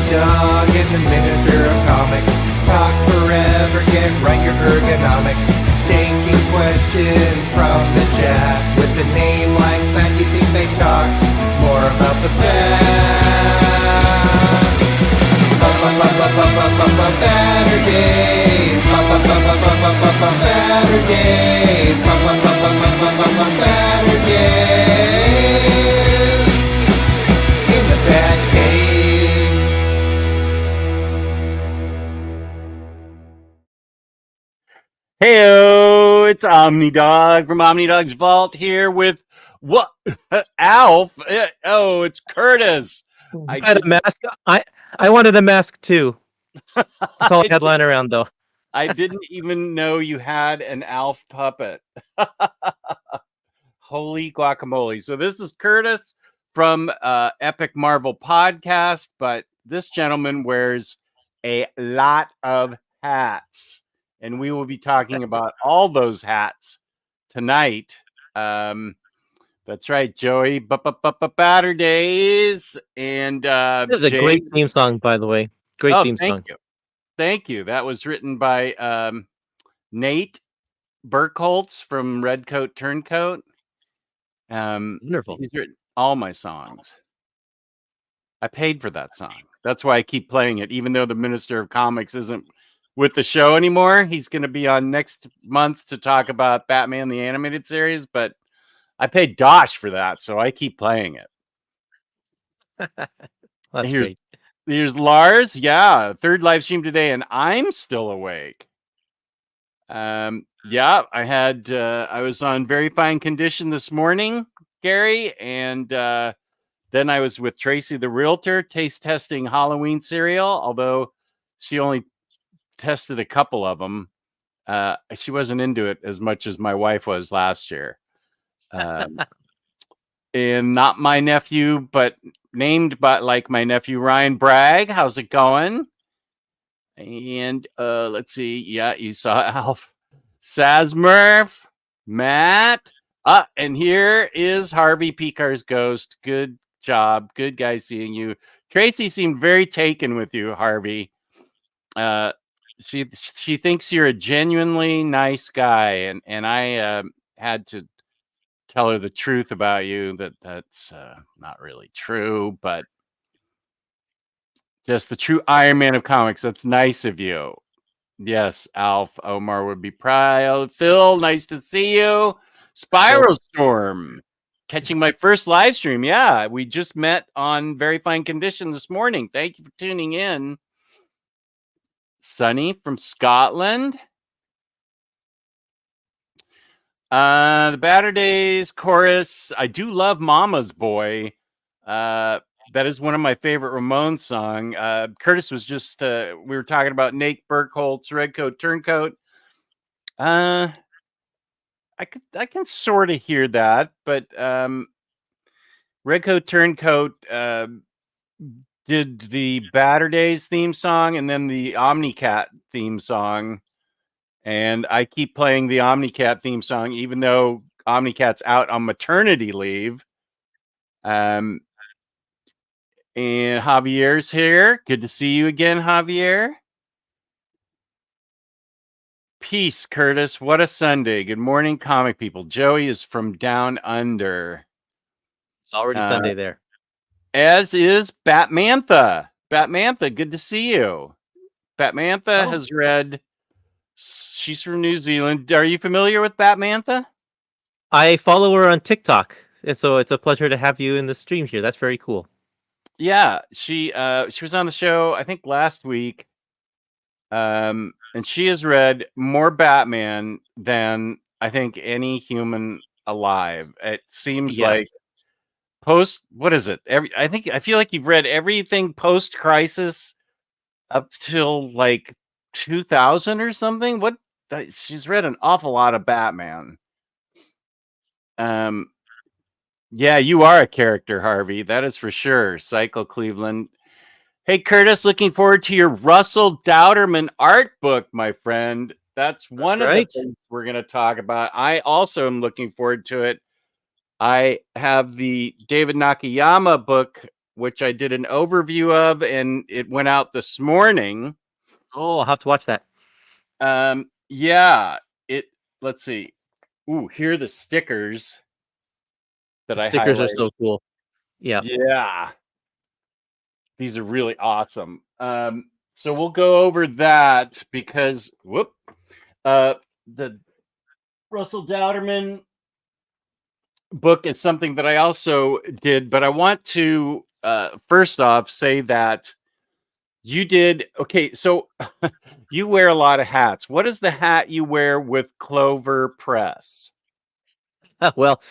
Omnidog and the Minister of Comics talk forever, get right your ergonomics. Taking questions from the chat with a name like that, you think they talk more about the band. Baturdays, Baturdays, Baturdays in the BatCave. Heyo, it's Omnidog from Omnidog's Vault here with what? Alf? Oh, it's Kurtis. I had a mask. I wanted a mask too. That's all I had lying around, though. I didn't even know you had an Alf puppet. Holy guacamole! So this is Kurtis from Epic Marvel Podcast, but this gentleman wears a lot of hats. And we will be talking about all those hats tonight. That's right, Joey. Baturdays. And it was a great theme song, by the way. Great theme song. Thank you. That was written by Nate Burkholz from Redcoat Turncoat. Wonderful. He's written all my songs. I paid for that song. That's why I keep playing it, even though the Minister of Comics isn't with the show anymore. He's going to be on next month to talk about Batman the Animated Series, but I paid Dosh for that, so I keep playing it. That's great. Here's Lars. Yeah, third live stream today, and I'm still awake. Yeah, I was on very fine condition this morning, Gary, and then I was with Tracy the Realtor taste testing Halloween cereal, although she only tested a couple of them. She wasn't into it as much as my wife was last year. And not my nephew, but named like my nephew Ryan Bragg. How's it going? And let's see. Yeah, you saw Alf, Sazmurph, Matt. And here is Harvey Picar's ghost. Good job. Good guy seeing you. Tracy seemed very taken with you, Harvey. She thinks you're a genuinely nice guy, and I had to tell her the truth about you, that's not really true, but just the true Iron Man of comics. That's nice of you. Yes, Alf Omar would be proud. Phil, nice to see you. Spiral Storm, catching my first live stream. Yeah, we just met on Very Fine Condition this morning. Thank you for tuning in. Sunny from Scotland. The Baturdays chorus. I do love Mama's Boy. That is one of my favorite Ramones song. Kurtis was just we were talking about Nate Burkholz, Redcoat Turncoat. I can sort of hear that, but Redcoat Turncoat did the Baturdays theme song and then the Omnicat theme song. And I keep playing the Omnicat theme song, even though Omnicat's out on maternity leave. And Javier's here. Good to see you again, Javier. Peace, Kurtis. What a Sunday. Good morning, comic people. Joey is from down under. It's already Sunday there. As is Batmantha. Batmantha, good to see you. Batmantha has read... She's from New Zealand. Are you familiar with Batmantha? I follow her on TikTok, so it's a pleasure to have you in the stream here. That's very cool. Yeah, she was on the show, I think, last week. And she has read more Batman than I think any human alive. It seems like what is it? I feel like you've read everything post-crisis up till like 2000 or something. She's read an awful lot of Batman. Yeah, you are a character, Harvey. That is for sure. Cycle Cleveland. Hey, Kurtis, looking forward to your Russell Dowderman art book, my friend. That's one of the right. things we're going to talk about. I also am looking forward to it. I have the David Nakayama book, which I did an overview of, and it went out this morning. Oh, I'll have to watch that. Yeah, let's see. Ooh, here are the stickers that The I stickers are highlighted. so cool. Yeah. Yeah. These are really awesome. So we'll go over that because the Russell Dowderman book is something that I also did, but I want to first off say that you did okay. So you wear a lot of hats. What is the hat you wear with Clover Press? Well,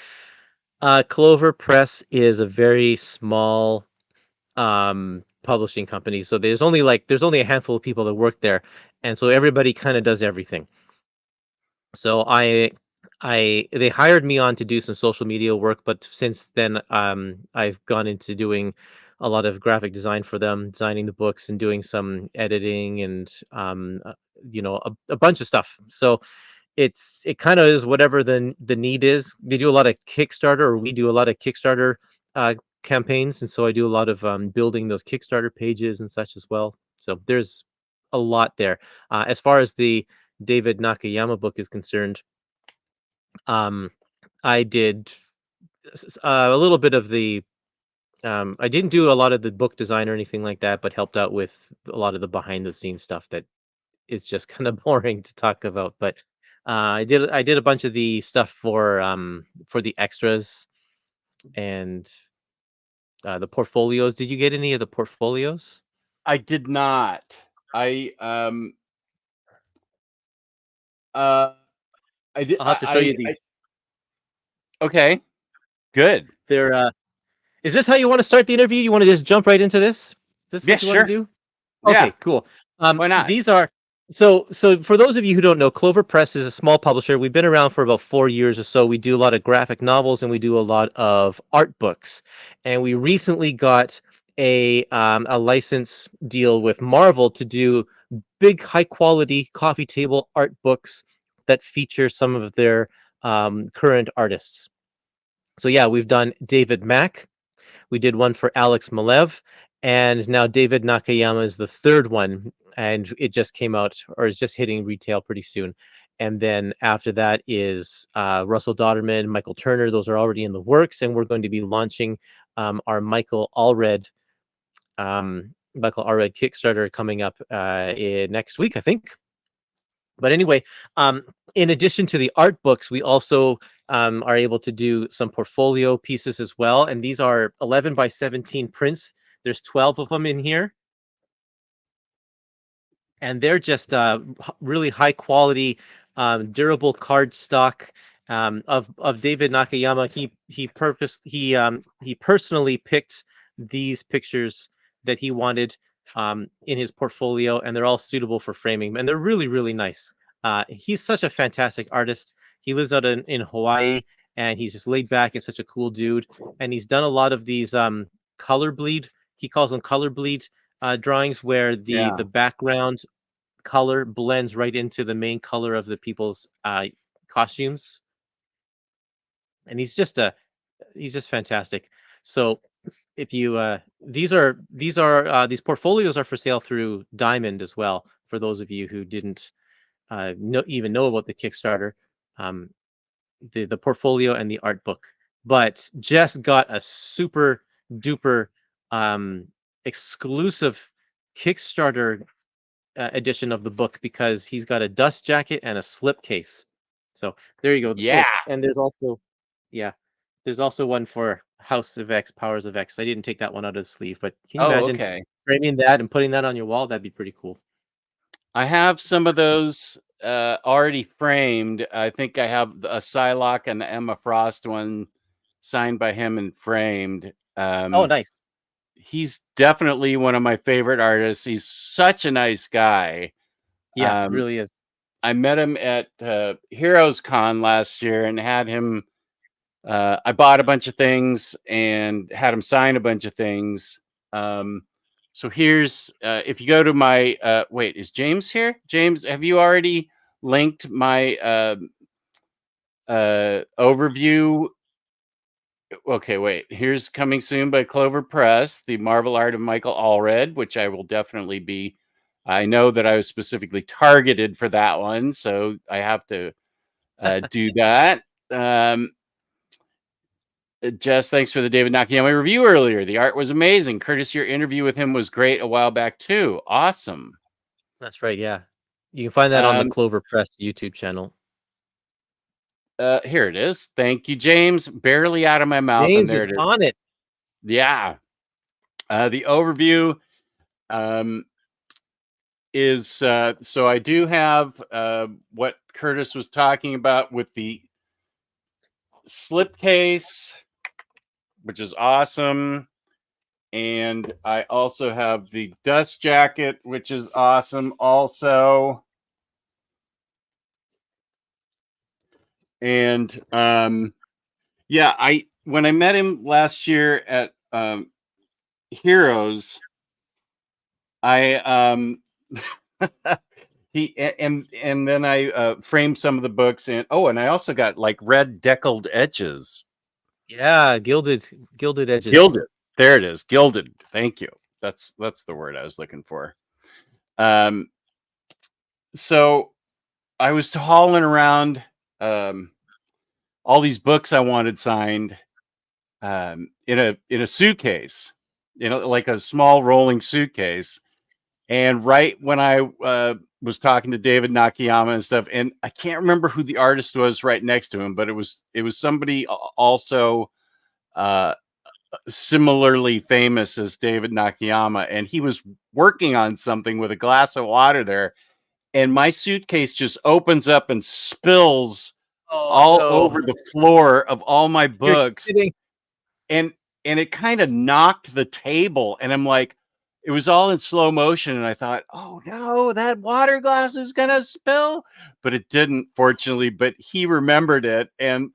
Clover Press is a very small publishing company, so there's only a handful of people that work there, and so everybody kind of does everything. So they hired me on to do some social media work, but since then I've gone into doing a lot of graphic design for them, designing the books and doing some editing and a bunch of stuff. So it kind of is whatever the need is. They do a lot of Kickstarter, or we do a lot of Kickstarter uh, campaigns, and so I do a lot of building those Kickstarter pages and such as well. So there's a lot there. As far as the David Nakayama book is concerned, um, I did a little bit of the. I didn't do a lot of the book design or anything like that, but helped out with a lot of the behind the scenes stuff that it's just kind of boring to talk about. But I did a bunch of the stuff for the extras and the portfolios. Did you get any of the portfolios? I did not. Uh I did I'll have to show you these. okay, good. They're Is this how you want to start the interview? You want to just jump right into this? Is this Yeah, what you want to sure. do? Yeah, Okay, cool. why not? These are so for those of you who don't know, Clover Press is a small publisher. We've been around for about 4 years or so. We do a lot of graphic novels and we do a lot of art books. And we recently got a license deal with Marvel to do big, high quality coffee table art books that feature some of their current artists. So yeah, we've done David Mack. We did one for Alex Malev, and now David Nakayama is the third one, and it just came out or is just hitting retail pretty soon. And then after that is Russell Dodderman, Michael Turner. Those are already in the works, and we're going to be launching our Michael Allred Kickstarter coming up next week, I think. But anyway, in addition to the art books, we also are able to do some portfolio pieces as well. And these are 11 by 17 prints. There's 12 of them in here. And they're just really high quality, durable cardstock of David Nakayama. He personally picked these pictures that he wanted in his portfolio, and they're all suitable for framing, and they're really really nice. He's such a fantastic artist. He lives out in Hawaii, and he's just laid back and such a cool dude. And he's done a lot of these color bleed. He calls them color bleed drawings, where the Yeah. background color blends right into the main color of the people's costumes. And he's just fantastic. So if you these portfolios are for sale through Diamond as well, for those of you who didn't even know about the Kickstarter, um, the portfolio and the art book. But just got a super duper exclusive Kickstarter edition of the book, because he's got a dust jacket and a slipcase. So there you go. Yeah. Oh, and yeah, there's also one for House of X, Powers of X. I didn't take that one out of the sleeve, but can you Oh, imagine okay. framing that and putting that on your wall? That'd be pretty cool. I have some of those already framed. I think I have a Psylocke and the Emma Frost one signed by him and framed. Oh, nice. He's definitely one of my favorite artists. He's such a nice guy. Yeah, really is. I met him at Heroes Con last year and had him. I bought a bunch of things and had him sign a bunch of things. So here's if you go to my wait, is James here? James, have you already linked my overview? Okay, wait. Here's Coming Soon by Clover Press, the Marvel art of Michael Allred, which I will definitely be. I know that I was specifically targeted for that one, so I have to do that. Jess, thanks for the David Nakayama review earlier. The art was amazing. Kurtis, your interview with him was great a while back too. Awesome. That's right. Yeah, you can find that on the Um, Clover Press YouTube channel. Here it is. Thank you, James. Barely out of my mouth, and James there is it is. on it. Yeah. The overview is so I do have what Kurtis was talking about with the slipcase, which is awesome. And I also have the dust jacket, which is awesome also. And yeah, when I met him last year at Heroes, I and then I framed some of the books, and and I also got like red deckled edges. Yeah, gilded edges. Gilded. There it is. Gilded. Thank you. That's the word I was looking for. So I was hauling around all these books I wanted signed in a suitcase, like a small rolling suitcase. And right when I was talking to David Nakayama and stuff, and I can't remember who the artist was right next to him, but it was somebody also similarly famous as David Nakayama, and he was working on something with a glass of water there, and my suitcase just opens up and spills all over the floor of all my books. And it kind of knocked the table, and I'm like, it was all in slow motion, and I thought, oh no, that water glass is gonna spill, but it didn't, fortunately. But he remembered it, and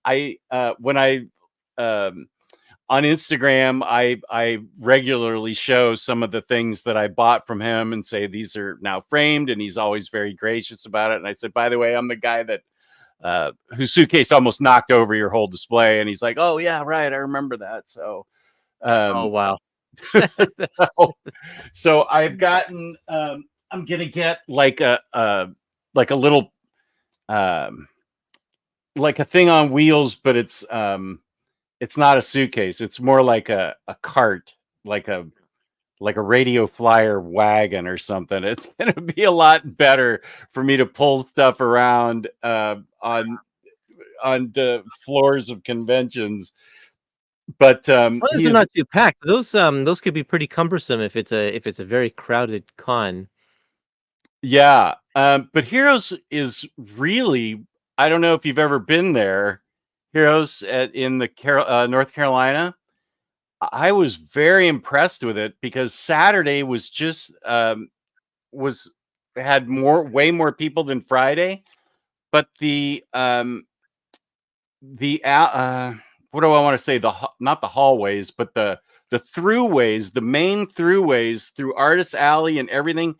I when I on Instagram, I regularly show some of the things that I bought from him and say these are now framed, and he's always very gracious about it. And I said, by the way, I'm the guy that whose suitcase almost knocked over your whole display. And he's like, oh yeah, right, I remember that. So Oh wow. so I've gotten I'm gonna get like a little like a thing on wheels, but it's not a suitcase. It's more like a cart, like a radio flyer wagon or something. It's going to be a lot better for me to pull stuff around on the floors of conventions. But as long as they're not too packed, those could be pretty cumbersome if it's a very crowded con. Yeah, but Heroes is really, I don't know if you've ever been there. Heroes in the North Carolina. I was very impressed with it because Saturday was just had way more people than Friday, but the what do I want to say, not the hallways, but the throughways, the main throughways through Artist Alley and everything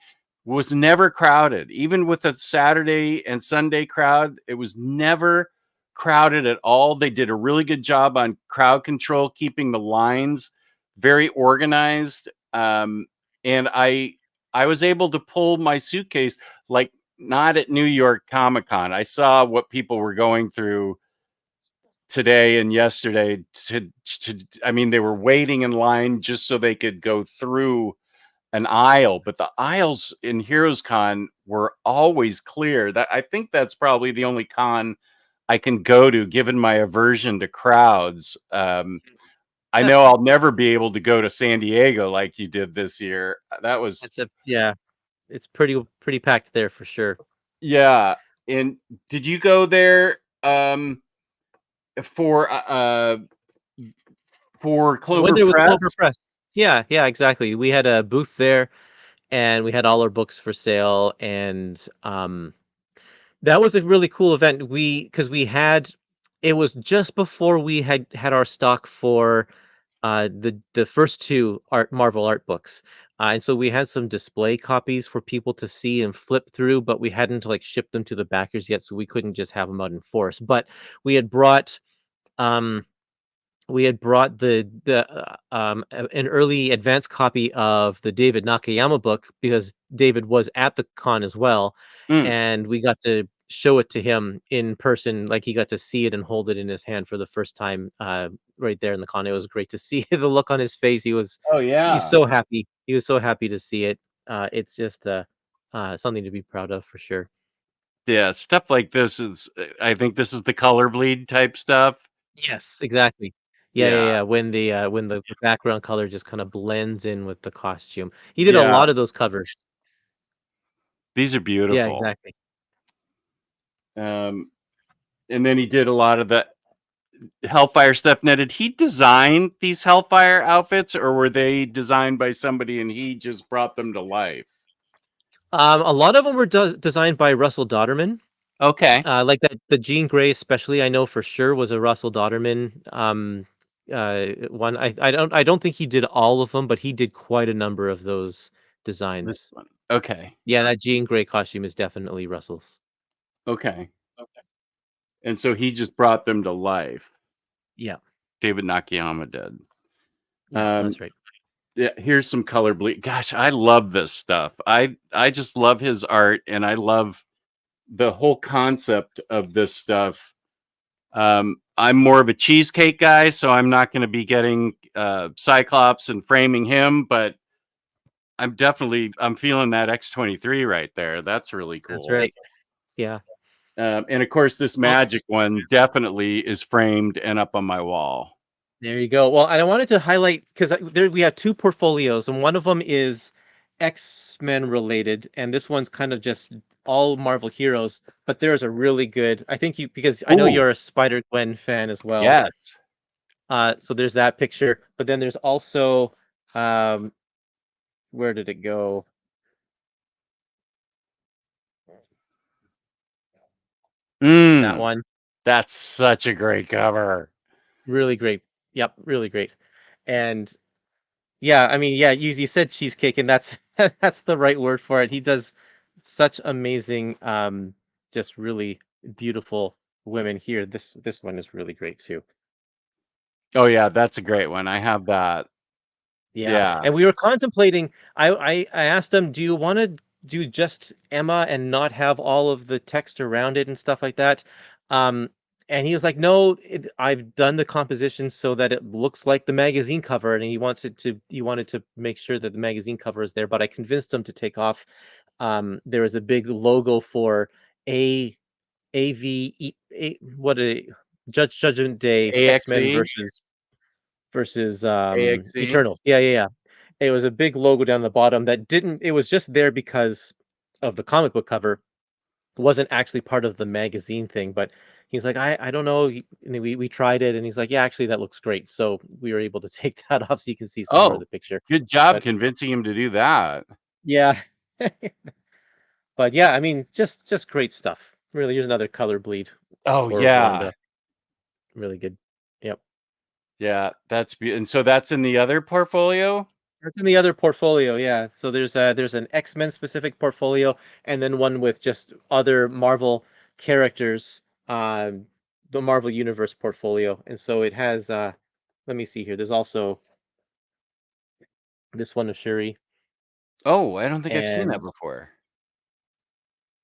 was never crowded. Even with the Saturday and Sunday crowd, it was never crowded at all. They did a really good job on crowd control, keeping the lines very organized. And I was able to pull my suitcase, like not at New York Comic Con. I saw what people were going through today and yesterday I mean, they were waiting in line just so they could go through an aisle, but the aisles in Heroes Con were always clear. That I think that's probably the only con I can go to, given my aversion to crowds. I know I'll never be able to go to San Diego like you did this year. That was it's pretty packed there for sure. Yeah. And did you go there for Clover Press? Clover Press. Yeah, exactly. We had a booth there, and we had all our books for sale, and that was a really cool event. Because it was just before we had our stock for the first two Marvel art books. And so we had some display copies for people to see and flip through, but we hadn't like shipped them to the backers yet, so we couldn't just have them out in force. But we had brought um an early advanced copy of the David Nakayama book because David was at the con as well, Mm. and we got to show it to him in person. Like he got to see it and hold it in his hand for the first time, right there in the con. It was great to see the look on his face. Oh He's yeah. so happy. He was so happy to see it. It's just something to be proud of for sure. Yeah, stuff like this is I think this is the color bleed type stuff. Yes, exactly. Yeah, yeah, Yeah. yeah. When the background color just kind of blends in with the costume. He did a Yeah. lot of those covers. These are Yeah, beautiful. exactly. And then he did a lot of the Hellfire stuff. Now, did he design these Hellfire outfits, or were they designed by somebody and he just brought them to life? A lot of them were designed by Russell Dodderman. Okay. Like that the Jean Grey especially, I know for sure was a Russell Dodderman one. I don't think he did all of them, but he did quite a number of those This designs. one. Okay. Yeah, that Jean Grey costume is definitely Russell's. Okay. And so he just brought them to life. Yeah, David Nakayama did. yeah, that's right. Yeah, here's some color bleed. Gosh, I love this stuff. I just love his art, and I love the whole concept of this stuff. I'm more of a cheesecake guy, so I'm not going to be getting Cyclops and framing him, but I'm feeling that X-23 right there. That's really That's cool. right. Yeah. And of course, this magic one definitely is framed and up on my wall. There you go. Well, and I wanted to highlight because there we have two portfolios, and one of them is X-Men related, and this one's kind of just all Marvel heroes. But there's a really good. I think you because I know Ooh, you're a Spider-Gwen fan as well. yes. So there's that picture, but then there's also where did it go? That one. That's such a great cover. Really great. Yep, really great. And yeah, I mean, yeah, you said cheesecake, and that's that's the right word for it. He does such amazing, just really beautiful women here. This one is really great too. Oh yeah, that's a great one. I have that. Yeah, Yeah. and we were contemplating. I asked him, "Do you want to do just Emma and not have all of the text around it and stuff like that?" Um, and he was like, "No, I've done the composition so that it looks like the magazine cover, and he wanted to make sure that the magazine cover is there." But I convinced him to take off. There was a big logo for a AVE, what a Judgment Day X-Men AXE, versus AXE. Eternals. Yeah, yeah, yeah. It was a big logo down the bottom that didn't it was just there because of the comic book cover. It wasn't actually part of the magazine thing, but he's like, I don't know. And we tried it and he's like, yeah, actually that looks great. So we were able to take that off so you can see some more of Oh, the picture. good job But convincing him to do that. yeah. But yeah, I mean, just great stuff. Really, here's another color bleed Oh for yeah. Wanda. Really good. Yep. Yeah, and so that's in the other portfolio? That's in the other portfolio, yeah. So there's an X-Men specific portfolio and then one with just other Marvel characters, the Marvel Universe portfolio. And so it has let me see here. There's also this one of Shuri Oh, I don't think I've seen that and before.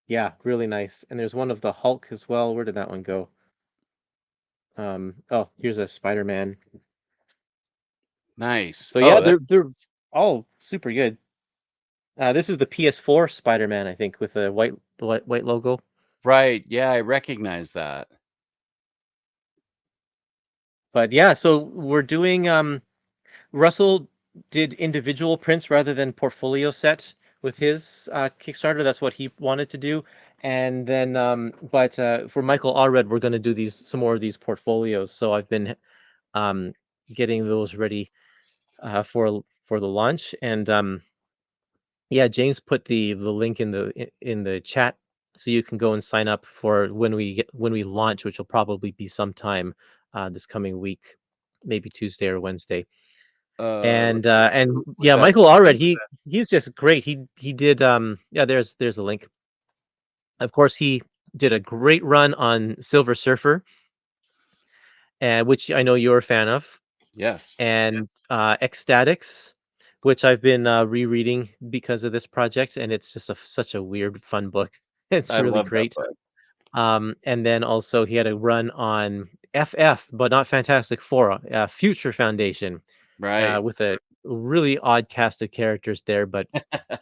yeah, really nice. And there's one of the Hulk as well. Where did that one go? Oh, here's a Spider-Man. Nice. So yeah, Oh, that they're all super good. This is the PS4 Spider-Man, I think, with the white logo. right. Yeah, I recognize that. But yeah, so we're doing Russell did individual prints rather than portfolio set with his Kickstarter. That's what he wanted to do. And then but for Michael Allred, we're going to do some more of these portfolios. So I've been um getting those ready for the launch and yeah, James put the link in the chat so you can go and sign up for when we launch, which will probably be sometime this coming week, maybe Tuesday or Wednesday. And what's yeah, that? Michael Allred, he's just great. He did yeah, there's a link. Of course, he did a great run on Silver Surfer, which I know you're a fan of, Yes, and Ecstatics, which I've been rereading because of this project, and it's just such a weird, fun book. It's I really love that great. book. And then also he had a run on FF, but not Fantastic Four, Future Foundation, Right. with a really odd cast of characters there, but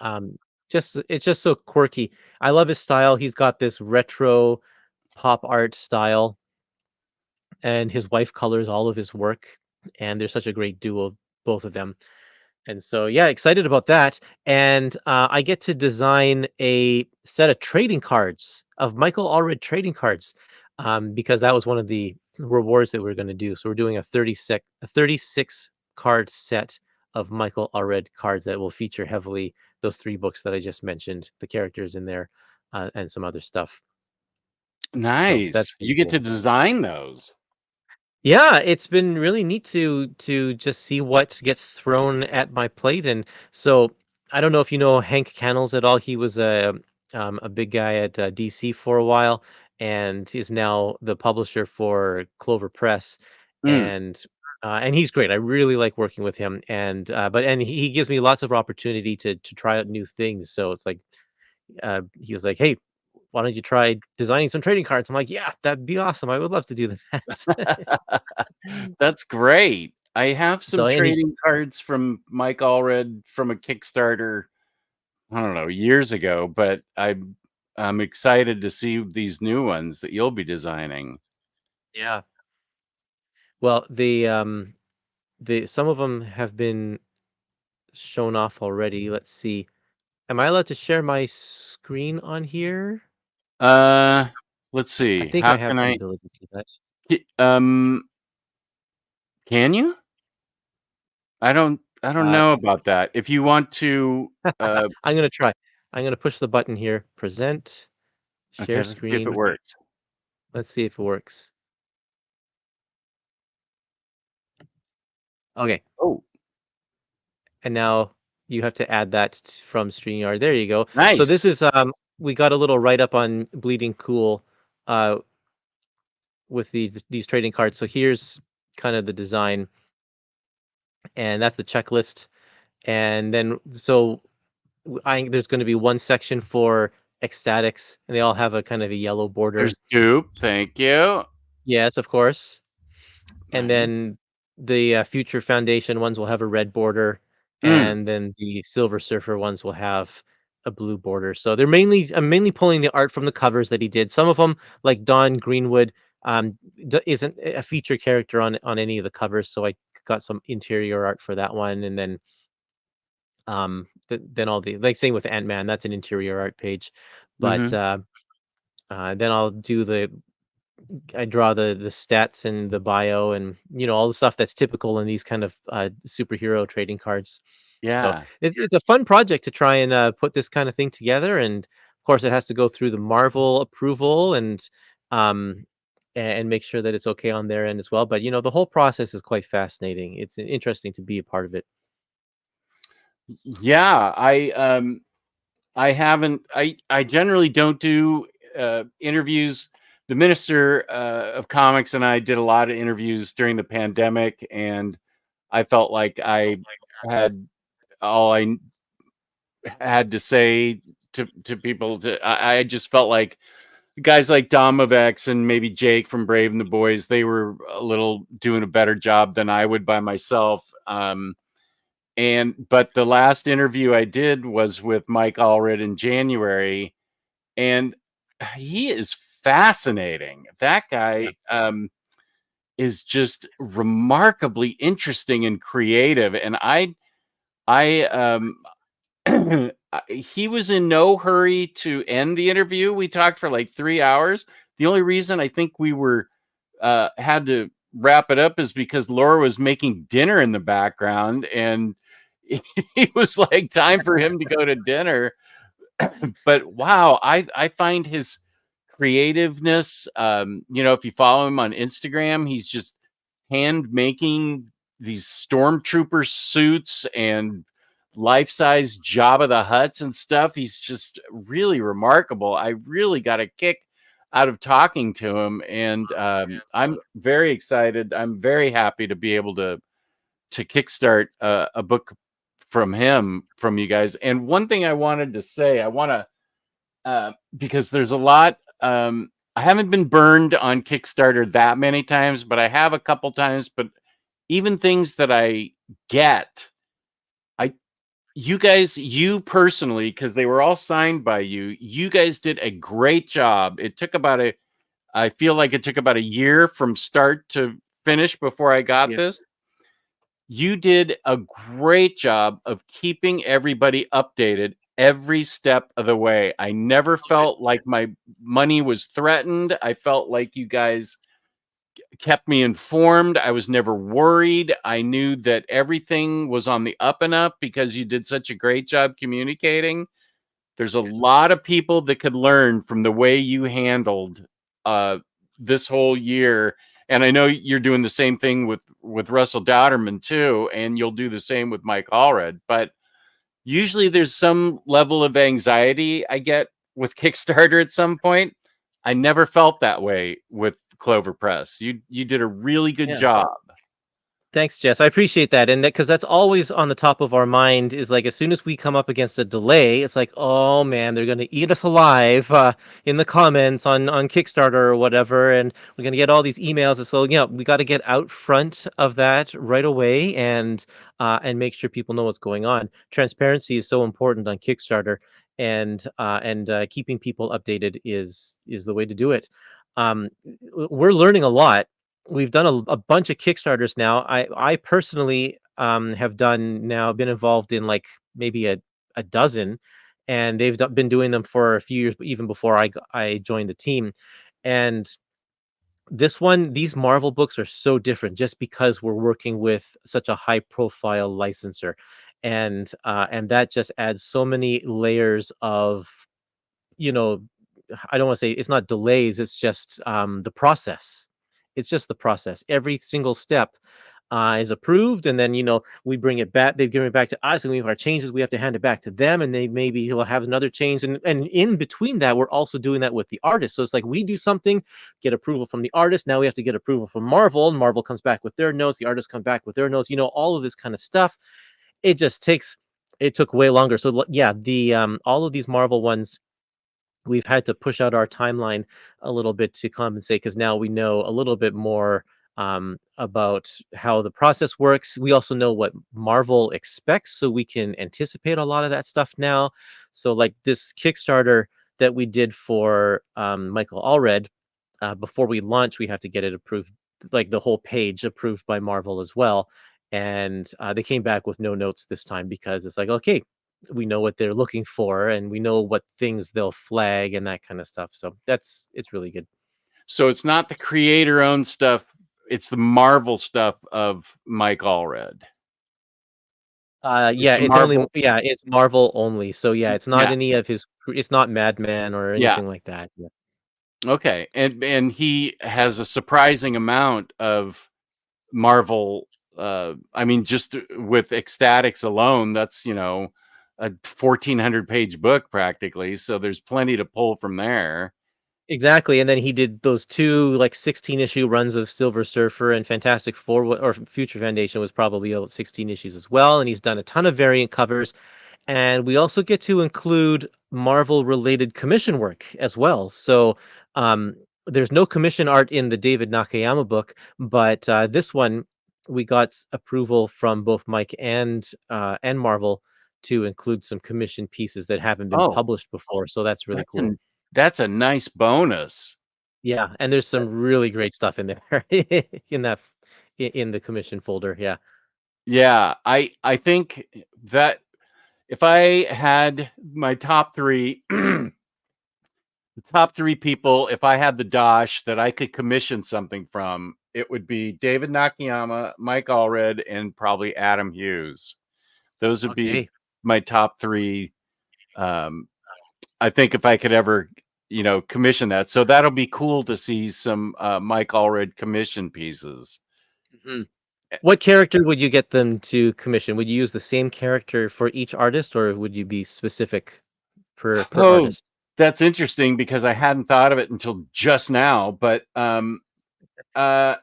um, just it's just so quirky. I love his style. He's got this retro pop art style, and his wife colors all of his work, and they're such a great duo, both of them. And so, yeah, excited about that. And I get to design a set of trading cards of Michael Allred trading cards, because that was one of the rewards that we're going to do. So we're doing a 36 card set of Michael Allred cards that will feature heavily those three books that I just mentioned, the characters in there, and some other stuff. So that's Nice. pretty You get cool. to design those. Yeah, it's been really neat to just see what gets thrown at my plate, and so I don't know if you know Hank Cannells at all. He was a big guy at DC for a while, and is now the publisher for Clover Press, Mm. and he's great. I really like working with him, and he gives me lots of opportunity to try out new things. So it's like he was like, "Hey, why don't you try designing some trading cards?" I'm like, "Yeah, that'd be awesome. I would love to do that." That's great. I have some So and he's trading cards from Mike Allred from a Kickstarter, I don't know, years ago, but I'm excited to see these new ones that you'll be designing. Yeah. Well, the some of them have been shown off already. Let's see. Am I allowed to share my screen on here? Uh, let's I see. think How I have can the I ability to do that. ki- can you? I don't Uh, know about that. If you want to I'm gonna try. I'm gonna push the button here. Present, okay, share let's see if it screen. works. Let's see if it works. Okay. Oh, And now you have to add that from StreamYard. There you go. So nice. this is we got a little write up on Bleeding Cool uh with these trading cards. So here's kind of the design, and that's the checklist. And then there's going to be one section for ecstatics, and they all have a kind of a yellow There's border. Goop. Thank you. Yes, of course. And Nice. then the future foundation ones will have a red border, Mm, and then the silver surfer ones will have a blue border. So I'm mainly pulling the art from the covers that he did. Some of them, like Don Greenwood, um, isn't a feature character on any of the covers, so I got some interior art for that one, and then then all the like same with Ant-Man, that's an interior art page. But mhm. then I draw the stats and the bio, and all the stuff that's typical in these kind of superhero trading cards. So Yeah. it's a fun project to try and put this kind of thing together, and of course it has to go through the Marvel approval, um and make sure that it's okay on their end as well. But the whole process is quite fascinating. It's interesting to be a part of it. Yeah, I haven't I generally don't do interviews. The Minister of Comics and I did a lot of interviews during the pandemic, and I felt like I had all I had to say to people. I just felt like guys like Domovex and maybe Jake from Brave and the Boys, they were a little doing a better job than I would by myself. But the last interview I did was with Mike Allred in January, and he is fascinating. That Yeah. guy is just remarkably interesting and creative. And I he was in no hurry to end the interview. We talked for like 3 hours. The only reason I think we were had to wrap it up is because Laura was making dinner in the background, and he was like, time for him to go to dinner. But wow, I find his creativeness. If you follow him on Instagram, he's just hand making these stormtrooper suits and life-size Jabba the Hutts and stuff. He's just really remarkable. I really got a kick out of talking to him, and I'm very excited. I'm very happy to be able to kickstart a book from you guys. And one thing I wanted to say, I want to because there's a lot. I haven't been burned on Kickstarter that many times, but I have a couple times. But even things that I get, you guys, you personally, because they were all signed by you, you guys did a great job. It took I feel like it took about a year from start to finish before I got this. You did a great job of keeping everybody updated every step of the way. I never felt like my money was threatened. I felt like you guys kept me informed. I was never worried. I knew that everything was on the up and up because you did such a great job communicating. There's a lot of people that could learn from the way you handled this whole year. And I know you're doing the same thing with Russell Dowderman too, and you'll do the same with Mike Allred. But usually there's some level of anxiety I get with Kickstarter at some point. I never felt that way with Clover Press. You did a really good job. Thanks, Jess. I appreciate that. And because that's always on the top of our mind is like, as soon as we come up against a delay, it's like, oh man, they're going to eat us alive in the comments on Kickstarter or whatever. And we're going to get all these emails. And so, we got to get out front of that right away and make sure people know what's going on. Transparency is so important on Kickstarter, and keeping people updated is the way to do it. We're learning a lot. We've done a bunch of Kickstarters now. I personally have been involved in like maybe a dozen, and they've been doing them for a few years, even before I joined the team. And these Marvel books are so different just because we're working with such a high profile licensor, and that just adds so many layers of, I don't want to say it's not delays. It's just the process. It's just the process. Every single step is approved, and then we bring it back. They give it back to us, and we have our changes. We have to hand it back to them, and they maybe will have another change. And in between that, we're also doing that with the artist. So it's like we do something, get approval from the artist. Now we have to get approval from Marvel, and Marvel comes back with their notes. The artist comes back with their notes. All of this kind of stuff. It just took way longer. So yeah, the all of these Marvel ones, we've had to push out our timeline a little bit to compensate, because now we know a little bit more about how the process works. We also know what Marvel expects, so we can anticipate a lot of that stuff now. So like this Kickstarter that we did for Michael Allred, before we launch, we have to get it approved, like the whole page approved by Marvel as well. And they came back with no notes this time, because it's like, okay, we know what they're looking for, and we know what things they'll flag and that kind of stuff. So it's really good. So it's not the creator owned stuff, it's the Marvel stuff of Mike Allred. It's Marvel only. So it's not any of his, it's not Madman or anything like that. Yeah. Okay. And he has a surprising amount of Marvel. I mean, just with Ecstatics alone, that's a 1,400 page book practically. So there's plenty to pull from there. Exactly. And then he did those 2 like 16 issue runs of Silver Surfer, and Fantastic Four, or Future Foundation was probably 16 issues as well. And he's done a ton of variant covers. And we also get to include Marvel related commission work as well. So there's no commission art in the David Nakayama book, but this one we got approval from both Mike and Marvel to include some commission pieces that haven't been published before. So that's really cool. That's a nice bonus. Yeah, and there's some really great stuff in there in the commission folder. Yeah. Yeah, I think that if I had my top 3 the top 3 people, if I had the dosh that I could commission something from, it would be David Nakayama, Mike Allred, and probably Adam Hughes. Those would be my top 3. I think if I could ever, commission that. So that'll be cool to see some Mike Allred commission pieces. Mm-hmm. What character would you get them to commission? Would you use the same character for each artist, or would you be specific per Oh, artist? that's interesting because I hadn't thought of it until just now. But uh,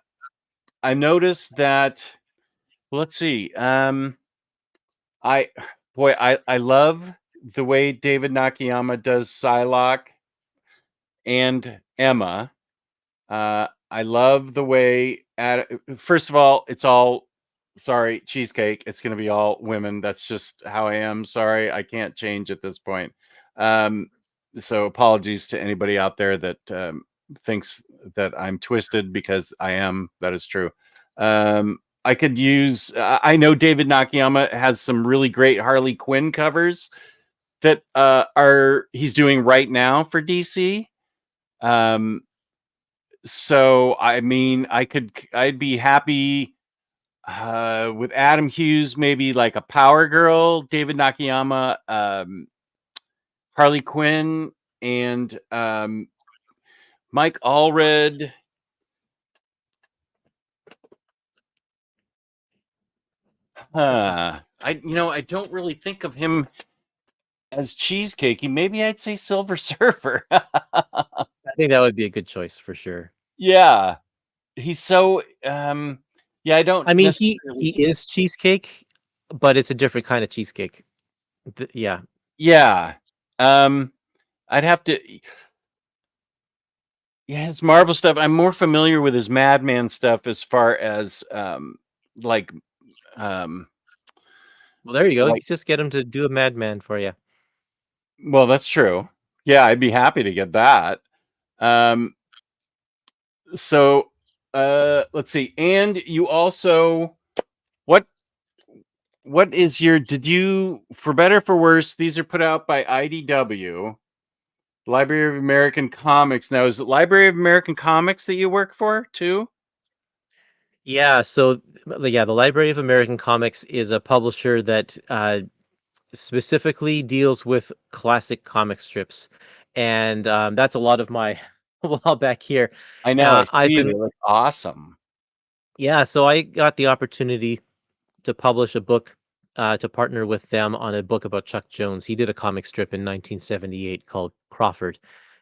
I noticed that. Let's see. I boy, I love the way David Nakayama does Psylocke and Emma. I love the way first of all, it's all sorry, cheesecake. It's gonna be all women. That's just how I am. Sorry, I can't change at this point. Um, so apologies to anybody out there that thinks that I'm twisted because I am. That is true. I could use I know David Nakayama has some really great Harley Quinn covers that are he's doing right now for DC. Um, so I mean, I'd be happy with Adam Hughes, maybe like a Power Girl, David Nakayama, Harley Quinn, and Mike Allred. I don't really think of him as cheesecakey. Maybe I'd say Silver Surfer. I think that would be a good choice for sure. Yeah, he's so yeah, I don't I mean, necessarily. he is cheesecake, but it's a different kind of cheesecake. Yeah. Yeah. I'd have to. Yeah, his Marvel stuff. I'm more familiar with his Madman stuff as far as like um Well, there you go. like Just get him to do a Madman for you. well, that's true. Yeah, I'd be happy to get that. Um so let's see. And you also what what is your did you for better or for worse, these are put out by IDW, Library of American Comics. Now, is it Library of American Comics that you work for too? Yeah. So, yeah, the Library of American Comics is a publisher that specifically deals with classic comic strips, and that's a lot of my while back here. I know, I I've see. been They look awesome. Yeah, so I got the opportunity to publish a book, to partner with them on a book about Chuck Jones. He did a comic strip in 1978 called Crawford,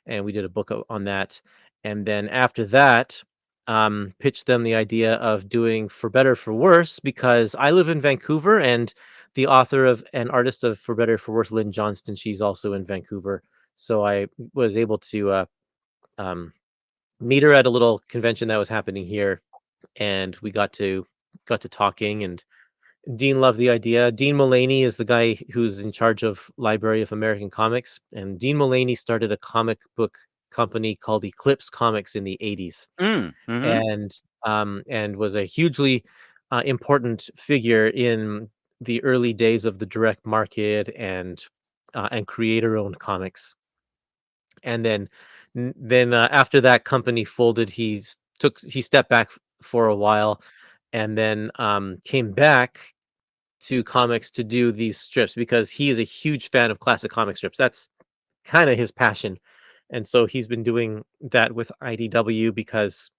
and we did a book on that. And then after that, pitched them the idea of doing For Better For Worse because I live in Vancouver, and the author of and artist of For Better For Worse, Lynn Johnston, she's also in Vancouver. So I was able to um, meet her at a little convention that was happening here, and we got to talking, and Dean loved the idea. Dean Mullaney is the guy who's in charge of Library of American Comics, and Dean Mullaney started a comic book company called Eclipse Comics in the 80s, Mhm. and was a hugely important figure in the early days of the direct market and creator-owned comics. And then after that company folded, he stepped back for a while, and then came back to comics to do these strips because he is a huge fan of classic comic strips. That's kind of his passion. And so he's been doing that with IDW because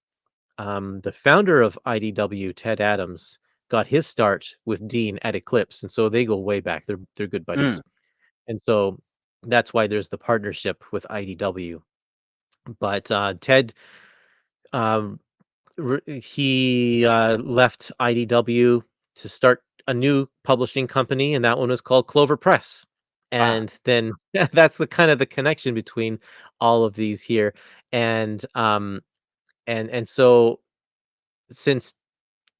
the founder of IDW, Ted Adams, got his start with Dean at Eclipse. And so they go way back. They're good Mm. buddies. And so that's why there's the partnership with IDW. But Ted, um, he left IDW to start a new publishing company, and that one was called Clover Press. Ah, And then that's the kind of the connection between all of these here. And so since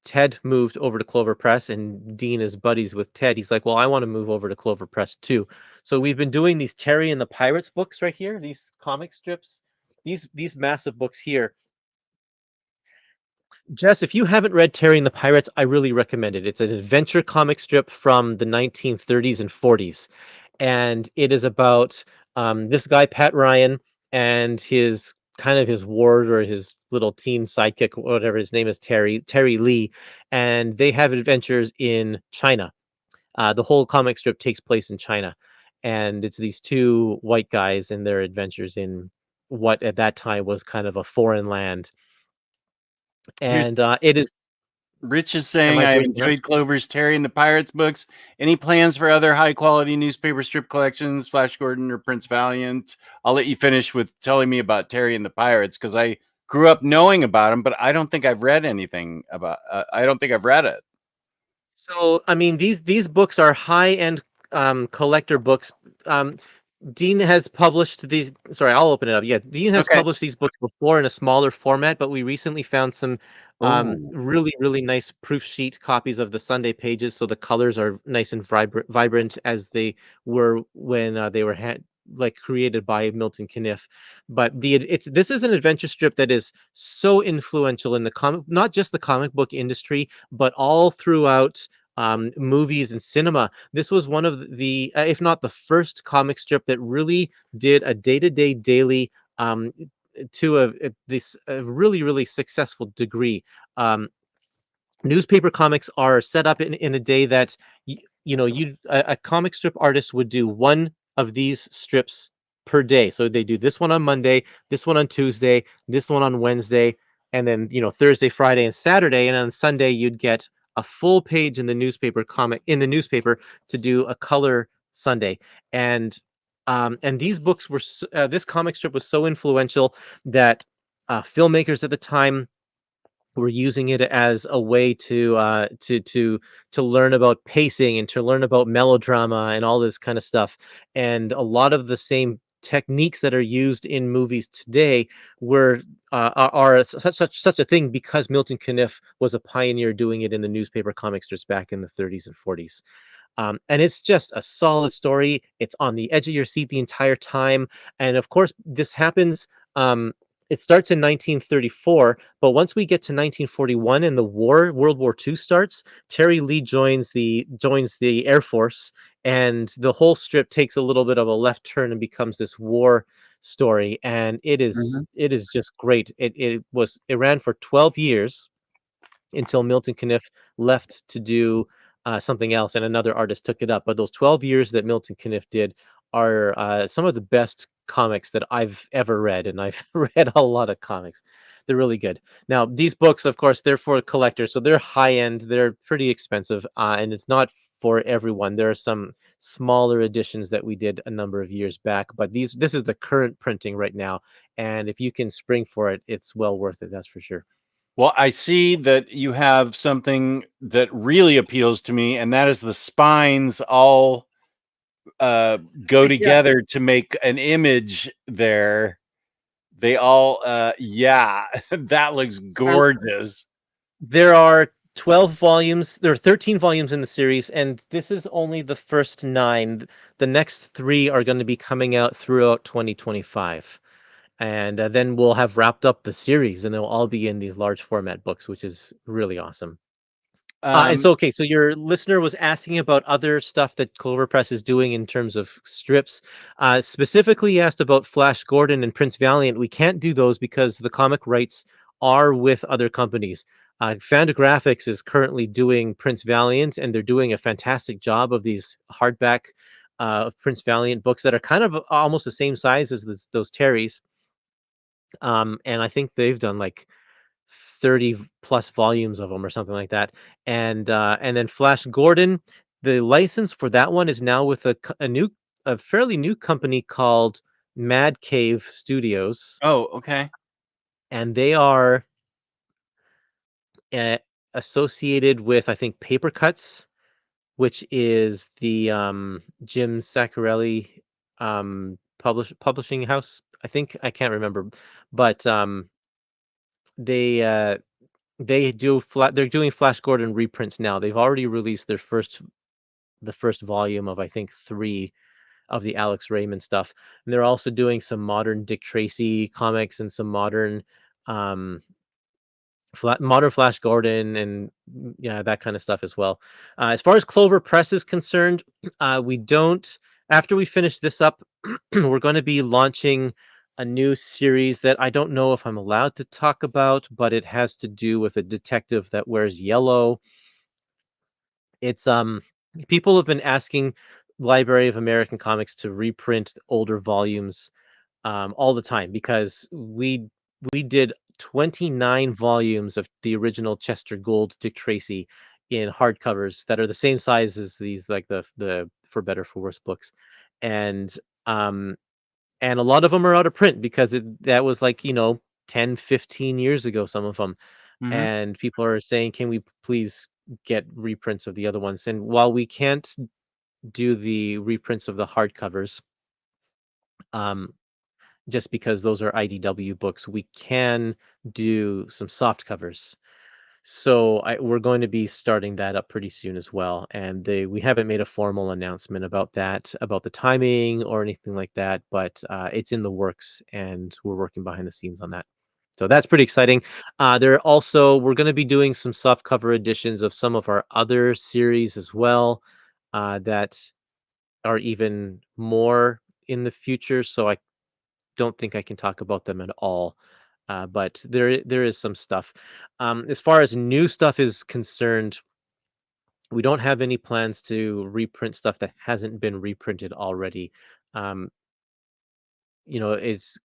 Ted moved over to Clover Press and Dean is buddies with Ted, he's like, well, I want to move over to Clover Press too. So we've been doing these Terry and the Pirates books right here, these comic strips, these massive books here. Jess, if you haven't read Terry and the Pirates, I really recommend it. It's an adventure comic strip from the 1930s and 40s, and it is about this guy Pat Ryan and his kind of his ward or his little teen sidekick, whatever his name is, Terry Lee, and they have adventures in China. The whole comic strip takes place in China, and it's these two white guys and their adventures in what at that time was kind of a foreign land, here's and it is. Rich is Am saying, I I have breaking up? enjoyed Clover's Terry and the Pirates books. Any plans for other high quality newspaper strip collections, Flash Gordon or Prince Valiant? I'll let you finish with telling me about Terry and the Pirates because I grew up knowing about them, but I don't think I've read anything about. I don't think I've read it. So, I mean, these books are high-end collector books. Um, Dean has published these. Sorry, I'll open it up. Yeah, Dean has Okay. published these books before in a smaller format, but we recently found some Oh. really, really nice proof sheet copies of the Sunday pages. So the colors are nice and vibrant as they were when they were like created by Milton Caniff. But this is an adventure strip that is so influential in the comic, not just the comic book industry, but all throughout movies and cinema. This was one of the, if not the first comic strip that really did a day-to-day daily to this really, really successful degree. Um, Newspaper comics are set up in a day that a comic strip artist would do one of these strips per day. So they do this one on Monday, this one on Tuesday, this one on Wednesday, and then Thursday, Friday, and Saturday. And on Sunday you'd get a full page in the newspaper to do a color Sunday. And these books were this comic strip was so influential that filmmakers at the time were using it as a way to learn about pacing and to learn about melodrama and all this kind of stuff. And a lot of the same techniques that are used in movies today were are such a thing because Milton Caniff was a pioneer doing it in the newspaper comic strips back in the 30s and 40s. And it's just a solid story. It's on the edge of your seat the entire time. And of course, this happens. It starts in 1934, but once we get to 1941 and the World War II starts, Terry Lee joins the Air Force, and the whole strip takes a little bit of a left turn and becomes this war story. And it is just great. It ran for 12 years until Milton Caniff left to do something else, and another artist took it up. But those 12 years that Milton Caniff did are some of the best comics that I've ever read, and I've read a lot of comics. They're really good. Now, these books, of course, they're for collectors, so they're high end. They're pretty expensive, and it's not for everyone. There are some smaller editions that we did a number of years back, but this is the current printing right now, and if you can spring for it, it's well worth it. That's for sure. Well, I see that you have something that really appeals to me, and that is the spines all go together to make an image there. They all, yeah, that looks gorgeous. There are 12 volumes. There are 13 volumes in the series, and this is only the first 9. The next 3 are going to be coming out throughout 2025. And then we'll have wrapped up the series, and they'll all be in these large format books, which is really awesome. And so, okay, so your listener was asking about other stuff that Clover Press is doing in terms of strips. Specifically asked about Flash Gordon and Prince Valiant. We can't do those because the comic rights are with other companies. Fantagraphics is currently doing Prince Valiant, and they're doing a fantastic job of these hardback Prince Valiant books that are kind of almost the same size as those Terrys. And I think they've done like 30 plus volumes of them or something like that. And then Flash Gordon, the license for that one is now with a fairly new company called BatCave Studios, Oh, okay. and they are uh, associated with, I think, Paper Cuts, which is the Jim Saccarelli publishing house. I think I can't remember, but they they're doing Flash Gordon reprints now. They've already released the first volume of, I think, 3 of the Alex Raymond stuff. And they're also doing some modern Dick Tracy comics and some modern um modern Flash Gordon and yeah, that kind of stuff as well. As far as Clover Press is concerned, we don't after we finish this up, we're going to be launching a new series that I don't know if I'm allowed to talk about, but it has to do with a detective that wears yellow. It's people have been asking Library of American Comics to reprint older volumes all the time because we did 29 volumes of the original Chester Gold Dick Tracy in hardcovers that are the same size as these, like the For Better For Worse books, and um and a lot of them are out of print because that was like 10, 15 years ago, some of them, Hmm. and people are saying, can we please get reprints of the other ones? And while we can't do the reprints of the hardcovers, um just because those are IDW books, we can do some soft covers. So we're going to be starting that up pretty soon as well. And we haven't made a formal announcement about that, about the timing or anything like that, but it's in the works, and we're working behind the scenes on that. So that's pretty exciting. We're going to be doing some soft cover editions of some of our other series as well, that are even more in the future. So I don't think I can talk about them at all. But there is some stuff. As far as new stuff is concerned, we don't have any plans to reprint stuff that hasn't been reprinted already. Um, it's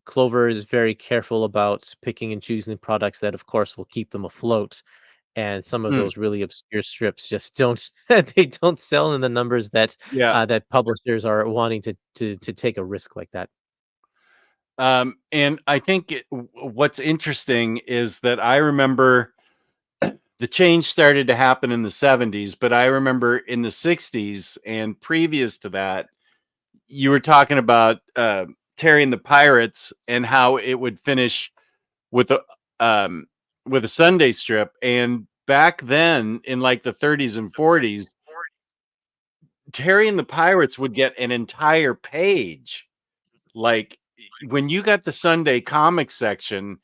Clover is very careful about picking and choosing products that, of course, will keep them afloat. And some of Mm. those really obscure strips just don't they don't sell in the numbers that Yeah. that publishers are wanting to take a risk like that. And I think what's interesting is that I remember the change started to happen in the 70s, but I remember in the 60s and previous to that, you were talking about Terry and the Pirates and how it would finish with a um, with a Sunday strip. And back then, in like the 30s and 40s, Terry and the Pirates would get an entire page. Like when you got the Sunday comic section,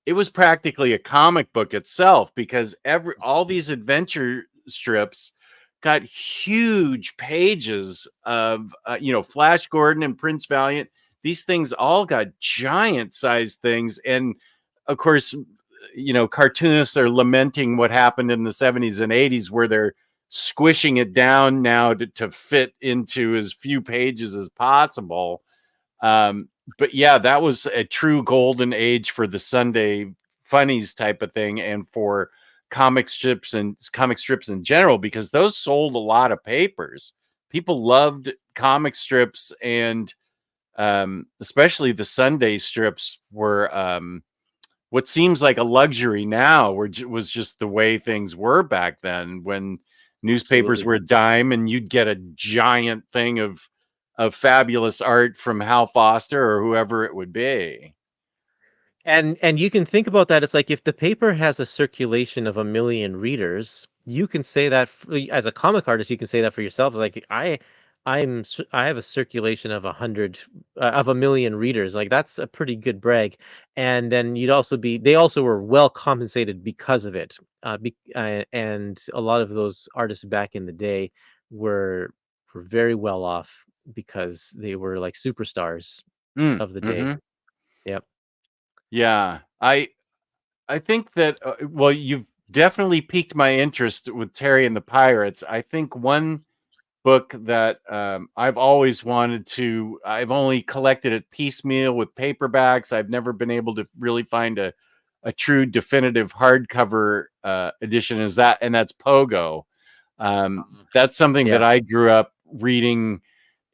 it was practically a comic book itself because all these adventure strips got huge pages of Flash Gordon and Prince Valiant. These things all got giant sized things, and of course, cartoonists are lamenting what happened in the 70s and 80s where they're squishing it down now to fit into as few pages as possible. But yeah, that was a true golden age for the Sunday funnies type of thing, and for comic strips in general, because those sold a lot of papers. People loved comic strips, and especially the Sunday strips were what seems like a luxury now, was just the way things were back then, when newspapers Absolutely. were a dime and you'd get a giant thing of fabulous art from Hal Foster or whoever it would be. And you can think about that. It's like if the paper has a circulation of 1 million readers, you can say that as a comic artist, you can say that for yourself. It's like I have a circulation of 100 of 1 million readers. Like that's a pretty good brag. And then they also were well compensated because of it. And a lot of those artists back in the day were very well off because they were like superstars Mm, of the day. mhm. Yep. Yeah, I think that well, you've definitely piqued my interest with Terry and the Pirates. I think one book that I've always wanted to. I've only collected it piecemeal with paperbacks. I've never been able to really find a true definitive hardcover edition. And that's Pogo. That's something Yeah. that I grew up reading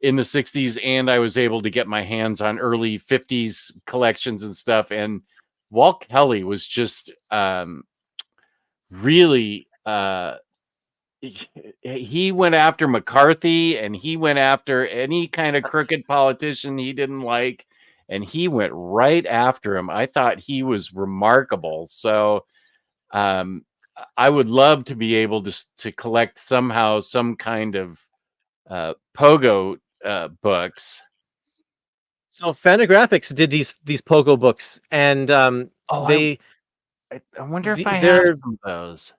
in the 60s, and I was able to get my hands on early 50s collections and stuff. And Walt Kelly was just really he went after McCarthy, and he went after any kind of crooked politician he didn't like, and he went right after him. I thought he was remarkable. So um, I would love to be able to collect somehow some kind of Pogo books. So Fantagraphics did these Pogo books, and Oh, I wonder if I have they're some of those.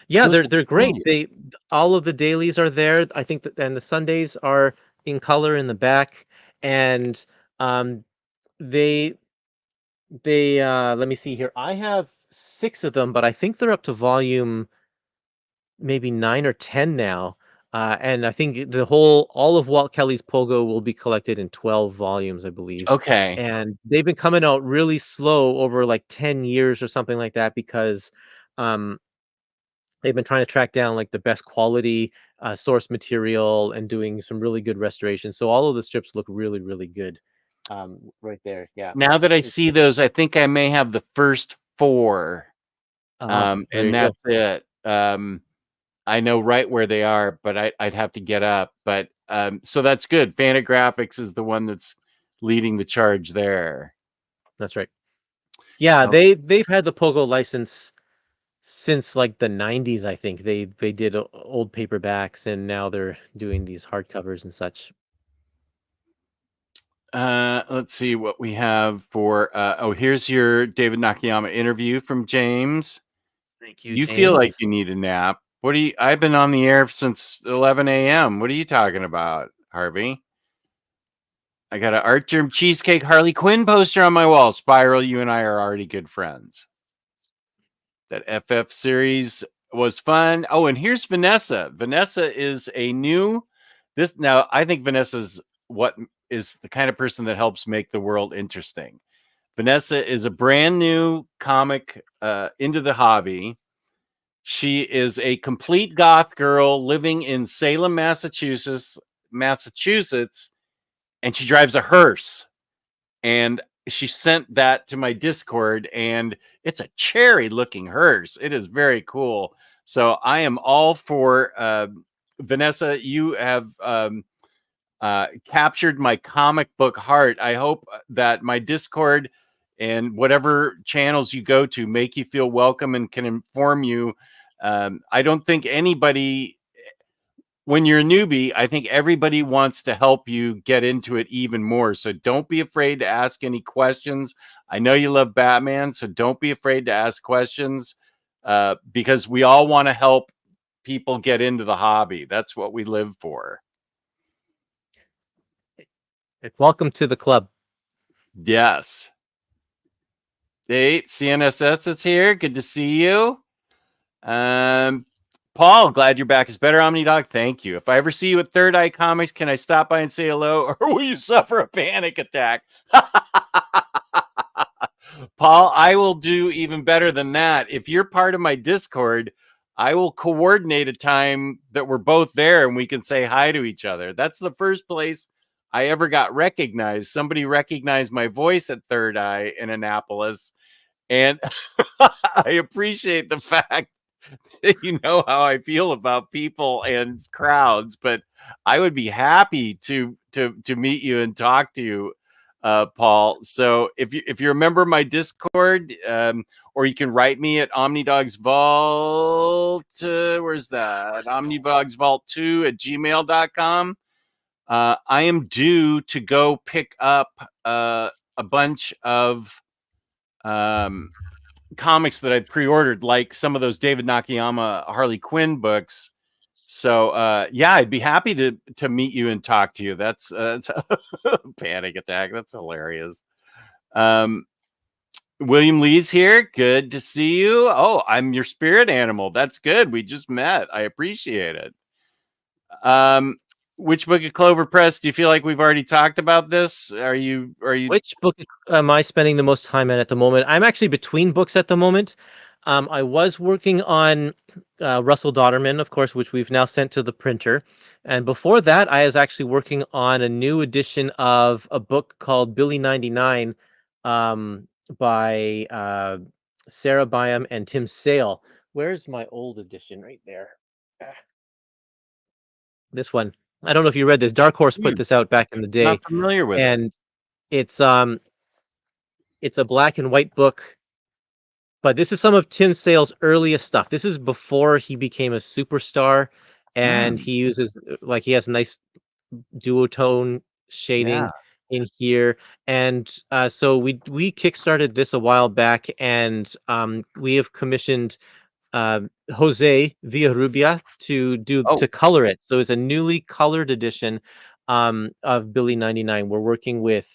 yeah, Those they're are great. nice. All of the dailies are there. I think that, and the Sundays are in color in the back, and um, they let me see here. I have 6 of them, but I think they're up to volume maybe 9 or 10 now. And I think all of Walt Kelly's Pogo will be collected in 12 volumes, I believe. Okay. And they've been coming out really slow over like 10 years or something like that because um, they've been trying to track down like the best quality source material and doing some really good restoration. So all of the strips look really, really good right there. Yeah. Now that I see those, I think I may have the first 4. There And you go. that's it. I know right where they are, but I'd have to get up. But so that's good. Fantagraphics is the one that's leading the charge there. That's right. Yeah, Okay. they've had the Pogo license since like the 90s, I think. They did old paperbacks and now they're doing these hardcovers and such. Let's see what we have for. Here's your David Nakayama interview from James. Thank you, You feel like James. you need a nap. I've been on the air since 11 a.m. What are you talking about, Harvey? I got an Art Germ Cheesecake Harley Quinn poster on my wall. Spiral, you and I are already good friends. That FF series was fun. Oh, and here's Vanessa. Vanessa is now I think Vanessa's what is the kind of person that helps make the world interesting. Vanessa is a brand new comic into the hobby. She is a complete goth girl living in Salem, Massachusetts, and she drives a hearse. And she sent that to my Discord, and it's a cherry looking hearse. It is very cool. So I am all for Vanessa. You have captured my comic book heart. I hope that my Discord and whatever channels you go to make you feel welcome and can inform you. I don't think anybody, when you're a newbie, I think everybody wants to help you get into it even more. So don't be afraid to ask any questions. I know you love Batman, so don't be afraid to ask questions because we all want to help people get into the hobby. That's what we live for. Welcome to the club. Yes. Hey, CNSS, it's here. Good to see you. Paul, glad you're back. Is better, Omnidog. Thank you. If I ever see you at Third Eye Comics, can I stop by and say hello, or will you suffer a panic attack? Paul, I will do even better than that. If you're part of my Discord, I will coordinate a time that we're both there and we can say hi to each other. That's the first place I ever got recognized. Somebody recognized my voice at Third Eye in Annapolis. And I appreciate the fact that you know how I feel about people and crowds, but I would be happy to meet you and talk to you, Paul. So if you remember my Discord, or you can write me at Omnidog's Vault, where's that? Omnidog's Vault 2 at gmail.com. I am due to go pick up a bunch of comics that I'd pre-ordered, like some of those David Nakayama Harley Quinn books. So yeah, I'd be happy to meet you and talk to you. That's a panic attack. That's hilarious. William Lee's here. Good to see you. Oh, I'm your spirit animal. That's good. We just met. I appreciate it. Which book of Clover Press do you feel like we've already talked about this? Are you Which book am I spending the most time at the moment? I'm actually between books at the moment. I was working on Russell Dodderman, of course, which we've now sent to the printer. And before that, I was actually working on a new edition of a book called Billy 99 by Sarah Byam and Tim Sale. Where's my old edition? Right there. This one. I don't know if you read this. Dark Horse put this out back in the day. not familiar with it? And it's a black and white book, but this is some of Tim Sale's earliest stuff. This is before he became a superstar, and he uses he has nice duotone shading in here. And so we kickstarted this a while back, and we have commissioned Jose Villarrubia to color it. So it's a newly colored edition of Billy 99. We're working with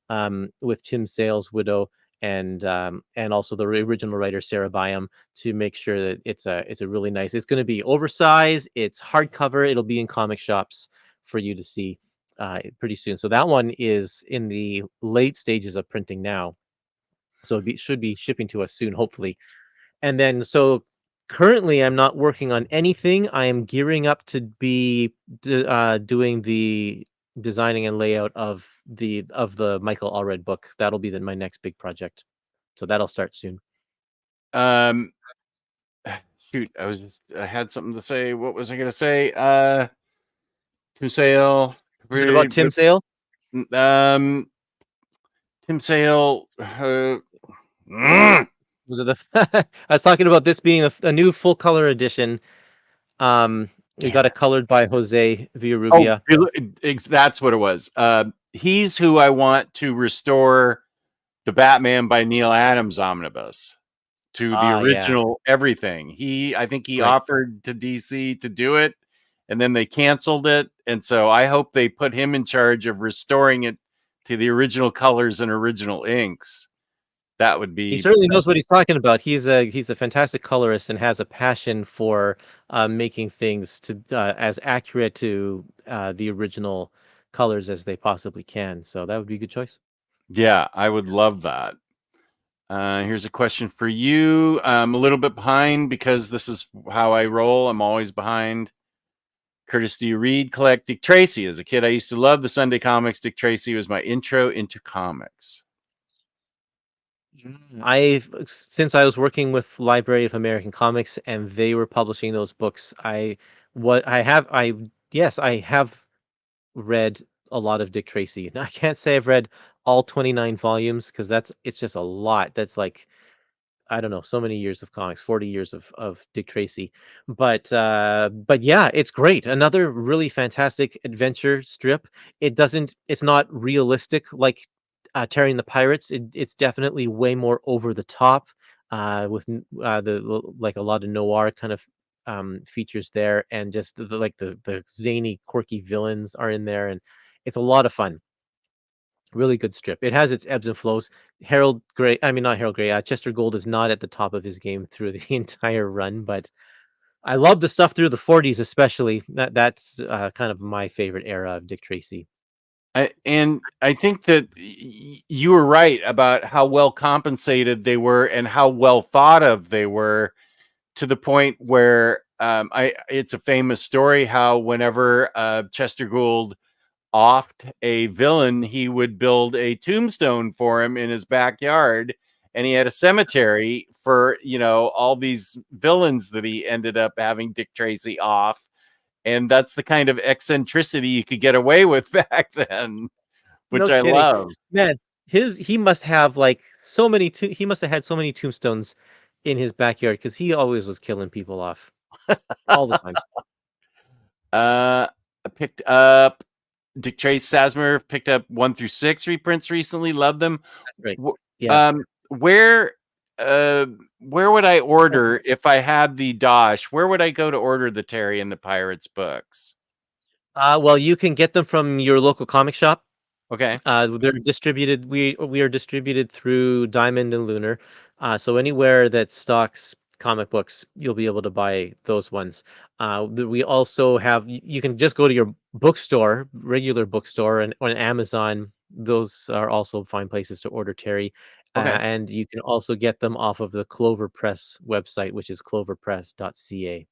Tim Sale's widow, and also the original writer Sarah Byam, to make sure that it's a really nice. It's going to be oversized. It's hardcover. It'll be in comic shops for you to see pretty soon. So that one is in the late stages of printing now. So should be shipping to us soon, hopefully. And then, so currently, I'm not working on anything. I am gearing up to be doing the designing and layout of the Michael Allred book. That'll be my next big project. So that'll start soon. Um, shoot, I had something to say. What was I going to say? Tim Sale. Is it about Tim Sale? Tim Sale. Was it the? I was talking about this being a new full color edition. We got it colored by Jose Villarrubia. That's what it was. He's who I want to restore the Batman by Neil Adams omnibus to the original everything. I think he offered to DC to do it, and then they canceled it. And so I hope they put him in charge of restoring it to the original colors and original inks. That would be. He certainly knows what he's talking about. He's a fantastic colorist and has a passion for making things to as accurate to the original colors as they possibly can. So that would be a good choice. Yeah, I would love that. Here's a question for you. I'm a little bit behind because this is how I roll. I'm always behind. Kurtis, do you read, collect Dick Tracy? As a kid, I used to love the Sunday comics. Dick Tracy was my intro into comics. Since I was working with Library of American Comics and they were publishing those books, I have read a lot of Dick Tracy. Now, I can't say I've read all 29 volumes because it's just a lot. That's like, I don't know, so many years of comics, 40 years of Dick Tracy. But yeah, it's great. Another really fantastic adventure strip. It's not realistic like Terry and the Pirates. It's definitely way more over the top with like a lot of noir kind of features there, and just the zany, quirky villains are in there, and it's a lot of fun. Really good strip. It has its ebbs and flows. Not Harold Gray. Chester Gould is not at the top of his game through the entire run, but I love the stuff through the 40s, especially. That's kind of my favorite era of Dick Tracy. I think that you were right about how well compensated they were and how well thought of they were, to the point where it's a famous story how whenever Chester Gould offed a villain, he would build a tombstone for him in his backyard, and he had a cemetery for all these villains that he ended up having Dick Tracy off. And that's the kind of eccentricity you could get away with back then, which I love. Man, he must have like so many. He must have had so many tombstones in his backyard because he always was killing people off all the time. I picked up Dick Tracy Sasmer. Picked up 1 through 6 reprints recently. Love them. That's right. Yeah. Where would I order if I had the Dosh? Where would I go to order the Terry and the Pirates books? Well, you can get them from your local comic shop. Okay. They're distributed. We are distributed through Diamond and Lunar. So anywhere that stocks comic books, you'll be able to buy those ones. We also have. You can just go to your bookstore, regular bookstore, and on Amazon. Those are also fine places to order Terry. Okay. And you can also get them off of the Clover Press website, which is cloverpress.ca.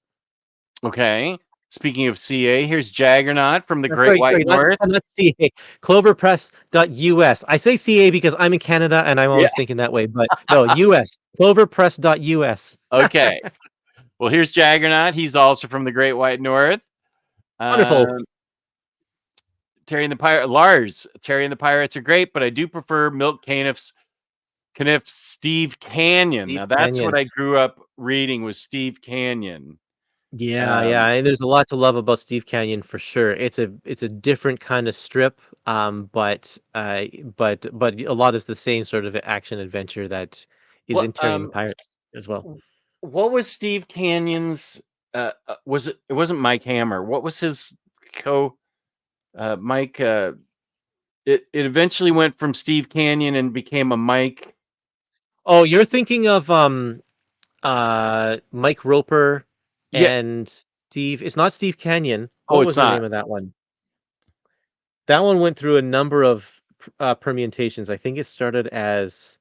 Okay. Speaking of CA, here's Jaggernaut from the Great White North. Not CA, cloverpress.us. I say CA because I'm in Canada and I'm always thinking that way, but no, US, cloverpress.us. Okay. Well, here's Jaggernaut. He's also from the Great White North. Wonderful. Terry and the Pirate, Lars. Terry and the Pirates are great, but I do prefer Milt Caniff's Steve Canyon. Now, that's what I grew up reading, was Steve Canyon. Yeah, and there's a lot to love about Steve Canyon for sure. It's a different kind of strip, but a lot is the same sort of action adventure that is in Terry and the Pirates as well. What was Steve Canyon's? It wasn't Mike Hammer. What was his Mike? It eventually went from Steve Canyon and became a Mike. Oh, you're thinking of Mike Roper Yeah. and Steve. It's not Steve Canyon. Oh, What it's was the name not. of that one? That one went through a number of permutations. I think it started as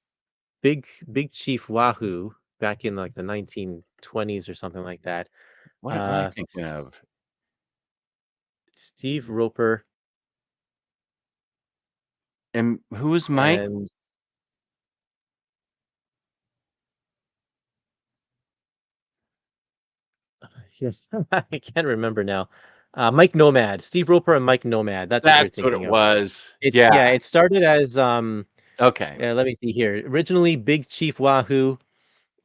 Big Chief Wahoo back in like the 1920s or something like that. What am I Let's thinking see, of? Steve Roper And who's Mike? and yes, I can't remember now. Mike Nomad, Steve Roper and Mike Nomad. That's what you're That's what it thinking of. was. Yeah, Yeah. it started as Okay. let me see here. Originally Big Chief Wahoo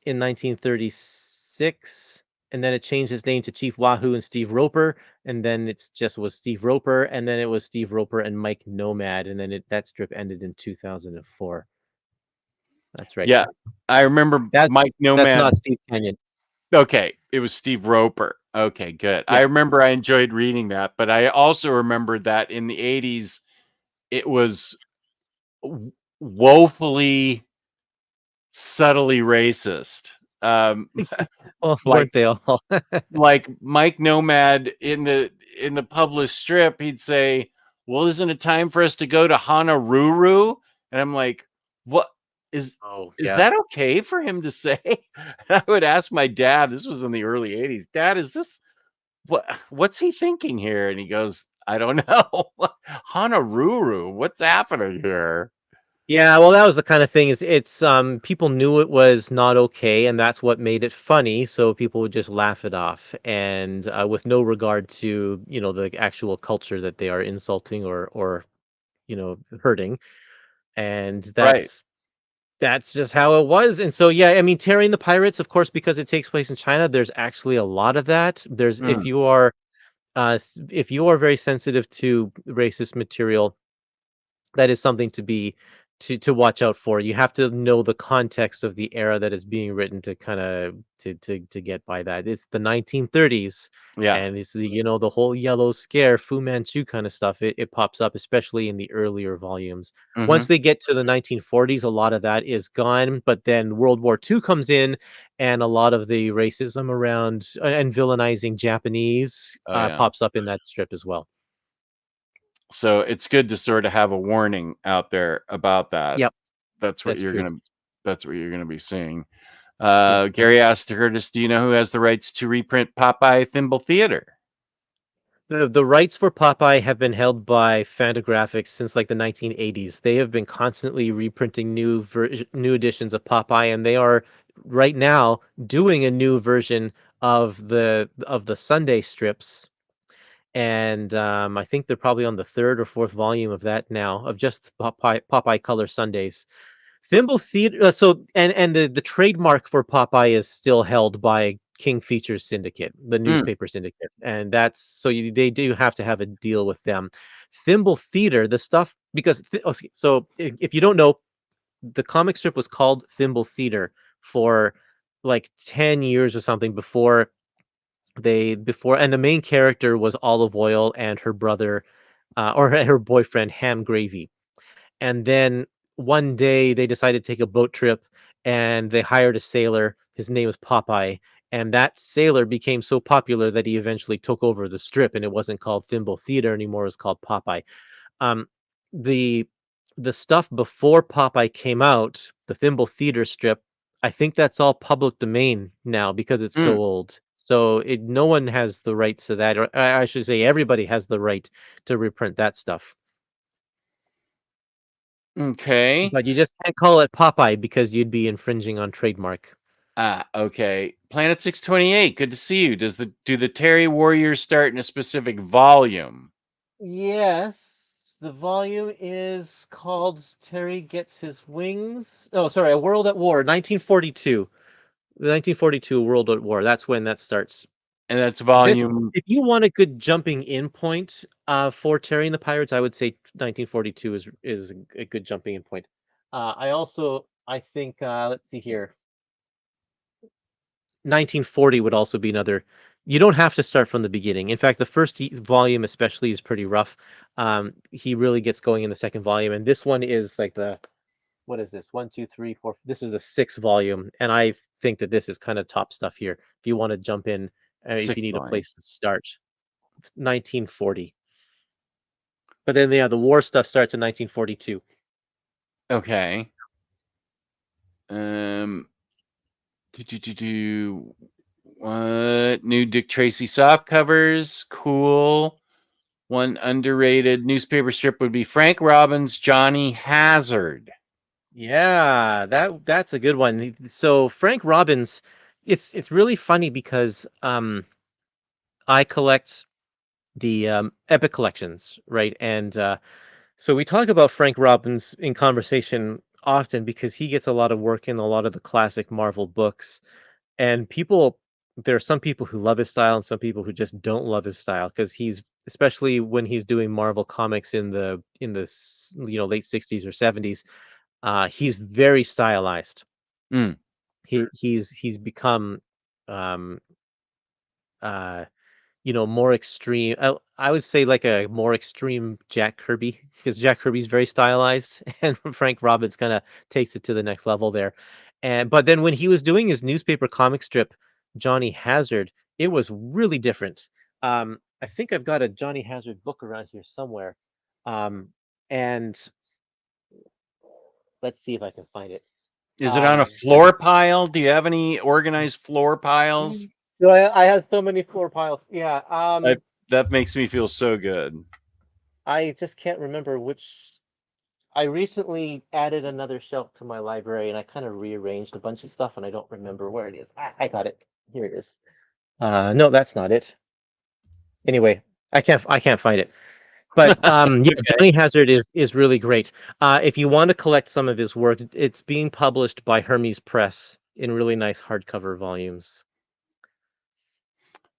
in 1936, and then it changed its name to Chief Wahoo and Steve Roper, and then it's just was Steve Roper, and then it was Steve Roper and Mike Nomad, and then that strip ended in 2004. That's right. Yeah. I remember That's Mike that's Nomad. not Steve Canyon. Okay. It was Steve Roper. Okay, good. I Yeah. remember I enjoyed reading that, but I also remember that in the 80s, it was woefully subtly racist. Well, Like weren't they all? like Mike Nomad in the published strip, he'd say, "Well, isn't it time for us to go to Honolulu?" And I'm like, "What is Oh, is yeah. that okay for him to say?" And I would ask my dad. This was in the early '80s. Dad, is this what's he thinking here? And he goes, "I don't know." Honolulu, what's happening here? Yeah, well, that was the kind of thing is it's people knew it was not okay, and that's what made it funny, so people would just laugh it off, and with no regard to, the actual culture that they are insulting or hurting. And Right. that's just how it was. And so yeah, I mean, Terry the Pirates, of course, because it takes place in China, there's actually a lot of that. There's Mm, if you are very sensitive to racist material, that is something to be to watch out for. You have to know the context of the era that is being written to kind of to get by that. It's the 1930s, yeah. and it's the whole yellow scare, Fu Manchu kind of stuff. It pops up, especially in the earlier volumes. Once Hmm. they get to the 1940s, a lot of that is gone. But then World War II comes in, and a lot of the racism around and villainizing Japanese Oh yeah. pops up in that strip as well. So it's good to sort of have a warning out there about that. Yep, That's what that's you're true. gonna that's what you're gonna be seeing. Yep. Gary asked Curtis, do you know who has the rights to reprint Popeye Thimble Theater? The rights for Popeye have been held by Fantagraphics since like the 1980s. They have been constantly reprinting new editions of Popeye, and they are right now doing a new version of the Sunday strips. And I think they're probably on the third or fourth volume of that now, of just Popeye Color Sundays. Thimble Theater. And the trademark for Popeye is still held by King Features Syndicate, the Mm, newspaper syndicate, and that's so they do have to have a deal with them. Thimble Theater, the stuff because so if you don't know, the comic strip was called Thimble Theater for like 10 years or something and the main character was Olive Oil and her brother, or her boyfriend Ham Gravy. And then one day they decided to take a boat trip and they hired a sailor. His name was Popeye. And that sailor became so popular that he eventually took over the strip and it wasn't called Thimble Theater anymore, it was called Popeye. Um, the the stuff before Popeye came out, the Thimble Theater strip, I think that's all public domain now because it's so mm, old. So no one has the rights to that, or I should say, everybody has the right to reprint that stuff. okay. But you just can't call it Popeye because you'd be infringing on trademark. Okay. Planet 628, good to see you. Do the Terry Warriors start in a specific volume? Yes, the volume is called Terry Gets His Wings. Oh, sorry, A World at War, 1942. The 1942 World at War. That's when that starts. And that's This, volume. if you want a good jumping in point for Terry and the Pirates, I would say 1942 is a good jumping in point. I think let's see here. 1940 would also be another. You don't have to start from the beginning. In fact, the first volume especially is pretty rough. He really gets going in the second volume, and this one is like what is this? 1, 2, 3, 4. This is the 6th volume, and I think that this is kind of top stuff here. If you want to jump in, if you Six need a volume. place to start, 1940. But then, yeah, the war stuff starts in 1942. Okay. What new Dick Tracy soft covers? Cool. One underrated newspaper strip would be Frank Robbins' Johnny Hazard. Yeah, that's a good one. So Frank Robbins, it's really funny because I collect the Epic collections, right? And so we talk about Frank Robbins in conversation often because he gets a lot of work in a lot of the classic Marvel books. And there are some people who love his style and some people who just don't love his style because he's especially when he's doing Marvel comics late 60s or 70s. He's very stylized. Mm. He's become um, uh, more extreme. I would say like a more extreme Jack Kirby because Jack Kirby's very stylized, and Frank Robbins kind of takes it to the next level there. But then when he was doing his newspaper comic strip, Johnny Hazard, it was really different. I think I've got a Johnny Hazard book around here somewhere, and let's see if I can find it. Is it on a But floor pile? Do you have any organized floor piles? so I have so many floor piles. Yeah. That makes me feel so good. I just can't remember which. I recently added another shelf to my library, and I kind of rearranged a bunch of stuff, and I don't remember where it is. I got it. Here it is. No, that's not it. Anyway, I can't find it. But yeah, Okay. Johnny Hazard is really great. If you want to collect some of his work, it's being published by Hermes Press in really nice hardcover volumes.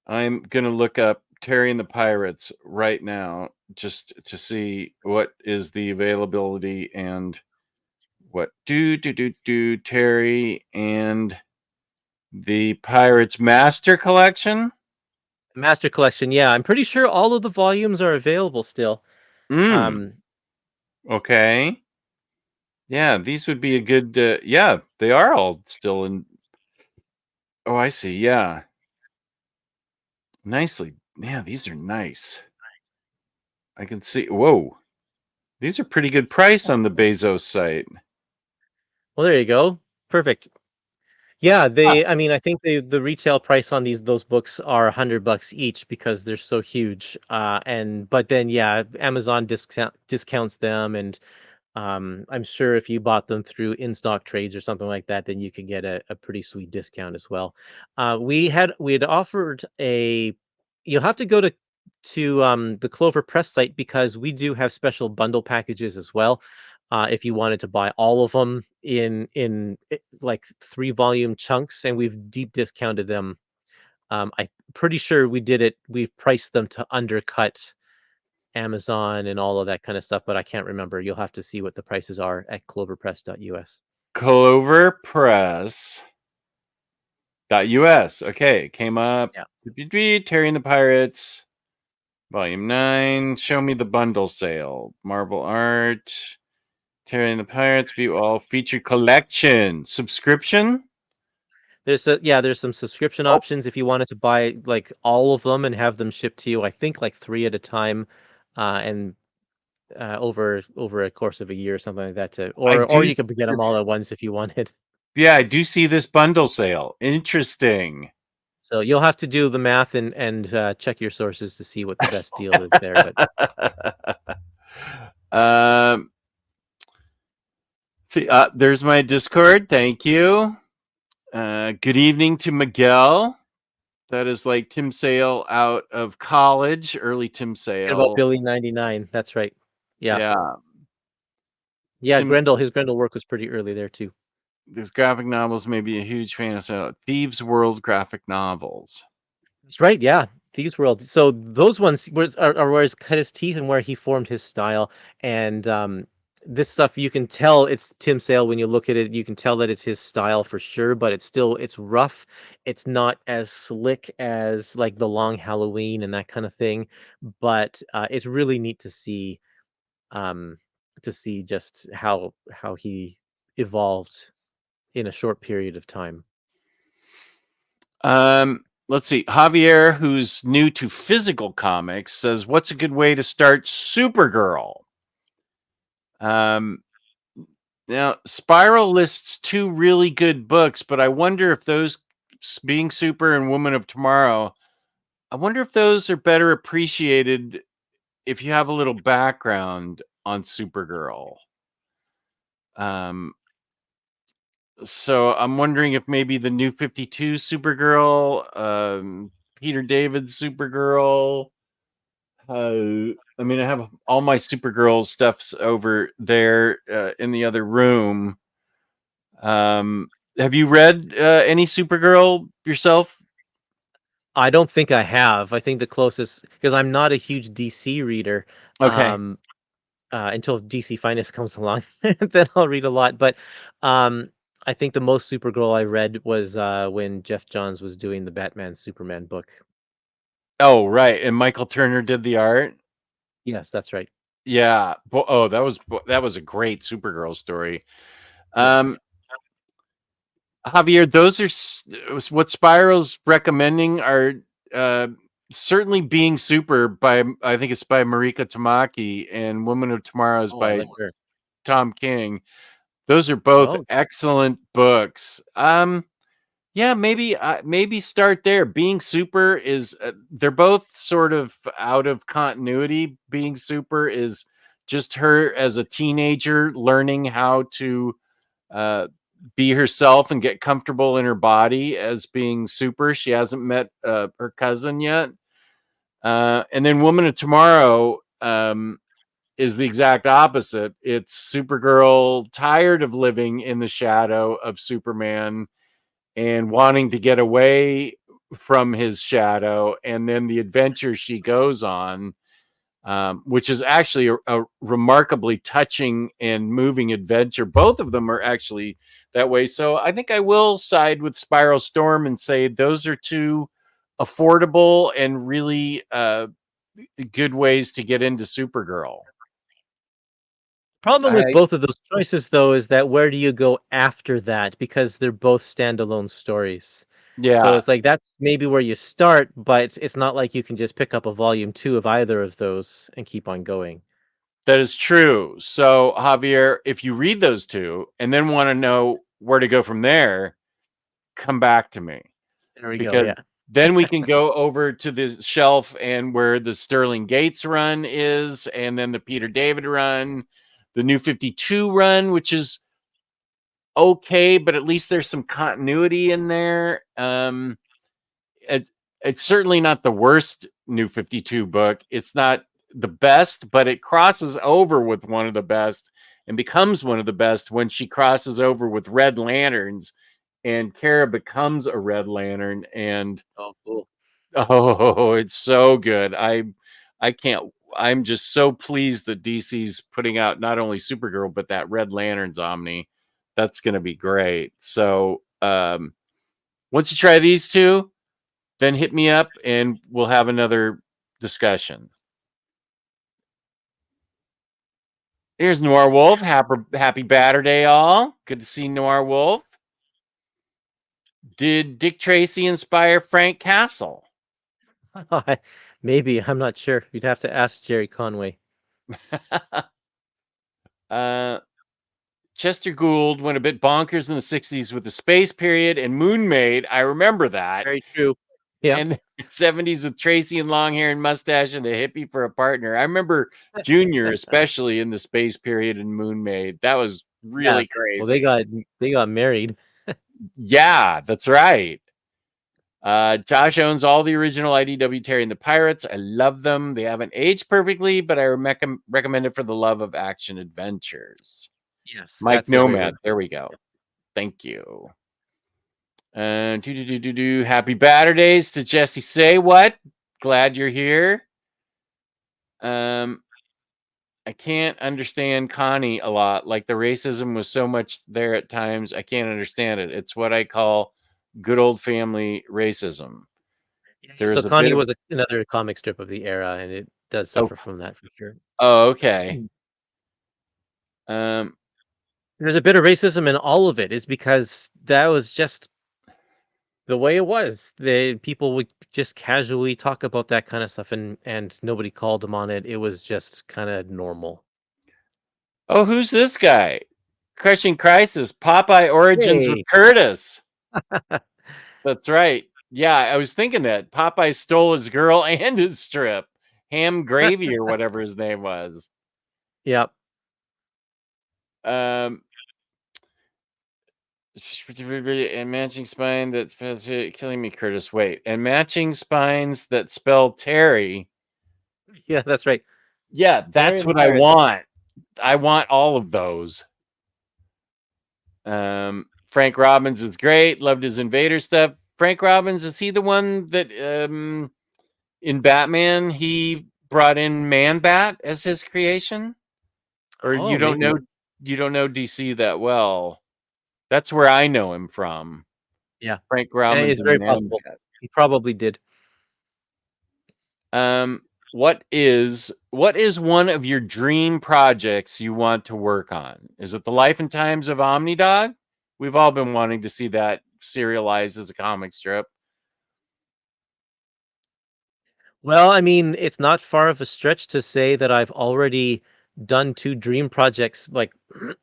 I'm gonna look up Terry and the Pirates right now just to see what is the availability and what do Terry and the Pirates Master Collection. Master Collection, yeah, I'm pretty sure all of the volumes are available still. Mm, okay. Yeah, these would be a good. Yeah, they are all still in. Oh, I see. Yeah, nicely. Yeah, these are nice. I can see. Whoa, these are pretty good price on the Bezos site. Well, there you go. Perfect. Yeah, Huh. I mean, I think the retail price on those books are $100 each because they're so huge. But then yeah, Amazon discounts them, and I'm sure if you bought them through in stock trades or something like that, then you could get a pretty sweet discount as well. We had offered a. You'll have to go to the Clover Press site because we do have special bundle packages as well. If you wanted to buy all of them in like 3 volume chunks, and we've deep discounted them. I'm pretty sure we did it. We've priced them to undercut Amazon and all of that kind of stuff, but I can't remember. You'll have to see what the prices are at cloverpress.us. Clover Press. .us. Okay, it came up. Yeah. Terry and the Pirates, Volume 9. Show me the bundle sale. Marvel Art. Terry and the Pirates. View all featured collection. Subscription? There's some subscription Oh, options if you wanted to buy like all of them and have them shipped to you. I think like 3 at a time, and over a course of a year or something like that. I Or do you could see get them this. all at once if you wanted. Yeah, I do see this bundle sale. Interesting. So you'll have to do the math and check your sources to see what the best deal is there. But um, see, there's my Discord. Thank you. Good evening to Miguel. That is like Tim Sale out of college, early Tim forget about Sale. Billy 99. That's right. Yeah. Yeah. His Grendel work was pretty early there too. These graphic novels may be a huge fan of Thieves World graphic novels. That's right. Yeah. Thieves World. So those ones are where he's cut his teeth and where he formed his style. And this stuff, you can tell it's Tim Sale when you look at it. You can tell that it's his style for sure, but it's rough. It's not as slick as like the Long Halloween and that kind of thing. But it's really neat um, to see just how he evolved in a short period of time. Let's see. Javier, who's new to physical comics, says, "What's a good way to start Supergirl?" Now Spiral lists 2 really good books, but I wonder if those, Being Super and Woman of Tomorrow, I wonder if those are better appreciated if you have a little background on Supergirl. So I'm wondering if maybe the New 52 Supergirl, Peter David's Supergirl. I mean, I have all my Supergirl stuffs over there in the other room. Have you read any Supergirl yourself? I don't think I have. I think the closest, because I'm not a huge DC reader. Okay. Until DC Finest comes along, then I'll read a lot. But I think the most Supergirl I read was when Jeff Johns was doing the Batman Superman book. Oh, right. And Michael Turner did the art. Yes, that's right. Yeah. Oh, that was a great Supergirl story. Javier, those are what Spiral's recommending are certainly Being Super by, I think it's by Marika Tamaki, and Woman of Tomorrow is by Tom King. Those are both excellent books. Yeah, maybe start there. Being Super is they're both sort of out of continuity. Being Super is just her as a teenager learning how to be herself and get comfortable in her body as being super. She hasn't met her cousin yet. And then Woman of Tomorrow is the exact opposite. It's Supergirl tired of living in the shadow of Superman and wanting to get away from his shadow, and then the adventure she goes on, which is actually a remarkably touching and moving adventure. Both of them are actually that way. So I think I will side with Spiral Storm and say those are 2 affordable and really good ways to get into Supergirl. Problem with both of those choices, though, is that where do you go after that? Because they're both standalone stories. Yeah. So it's like that's maybe where you start, but it's not like you can just pick up a volume 2 of either of those and keep on going. That is true. So, Javier, if you read those 2 and then want to know where to go from there, come back to me. There we go. Yeah. Then we can go over to the shelf and where the Sterling Gates run is, and then the Peter David run, the New 52 run, which is okay, but at least there's some continuity in there. It's certainly not the worst New 52 book. It's not the best, but it crosses over with one of the best and becomes one of the best when she crosses over with Red Lanterns, and Kara becomes a Red Lantern. And cool. Oh, it's so good. I can't. I'm just so pleased that DC's putting out not only Supergirl but that Red Lanterns Omni. That's going to be great. So once you try these 2, then hit me up and we'll have another discussion. Here's Noir Wolf. Happy Baturday, all. Good to see Noir Wolf. Did Dick Tracy inspire Frank Castle? Maybe. I'm not sure. You'd have to ask Jerry Conway. Chester Gould went a bit bonkers in the 60s with the space period and Moon Maid. I remember that. Very true. Yeah. And the 70s with Tracy and long hair and mustache and a hippie for a partner. I remember Junior, especially in the space period and Moon Maid. That was really crazy. Well, they got married. Yeah, that's right. Josh owns all the original IDW Terry and the Pirates. I love them. They haven't aged perfectly, but I recommend it for the love of action adventures. Yes. Mike Nomad. There we go. Thank you. And happy Baturdays to Jesse Say What? Glad you're here. I can't understand Connie a lot. Like the racism was so much there at times. I can't understand it. It's what I call good old family racism. So Connie was another comic strip of the era, and it does suffer from that for sure. Oh, okay. there's a bit of racism in all of it. It's because that was just the way it was. The people would just casually talk about that kind of stuff, and nobody called them on it. It was just kind of normal. Oh, who's this guy? Crushing Crisis, Popeye Origins with Hey, Kurtis. That's right. Yeah, I was thinking that Popeye stole his girl and his strip, Ham Gravy or whatever his name was. yep. Um, and matching spine that's killing me, Kurtis. Wait, and matching spines that spell Terry. Yeah, that's right. Yeah, Terry that's and what I Byron. want. I want all of those. Frank Robbins is great. Loved his Invader stuff. Frank Robbins, is he the one that in Batman he brought in Man Bat as his creation? Or Oh, maybe. you don't know DC that well. That's where I know him from. Yeah, Frank and Robbins it's and very Man possible. He probably did. Bat. What is one of your dream projects you want to work on? Is it the Life and Times of Omnidog? We've all been wanting to see that serialized as a comic strip. Well, I mean, it's not far of a stretch to say that I've already done 2 dream projects. Like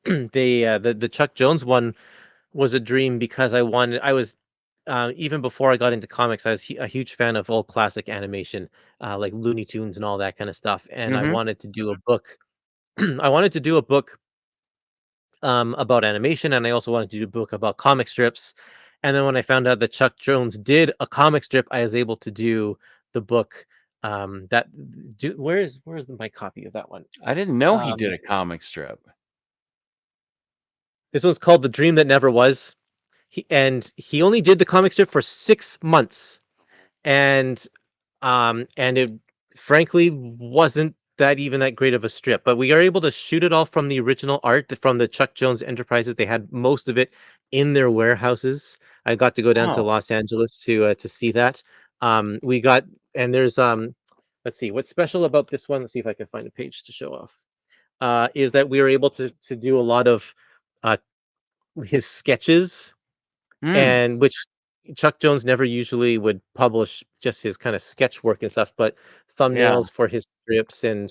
the Chuck Jones one was a dream because I was even before I got into comics, I was a huge fan of old classic animation, like Looney Tunes and all that kind of stuff. And I Mm-hmm. wanted to do a book. I wanted to do a book about animation, and I also wanted to do a book about comic strips. And then when I found out that Chuck Jones did a comic strip, I was able to do the book. That where's my copy of that one? I didn't know he Um, did a comic strip. this one's called The Dream That Never Was. He only did the comic strip for 6 months, and it frankly wasn't that great of a strip, but we are able to shoot it all from the original art from the Chuck Jones Enterprises. They had most of it in their warehouses. I got to go down to Oh, Los Angeles to see that. We got and there's let's see what's special about this one. Let's see if I can find a page to show off. Is that we were able to do a lot of uh, his sketches, and which Chuck Jones never usually would publish just his kind of sketch work and stuff, but yeah. thumbnails for his strips and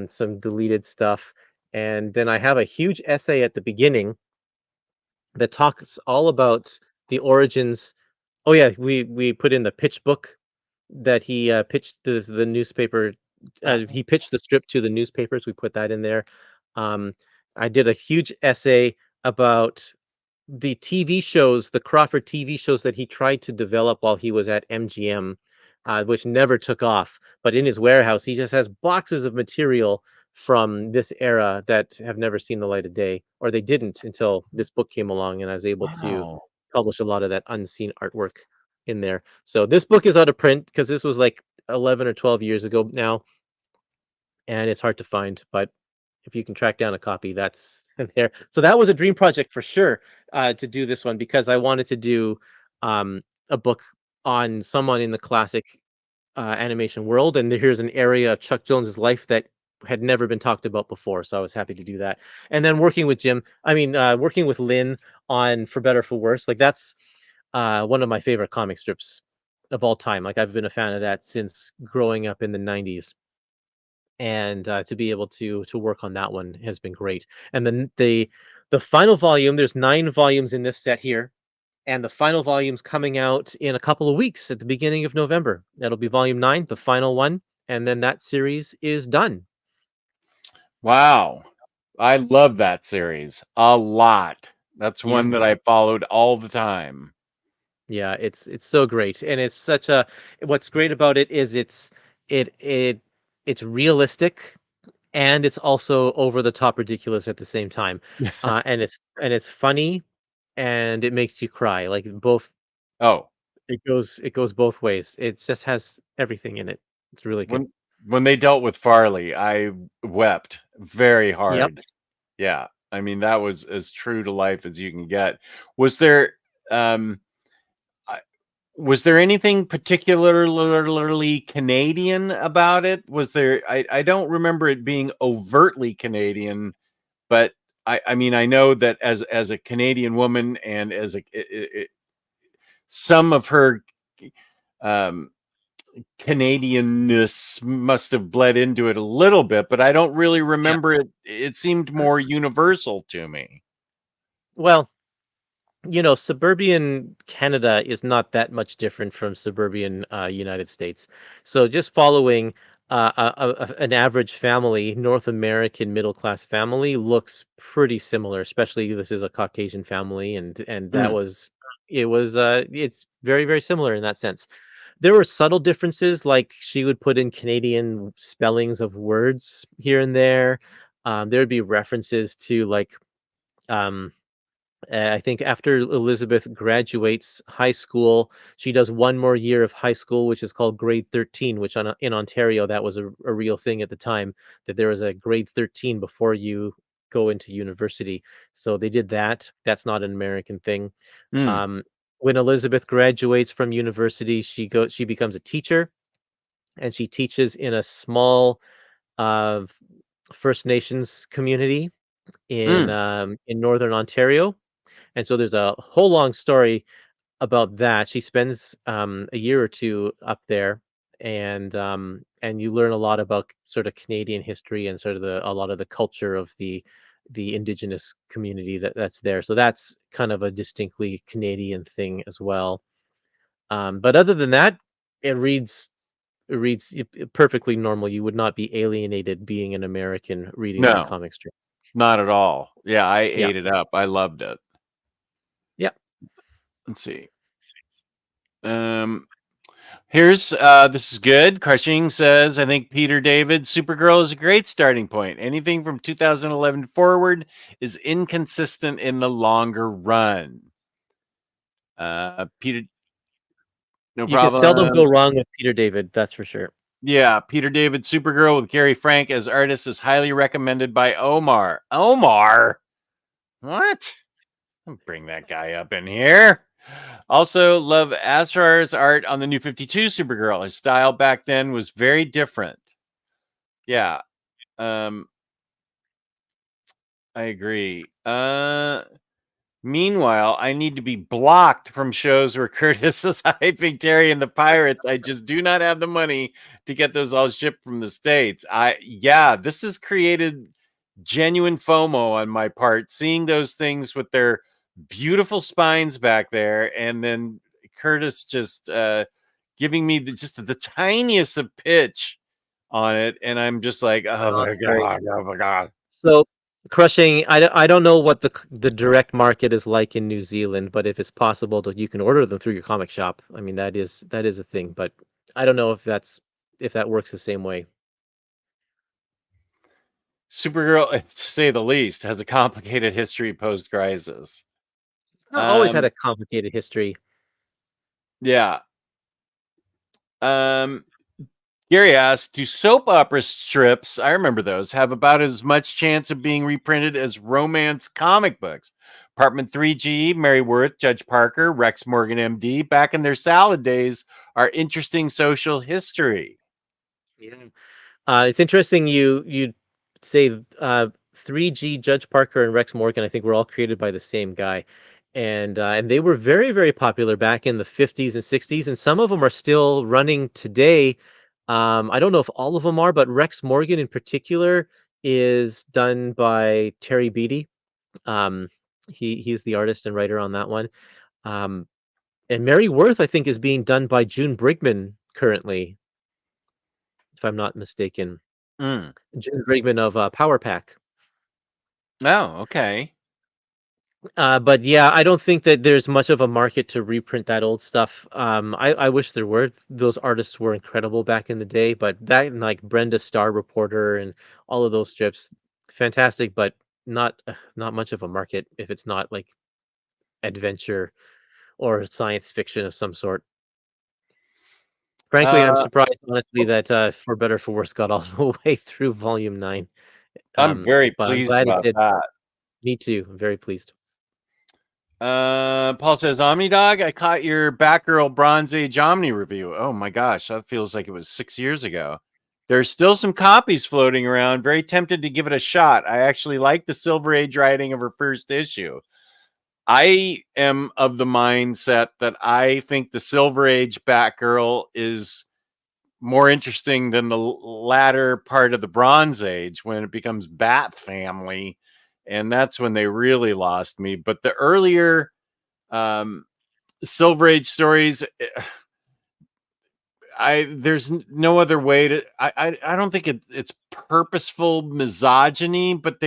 some deleted stuff. And then I have a huge essay at the beginning that talks all about the origins. Oh yeah, we put in the pitch book that he pitched the newspaper. He pitched the strip to the newspapers. We put that in there. Um, I did a huge essay about the TV shows, the Crawford TV shows that he tried to develop while he was at MGM, which never took off. But in his warehouse, he just has boxes of material from this era that have never seen the light of day, or they didn't until this book came along, and I was able to Wow. publish a lot of that unseen artwork in there. So this book is out of print because this was like 11 or 12 years ago now, and it's hard to find. But if you can track down a copy, that's there. So that was a dream project for sure, to do this one because I wanted to do a book on someone in the classic animation world, and here's an area of Chuck Jones's life that had never been talked about before. So I was happy to do that. And then working with working with Lynn on For Better For Worse, like that's one of my favorite comic strips of all time. Like I've been a fan of that since growing up in the '90s, and to be able to work on that one has been great. And then the final volume, there's 9 volumes in this set here, and the final volume's coming out in a couple of weeks at the beginning of November. That'll be volume 9, the final one, and then that series is done. Wow. I love that series a lot. That's Yeah. one that I followed all the time. Yeah, it's so great, and it's such a. What's great about it is it's realistic, and it's also over the top ridiculous at the same time, and it's funny, and it makes you cry. Like both, Oh, it goes both ways. It just has everything in it. It's really good. when they dealt with Farley, I wept very Yep. hard. Yeah. I mean, that was as true to life as you can get. Was there um was there anything particularly Canadian about it? Was there I don't remember it being overtly Canadian, but I mean, I know that as a Canadian woman and as some of her um, Canadianness must have bled into it a little bit, but I don't really Yeah. remember it. It seemed more universal to me. Well, suburban Canada is not that much different from suburban United States. So just following an average family, North American middle class family looks pretty similar. Especially this is a Caucasian family, and that Mm, was it's very very similar in that sense. There were subtle differences, like she would put in Canadian spellings of words here and there. There would be references to like. Um, I think after Elizabeth graduates high school, she does one more year of high school, which is called grade 13, which in Ontario, that was a real thing at the time, that there was a grade 13 before you go into university. So they did that. That's not an American thing. mm, Um, when Elizabeth graduates from university, she becomes a teacher, and she teaches in a small uh, First Nations community mm. in northern Ontario, and so there's a whole long story about that. She spends a year or two up there, and you learn a lot about sort of Canadian history and sort of a lot of the culture of the indigenous community that's there. So that's kind of a distinctly Canadian thing as well. But other than that, it reads perfectly normal. You would not be alienated being an American reading that No, comic strip. not at all. Yeah, I Yeah. ate it up. I loved it. Yeah. Let's see. Um, Here's this is good. Crushing says, I think Peter David, Supergirl is a great starting point. Anything from 2011 forward is inconsistent in the longer run. Peter, no You can seldom problem. go wrong with Peter David, that's for sure. Yeah, Peter David, Supergirl with Gary Frank as artist is highly recommended by Omar. Omar? What? Don't bring that guy up in here. Also, love Asrar's art on the new 52 Supergirl. His style back then was very different. Yeah. Um, I agree. Meanwhile, I need to be blocked from shows where Kurtis is hyping Terry and the Pirates. I just do not have the money to get those all shipped from the States. Yeah, this has created genuine FOMO on my part, seeing those things with their beautiful spines back there, and then Kurtis just giving me just the tiniest of pitch on it, and I'm just like, oh Oh, my sorry. god, oh my god. So, crushing, I don't know what the direct market is like in New Zealand, but if it's possible that you can order them through your comic shop, I mean, that is a thing, but I don't know if that works the same way. Supergirl, to say the least, has a complicated history post crisis. It's not always had a complicated history. Yeah. Um, Gary asked, do soap opera strips, I remember those, have about as much chance of being reprinted as romance comic books? Apartment 3G, Mary Worth, Judge Parker, Rex Morgan MD, back in their salad days, are interesting social history. Yeah. It's interesting you say 3G, Judge Parker, and Rex Morgan. I think were all created by the same guy, and they were very very popular back in the 50s and 60s, and some of them are still running today. I don't know if all of them are, but Rex Morgan in particular is done by Terry Beatty. Um, he's the artist and writer on that one. Um, and Mary Worth, I think, is being done by June Brigman currently, if I'm not mistaken. Mm. Jim Brigman of Power Pack. Oh, okay. But yeah, I don't think that there's much of a market to reprint that old stuff. I wish there were. Those artists were incredible back in the day, but that and like Brenda Star Reporter and all of those strips, fantastic, but not much of a market if it's not like adventure or science fiction of some sort. Frankly, I'm Uh, surprised, honestly, that For Better For Worse got all the way through Volume 9. I'm very But I'm pleased glad it about did. that. Me too. I'm very pleased. Paul says, Omnidog, I caught your Batgirl Bronze Age Omni review. Oh my gosh, that feels like it was 6 years ago. there's still some copies floating around. Very tempted to give it a shot. I actually like the Silver Age writing of her first issue. I am of the mindset that I think the Silver Age Batgirl is more interesting than the latter part of the Bronze Age when it becomes Bat Family, and that's when they really lost me. But the earlier Silver Age stories, there's no other way to. I don't think it's purposeful misogyny, but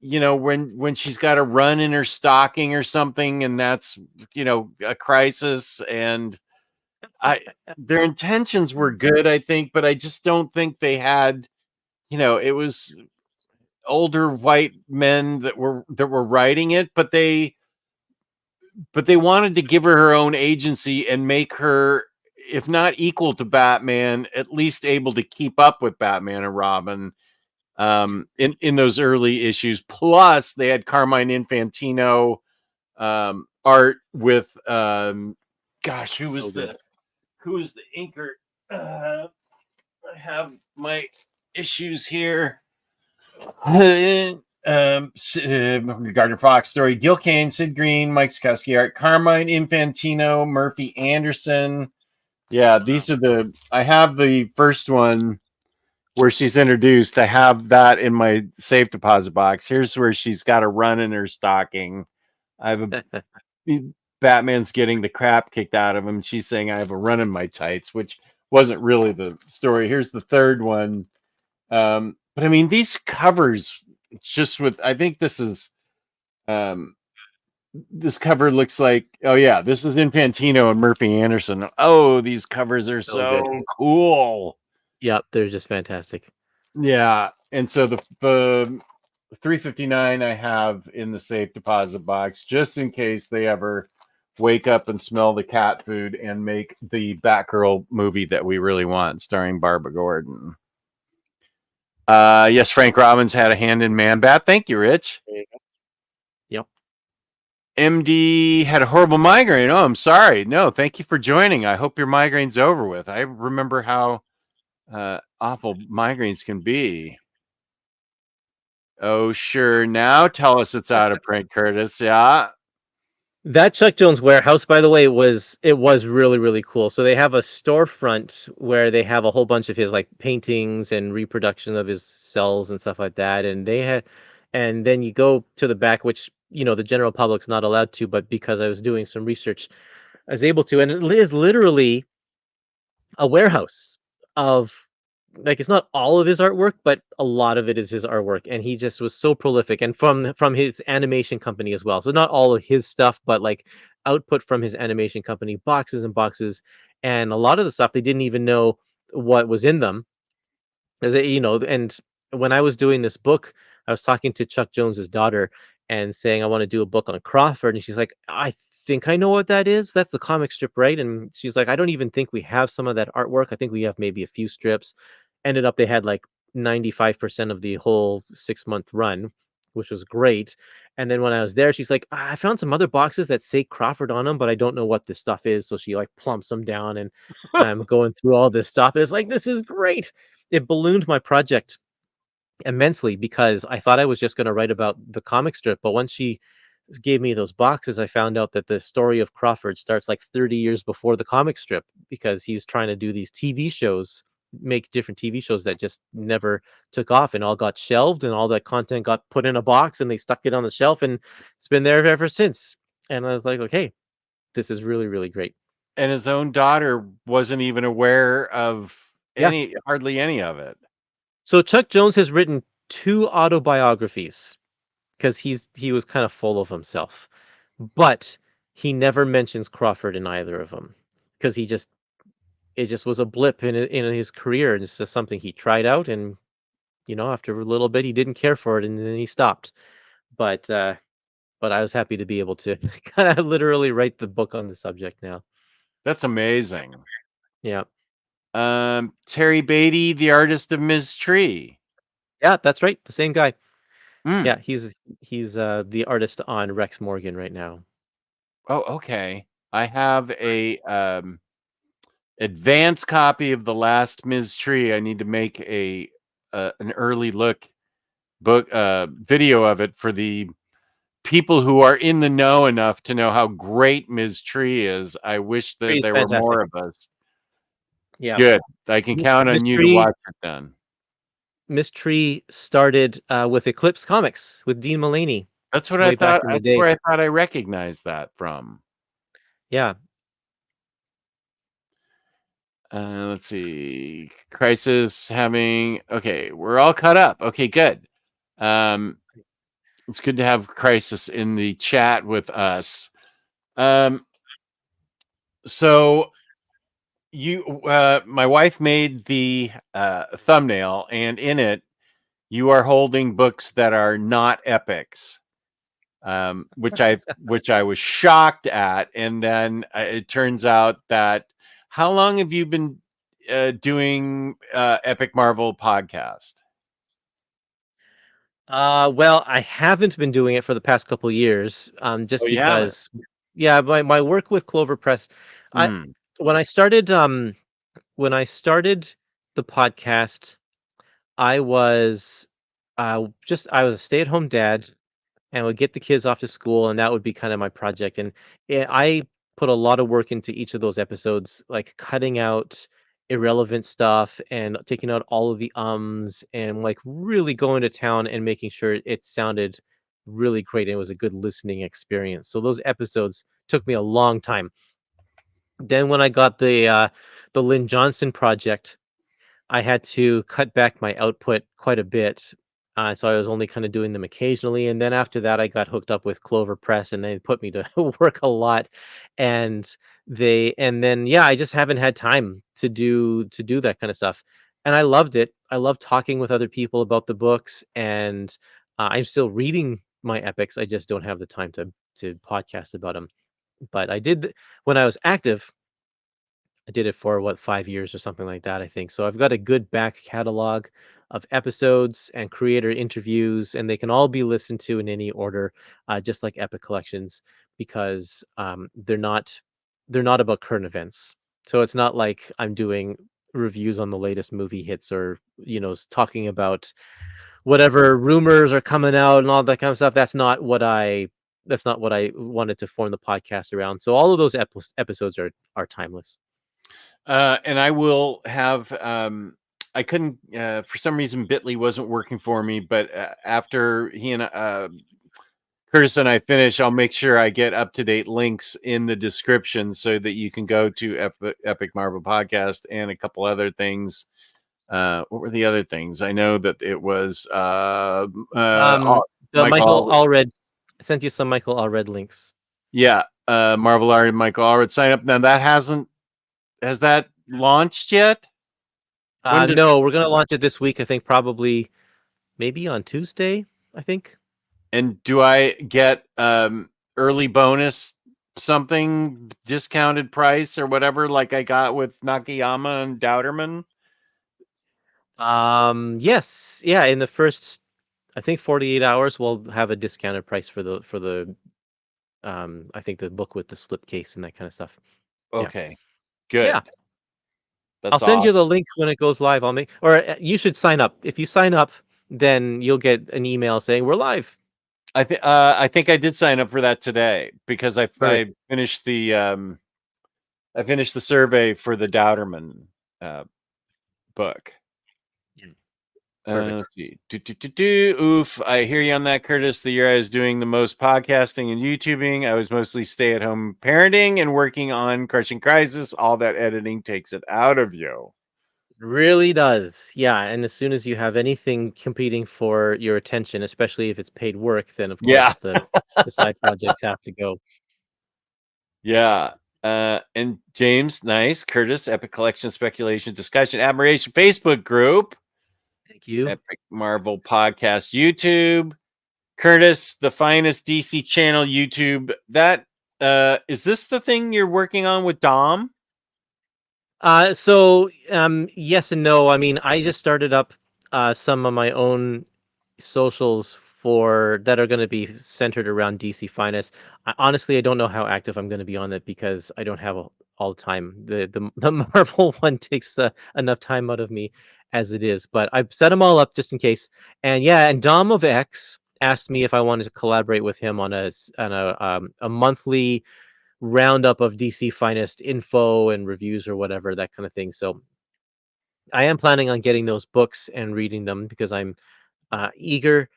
when she's got a run in her stocking or something, and that's a crisis, and their intentions were good, I think, but I just don't think they had, it was older white men that were writing it, but they wanted to give her own agency and make her, if not equal to Batman, at least able to keep up with Batman and Robin in those early issues. Plus they had Carmine Infantino art with gosh, who was the inker? I have my issues here. Gardner Fox story, Gil Kane, Sid Green, Mike Sikorsky art, Carmine Infantino, Murphy Anderson. Yeah, these are I have the first one where she's introduced. I have that in my safe deposit box. Here's where she's got a run in her stocking. I have Batman's getting the crap kicked out of him. She's saying, I have a run in my tights, which wasn't really the story. Here's the third one. But I mean, these covers, just with, I think this is, this cover looks like, oh yeah, this is Infantino and Murphy Anderson. Oh, these covers are so cool. Yep, they're just fantastic. Yeah, and so the 359 I have in the safe deposit box just in case they ever wake up and smell the cat food and make the Batgirl movie that we really want, starring Barbara Gordon. Yes, Frank Robbins had a hand in Man Bat. Thank you, Rich. There you go. Yep. MD had a horrible migraine. Oh, I'm sorry. No, thank you for joining. I hope your migraine's over with. I remember how awful migraines can be. Oh, sure. Now tell us it's out of print, Kurtis. Yeah. That Chuck Jones warehouse, by the way, was really, really cool. So they have a storefront where they have a whole bunch of his like paintings and reproduction of his cells and stuff like that. And then you go to the back, which the general public's not allowed to, but because I was doing some research, I was able to. And it is literally a warehouse of, like, it's not all of his artwork, but a lot of it is his artwork, and he just was so prolific, and from his animation company as well. So not all of his stuff, but like output from his animation company, boxes and boxes, and a lot of the stuff they didn't even know what was in them. And when I was doing this book, I was talking to Chuck Jones's daughter and saying I want to do a book on Crawford, and she's like, I think I know what that is. That's the comic strip, right? And she's like, I don't even think we have some of that artwork. I think we have maybe a few strips. Ended up they had like 95% of the whole 6-month run, which was great. And then when I was there, she's like, I found some other boxes that say Crawford on them, but I don't know what this stuff is. So she like plumps them down, and I'm going through all this stuff, and it's like, this is great. It ballooned my project immensely because I thought I was just going to write about the comic strip, but once she gave me those boxes, I found out that the story of Crawford starts like 30 years before the comic strip, because he's trying to do these TV shows, make different TV shows that just never took off and all got shelved, and all that content got put in a box and they stuck it on the shelf, and it's been there ever since. And I was like, okay, this is really, really great. And his own daughter wasn't even aware of hardly any of it. So Chuck Jones has written 2 autobiographies because he was kind of full of himself, but he never mentions Crawford in either of them because it just was a blip in his career, and it's just something he tried out, and after a little bit he didn't care for it, and then he stopped. But I was happy to be able to kind of literally write the book on the subject now. That's amazing. Yeah. Terry Beatty, the artist of Ms. Tree. Yeah, that's right. The same guy. Mm. Yeah, he's the artist on Rex Morgan right now. Oh, okay. I have a advance copy of The Last Ms. Tree. I need to make an early look book video of it for the people who are in the know enough to know how great Ms. Tree is. I wish that Tree's there were fantastic. more of us. Yeah. Good. I can count on Ms. you to Tree, watch it then. Ms. Tree started with Eclipse Comics with Dean Mulaney That's what I way back thought. in the That's day. where I thought I recognized that from. Yeah. Let's see. Crisis having. Okay, we're all caught up. Okay, good. It's good to have Crisis in the chat with us. So my wife made the thumbnail, and in it, you are holding books that are not epics, which I was shocked at. And then it turns out that how long have you been doing Epic Marvel podcast? Well, I haven't been doing it for the past couple years, just Oh, you haven't? because, yeah, my work with Clover Press, I Hmm. when I started the podcast, I was I was a stay-at-home dad and would get the kids off to school, and that would be kind of my project. And I put a lot of work into each of those episodes, like cutting out irrelevant stuff and taking out all of the ums and like really going to town and making sure it sounded really great and it was a good listening experience. So those episodes took me a long time. Then when I got the Lynn Johnson project, I had to cut back my output quite a bit. So I was only kind of doing them occasionally. And then after that, I got hooked up with Clover Press and they put me to work a lot. And yeah, I just haven't had time to do that kind of stuff. And I loved it. I love talking with other people about the books, and I'm still reading my epics. I just don't have the time to podcast about them. But I did when I was active. I did it for what, 5 years or something like that, I think. So I've got a good back catalog of episodes and creator interviews, and they can all be listened to in any order, just like Epic Collections, because they're not about current events. So it's not like I'm doing reviews on the latest movie hits or talking about whatever rumors are coming out and all that kind of stuff. That's not what I wanted to form the podcast around. So all of those episodes are timeless. And I will have. I couldn't for some reason. Bitly wasn't working for me, but after he and Kurtis and I finish, I'll make sure I get up to date links in the description so that you can go to Epic Marvel Podcast and a couple other things. What were the other things? I know that it was The Michael Michael. Allred I sent you some Michael Allred links. Yeah, Marvel Art and Michael Allred sign up. Now that has that launched yet? No, we're gonna launch it this week. I think probably maybe on Tuesday. I think. And do I get early bonus something discounted price or whatever like I got with Nakayama and Dowderman? Yes, yeah. In the first, I think 48 hours, we'll have a discounted price for the I think the book with the slipcase and that kind of stuff. Okay, good. Yeah. That's I'll send you awesome. the link when it goes live. You should sign up. If you sign up, then you'll get an email saying we're live. I think I did sign up for that today because I finished the survey for the Dowderman book. Let's see. Oof. I hear you on that, Kurtis. The year I was doing the most podcasting and YouTubing, I was mostly stay-at-home parenting and working on Crushing Crisis. All that editing takes it out of you. Really does. Yeah. And as soon as you have anything competing for your attention, especially if it's paid work, then of course the side projects have to go. Yeah. And James, nice. Kurtis, Epic Collection Speculation Discussion Admiration Facebook group. Thank you. Epic Marvel Podcast YouTube. Kurtis, the finest DC channel YouTube. That is this the thing you're working on with Dom? Yes and no. I mean, I just started up some of my own socials that are going to be centered around DC Finest. Honestly, I don't know how active I'm going to be on it because I don't have a all the time. The Marvel one takes enough time out of me as it is, but I've set them all up just in case. And yeah, and Dom of X asked me if I wanted to collaborate with him on a monthly roundup of DC finest info and reviews or whatever, that kind of thing. So I am planning on getting those books and reading them because I'm eager.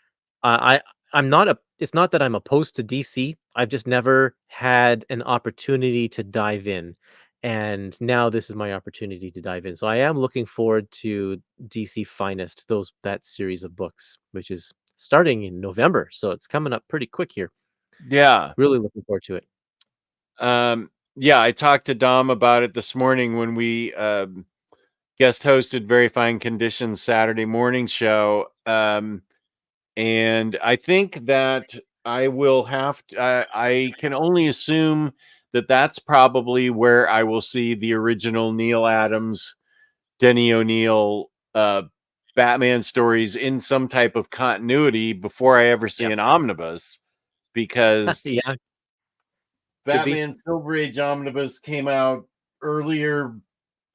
I'm not a. It's not that I'm opposed to DC. I've just never had an opportunity to dive in, and now this is my opportunity to dive in. So I am looking forward to DC Finest, that series of books, which is starting in November. So it's coming up pretty quick here. Yeah. Really looking forward to it. Yeah, I talked to Dom about it this morning when we guest hosted Very Fine Conditions Saturday morning show. And I think that I will have to, I can only assume that that's probably where I will see the original Neil Adams, Denny O'Neil, Batman stories in some type of continuity before I ever see Yep. an omnibus, because Yeah, could be. Batman Silver Age omnibus came out earlier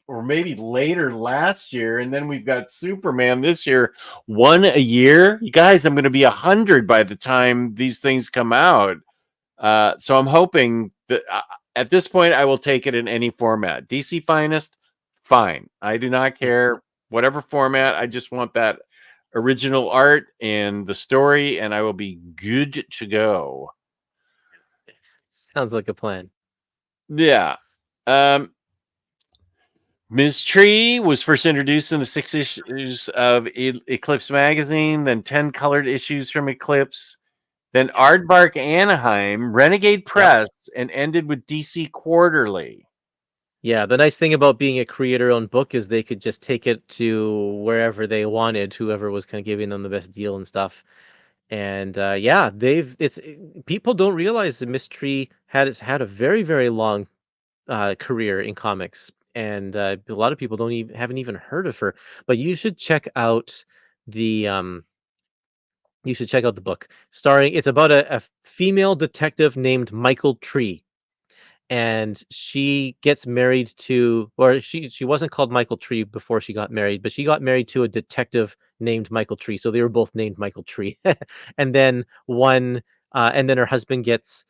or maybe later last year, and then we've got Superman this year, one a year. You guys, I'm going to be 100 by the time these things come out. So I'm hoping that at this point I will take it in any format. DC Finest, fine. I do not care whatever format. I just want that original art and the story, and I will be good to go. Sounds like a plan. Yeah. Ms. Tree was first introduced in the 6 issues of Eclipse magazine, then 10 colored issues from Eclipse, then Aardvark Anaheim, Renegade Press, and ended with DC Quarterly. Yeah, the nice thing about being a creator-owned book is they could just take it to wherever they wanted, whoever was kind of giving them the best deal and stuff. And yeah, people don't realize that Mystery has had a very, very long career in comics, and a lot of people haven't even heard of her. But you should check out the book starring. It's about a female detective named Michael Tree, and she gets married to, or she wasn't called Michael Tree before she got married, but she got married to a detective named Michael Tree, so they were both named Michael Tree. And then and then her husband gets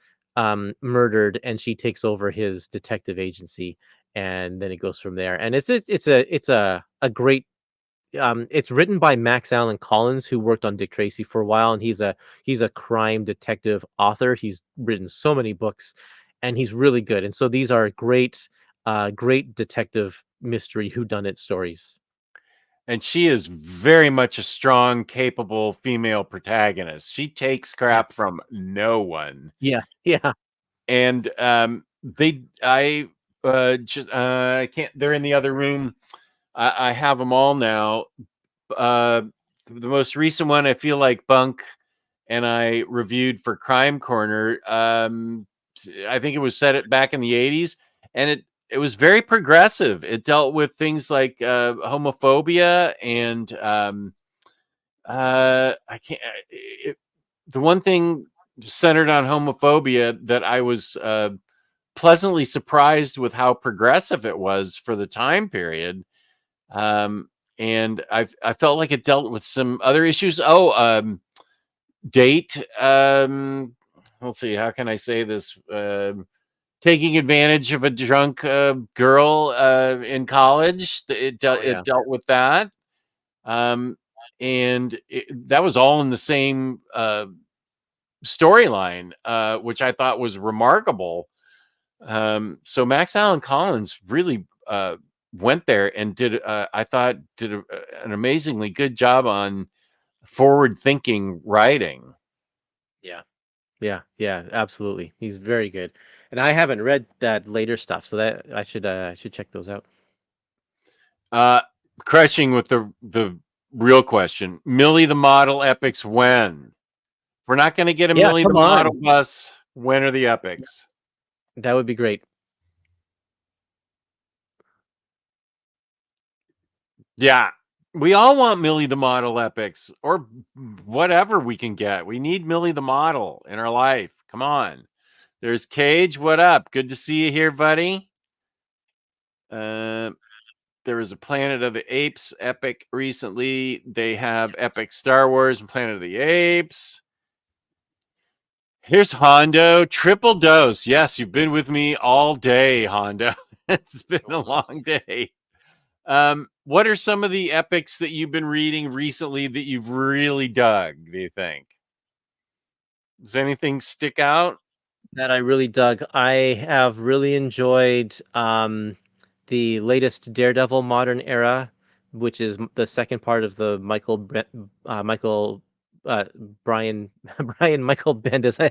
murdered, and she takes over his detective agency, and then it goes from there. And it's a great. It's written by Max Allan Collins, who worked on Dick Tracy for a while, and he's a crime detective author. He's written so many books, and he's really good. And so these are great detective mystery whodunit stories. And she is very much a strong, capable female protagonist. She takes crap from no one. Yeah, yeah. And I can't, they're in the other room. I have them all now. The most recent one, I feel like Bunk and I reviewed for Crime Corner. I think it was set back in the 80s, and it was very progressive. It dealt with things like homophobia and I can't. The one thing centered on homophobia that I was pleasantly surprised with how progressive it was for the time period. And I felt like it dealt with some other issues. Date. Let's see. How can I say this? Taking advantage of a drunk girl in college. It dealt with that. And that was all in the same storyline, which I thought was remarkable. So Max Allan Collins really went there and did an amazingly good job on forward-thinking writing. Yeah, absolutely. He's very good. And I haven't read that later stuff, so that I should check those out. Crushing with the real question. Millie the Model epics when? We're not going to get a Millie the Model bus. When are the epics? That would be great. Yeah. We all want Millie the Model epics or whatever we can get. We need Millie the Model in our life. Come on. There's Cage. What up? Good to see you here, buddy. Uh, there was a Planet of the Apes epic recently. They have epic Star Wars and Planet of the Apes. Here's Hondo, triple dose. Yes, you've been with me all day, Hondo. It's been a long day. What are some of the epics that you've been reading recently that you've really dug, do you think? Does anything stick out? That I really dug. I have really enjoyed the latest Daredevil Modern Era, which is the second part of the Michael uh, Brian Brian Michael Bendis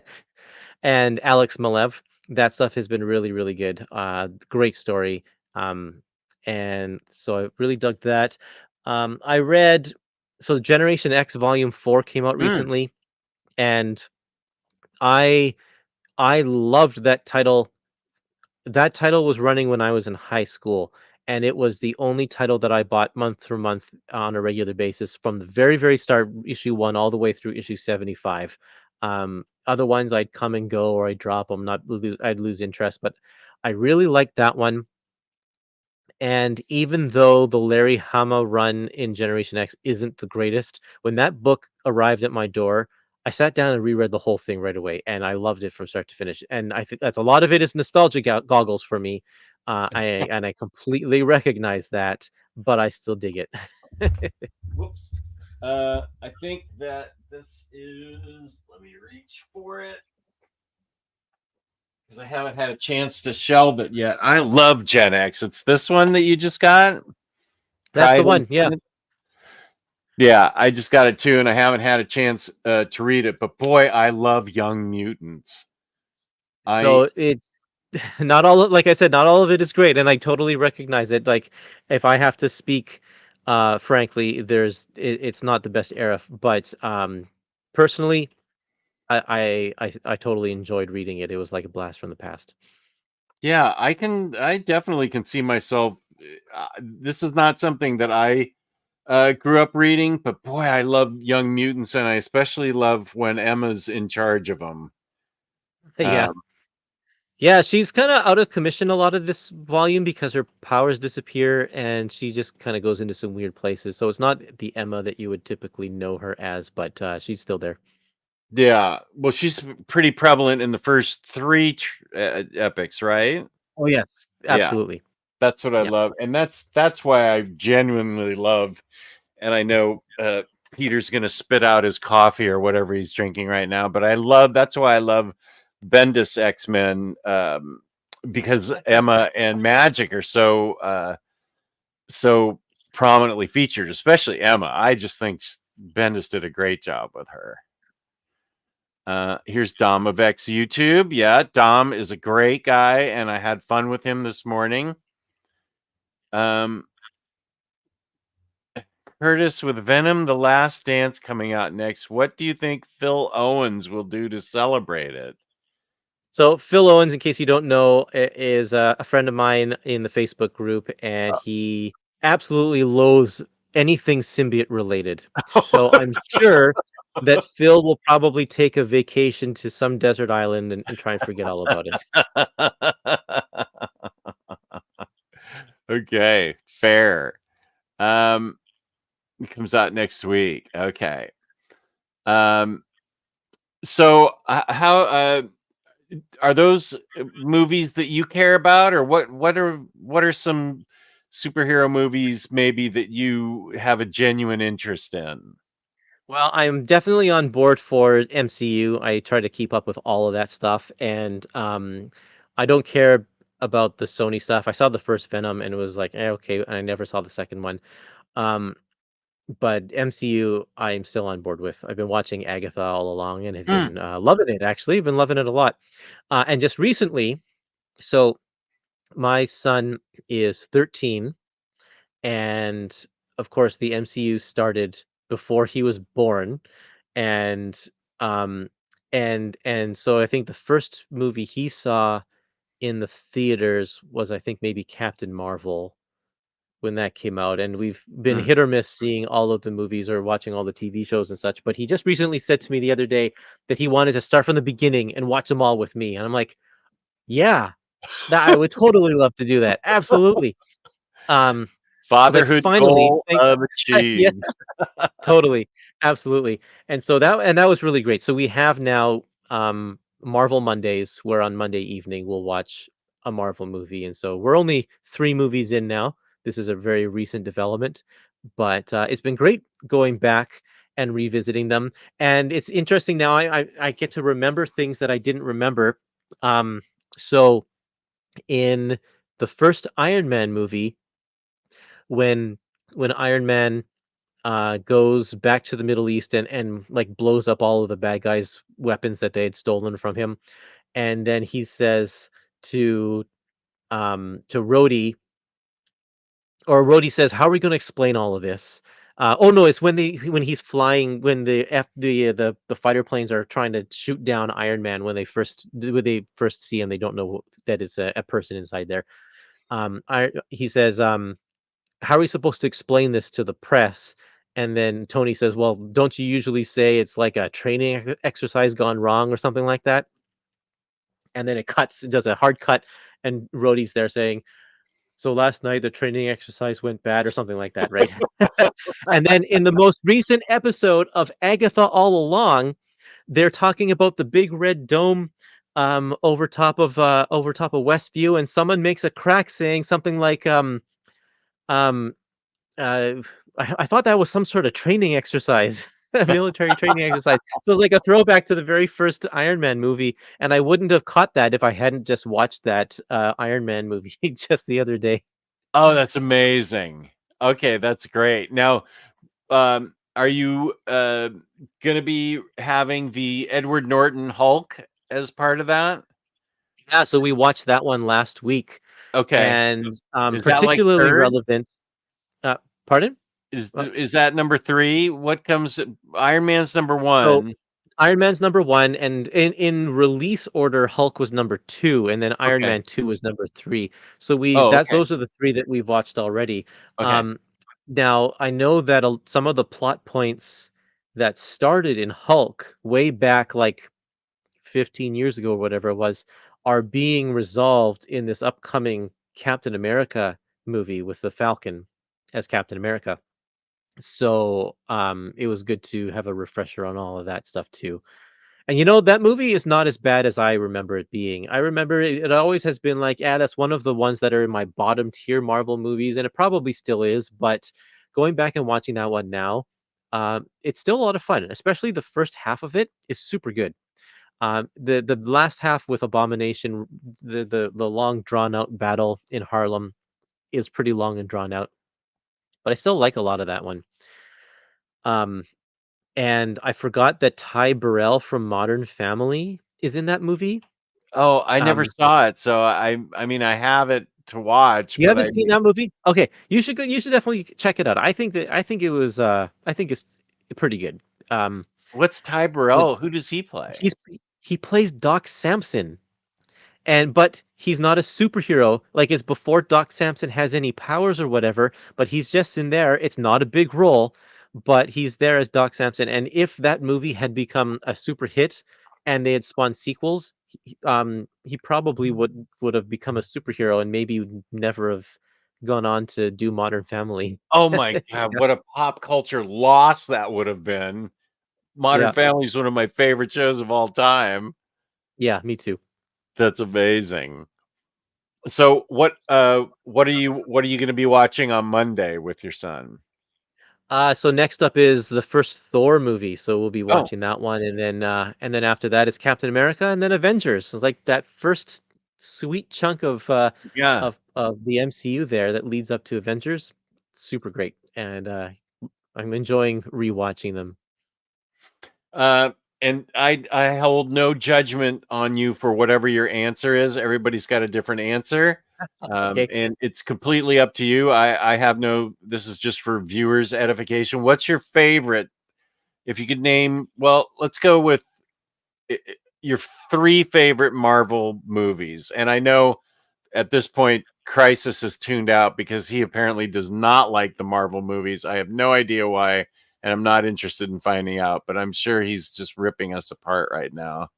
and Alex Malev. That stuff has been really, really good. Great story. And so I really dug that. I read so Generation X Volume 4 came out Mm. recently, and I I loved that title. That title was running when I was in high school, and it was the only title that I bought month through month on a regular basis from the very, very start, issue 1 all the way through issue 75. Other ones I'd come and go or I'd drop them, I'd lose interest, but I really liked that one. And even though the Larry Hama run in Generation X isn't the greatest, when that book arrived at my door, I sat down and reread the whole thing right away, and I loved it from start to finish. And I think that's a lot of it is nostalgia goggles for me. I completely recognize that, but I still dig it. Whoops. I think that this is. Let me reach for it because I haven't had a chance to shelve it yet. I love Gen X. It's this one that you just got. That's the Pride one. and Yeah. Yeah, I just got it too, and I haven't had a chance to read it. But boy, I love Young Mutants. So it's not like I said, not all of it is great, and I totally recognize it. Like, if I have to speak, frankly, it's not the best era, but personally, I totally enjoyed reading it. It was like a blast from the past. Yeah, I definitely can see myself. This is not something that I grew up reading, but boy, I love Young Mutants, and I especially love when Emma's in charge of them. Yeah. Yeah, she's kind of out of commission a lot of this volume because her powers disappear and she just kind of goes into some weird places. So it's not the Emma that you would typically know her as, but she's still there. Yeah, well, she's pretty prevalent in the first three epics, right? Oh, yes, Yeah, absolutely. that's what I Yeah. love, and that's why I genuinely love. And I know Peter's gonna spit out his coffee or whatever he's drinking right now, but I love. That's why I love Bendis X-Men, because Emma and Magic are so prominently featured, especially Emma. I just think Bendis did a great job with her. Here's Dom of X YouTube. Yeah, Dom is a great guy, and I had fun with him this morning. Kurtis with Venom: The Last Dance coming out next. What do you think Phil Owens will do to celebrate it? So Phil Owens, in case you don't know, is a friend of mine in the Facebook group, and he absolutely loathes anything symbiote related. So I'm sure that Phil will probably take a vacation to some desert island and try and forget all about it. Okay, fair. It comes out next week. Okay. So how are those movies that you care about, or what are some superhero movies maybe that you have a genuine interest in? Well, I'm definitely on board for MCU. I try to keep up with all of that stuff, and I don't care about the Sony stuff. I saw the first Venom, and it was like, okay, and I never saw the second one. Um, but MCU, I'm still on board with. I've been watching Agatha all along, and have been loving it. Actually, I've been loving it a lot. And just recently, so my son is 13, and of course, the MCU started before he was born, and um, and so I think the first movie he saw in the theaters was, I think, maybe Captain Marvel when that came out, and we've been Mm. hit or miss seeing all of the movies or watching all the TV shows and such, but he just recently said to me the other day that he wanted to start from the beginning and watch them all with me, and I'm like, "Yeah, that I would totally love to do that, absolutely." Um, but Fatherhood finally, goal yeah, achieved. totally, absolutely. And so that was really great. So we have now Marvel Mondays, where on Monday evening we'll watch a Marvel movie, and so we're only 3 movies in now. This is a very recent development, but it's been great going back and revisiting them. And it's interesting now. I get to remember things that I didn't remember. Um, so in the first Iron Man movie, when Iron Man goes back to the Middle East and like blows up all of the bad guys' weapons that they had stolen from him, and then he says to Rhodey, or Rhodey says, "How are we going to explain all of this?" Oh no, it's when he's flying, when the fighter planes are trying to shoot down Iron Man, when they first see him, they don't know that it's a person inside there. He says, "How are we supposed to explain this to the press?" And then Tony says, "Well, don't you usually say it's like a training exercise gone wrong or something like that?" And then it does a hard cut, and Rhodey's there saying, "So last night the training exercise went bad," or something like that, right? And then in the most recent episode of Agatha All Along, they're talking about the big red dome over top of Westview, and someone makes a crack saying something like um Uh, I thought that was some sort of training exercise, a military training exercise. So it's like a throwback to the very first Iron Man movie, and I wouldn't have caught that if I hadn't just watched that Iron Man movie just the other day. Oh, that's amazing. Okay, that's great. Now, are you gonna be having the Edward Norton Hulk as part of that? Yeah, so we watched that one last week, Okay. and Is that like particularly third? relevant. Pardon? Is that number three? What comes Iron Man's number So one. Iron Man's number 1, and in release order, Hulk was number 2, and then Iron Okay. Man 2 was number 3. So we Oh, that's okay. those are the 3 that we've watched already. Okay. Um, Now I know that some of the plot points that started in Hulk way back like 15 years ago or whatever it was are being resolved in this upcoming Captain America movie with the Falcon as Captain America. So it was good to have a refresher on all of that stuff too. And that movie is not as bad as I remember it being. I remember it always has been like, yeah, that's one of the ones that are in my bottom tier Marvel movies, and it probably still is. But going back and watching that one now, it's still a lot of fun, especially the first half of it is super good. The last half with Abomination, the long drawn out battle in Harlem is pretty long and drawn out, but I still like a lot of that one. Um, and I forgot that Ty Burrell from Modern Family is in that movie. Oh, I never Um, saw it, so I mean I have it to watch, you but haven't seen that movie? Okay, you should go. You should definitely check it out. I think it was. I think it's pretty good. Um, what's Ty but Burrell? Who does he play? he's he plays Doc Samson, but he's not a superhero. Like, it's before Doc Samson has any powers or whatever. But he's just in there. It's not a big role, but he's there as Doc Samson. And if that movie had become a super hit and they had spawned sequels, he probably would have become a superhero and maybe would never have gone on to do Modern Family. Oh my god, Yeah, what a pop culture loss that would have been. Modern yeah, Family is one of my favorite shows of all time. yeah, me too. That's amazing. So what are you gonna be watching on Monday with your son? So next up is the first Thor movie, so we'll be Oh, watching that one, and then after that is Captain America, and then Avengers. So it's like that first sweet chunk yeah. of the MCU there that leads up to Avengers. Super great, and I'm enjoying rewatching them. Uh, and I hold no judgment on you for whatever your answer is. Everybody's got a different answer. Okay. And it's completely up to you. I have no, this is just for viewers' edification. What's your favorite? If you could name, well, let's go with your three favorite Marvel movies. And I know at this point, Crisis is tuned out because he apparently does not like the Marvel movies. I have no idea why, and I'm not interested in finding out, but I'm sure he's just ripping us apart right now.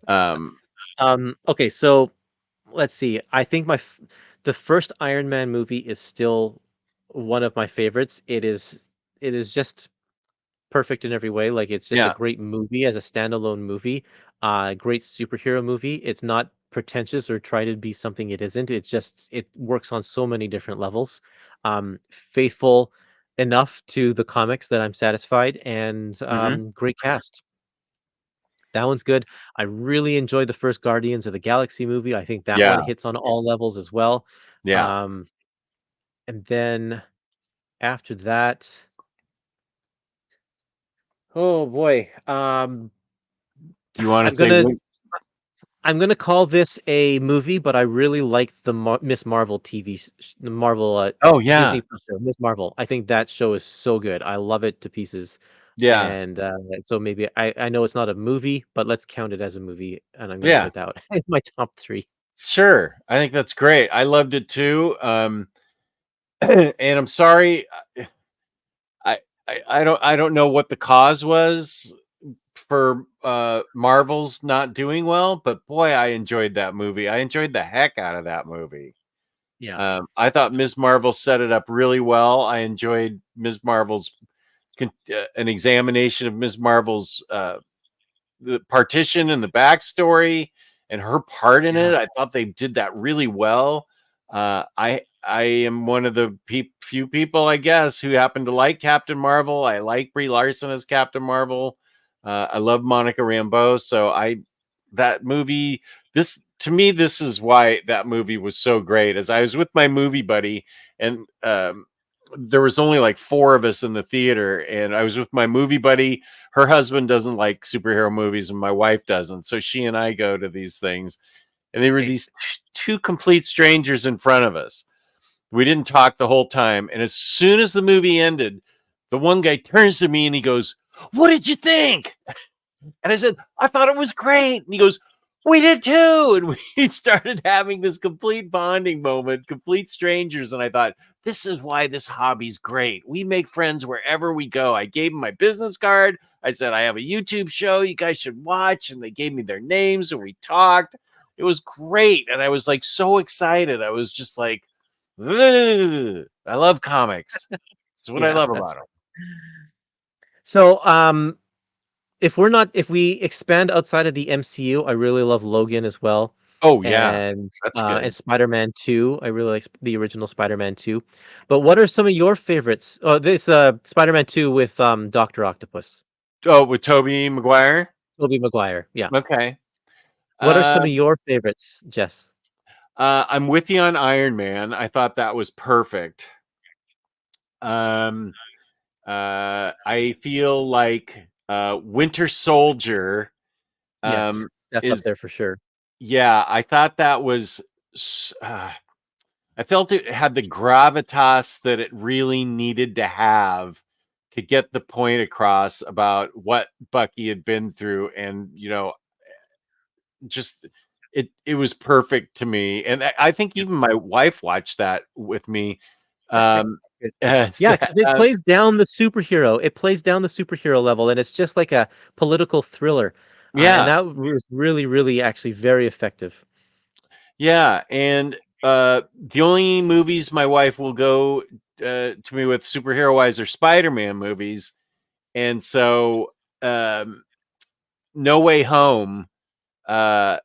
Um, Okay, so let's see. I think The first Iron Man movie is still one of my favorites. It is just perfect in every way. Like it's just a Yeah. great movie as a standalone movie. Great superhero movie. It's not pretentious or try to be something it isn't. It's just it works on so many different levels. Faithful enough to the comics that I'm satisfied, and Hmm. great cast. That one's good. I really enjoyed the first Guardians of the Galaxy movie. I think that one Yeah. hits on all levels as well. Yeah. Um, and then after that, oh boy, Do you want I'm to say gonna what? I'm gonna call this a movie, but I really like the Miss Marvel the Marvel Oh, yeah. Disney Plus show, Miss Marvel. I think that show is so good. I love it to pieces. Yeah. And so maybe I know it's not a movie, but let's count it as a movie, and I'm gonna Yeah. put that in my top three. Sure. I think that's great. I loved it too. And I'm sorry. I, I don't know what the cause was for Marvel's not doing well, but boy, I enjoyed that movie. I enjoyed the heck out of that movie. Yeah. I thought Ms. Marvel set it up really well. I enjoyed Ms. Marvel's an examination of Ms. Marvel's the partition and the backstory and her part in Yeah. it. I thought they did that really well. I am one of the few people, I guess, who happen to like Captain Marvel. I like Brie Larson as Captain Marvel. I love Monica Rambeau. So that movie, this to me, this is why that movie was so great. As I was with my movie buddy, and there was only like four of us in the theater, and I was with my movie buddy. Her husband doesn't like superhero movies, and my wife doesn't. So she and I go to these things, and they were Nice. these two complete strangers in front of us. We didn't talk the whole time, and as soon as the movie ended, the one guy turns to me and he goes, "What did you think?" And I said, "I thought it was great." And he goes, "We did too." And we started having this complete bonding moment, complete strangers. And I thought, this is why this hobby's great. We make friends wherever we go. I gave him my business card. I said, I have a YouTube show you guys should watch. And they gave me their names and we talked. It was great. And I was like so excited. I was just like, "Ugh, I love comics. That's what I Yeah, love that's about them." so. If we expand outside of the MCU, I really love Logan as well, Oh, yeah. That's and good. Spider-Man 2. I really like the original Spider-Man 2. But what are some of your favorites? Oh, this Spider-Man 2 with Doctor Octopus, Oh, with Tobey Maguire? Tobey Maguire. Yeah. Okay. What are some of Um, your favorites, Jess? I'm with you on Iron Man. I thought that was perfect. Um, I feel like Winter Soldier Yes, um, that's up is, there for sure. yeah, I thought that was, I felt it had the gravitas that it really needed to have to get the point across about what Bucky had been through. And, just it was perfect to me, and I think Yeah. even my wife watched that with me. Um, Good. as Yeah, that, 'cause it plays down the superhero. It plays down the superhero level, and it's just like a political thriller. And yeah, that was really, really actually very effective. yeah, and the only movies my wife will go to me with superhero wise are Spider-Man movies, and so No Way Home uh,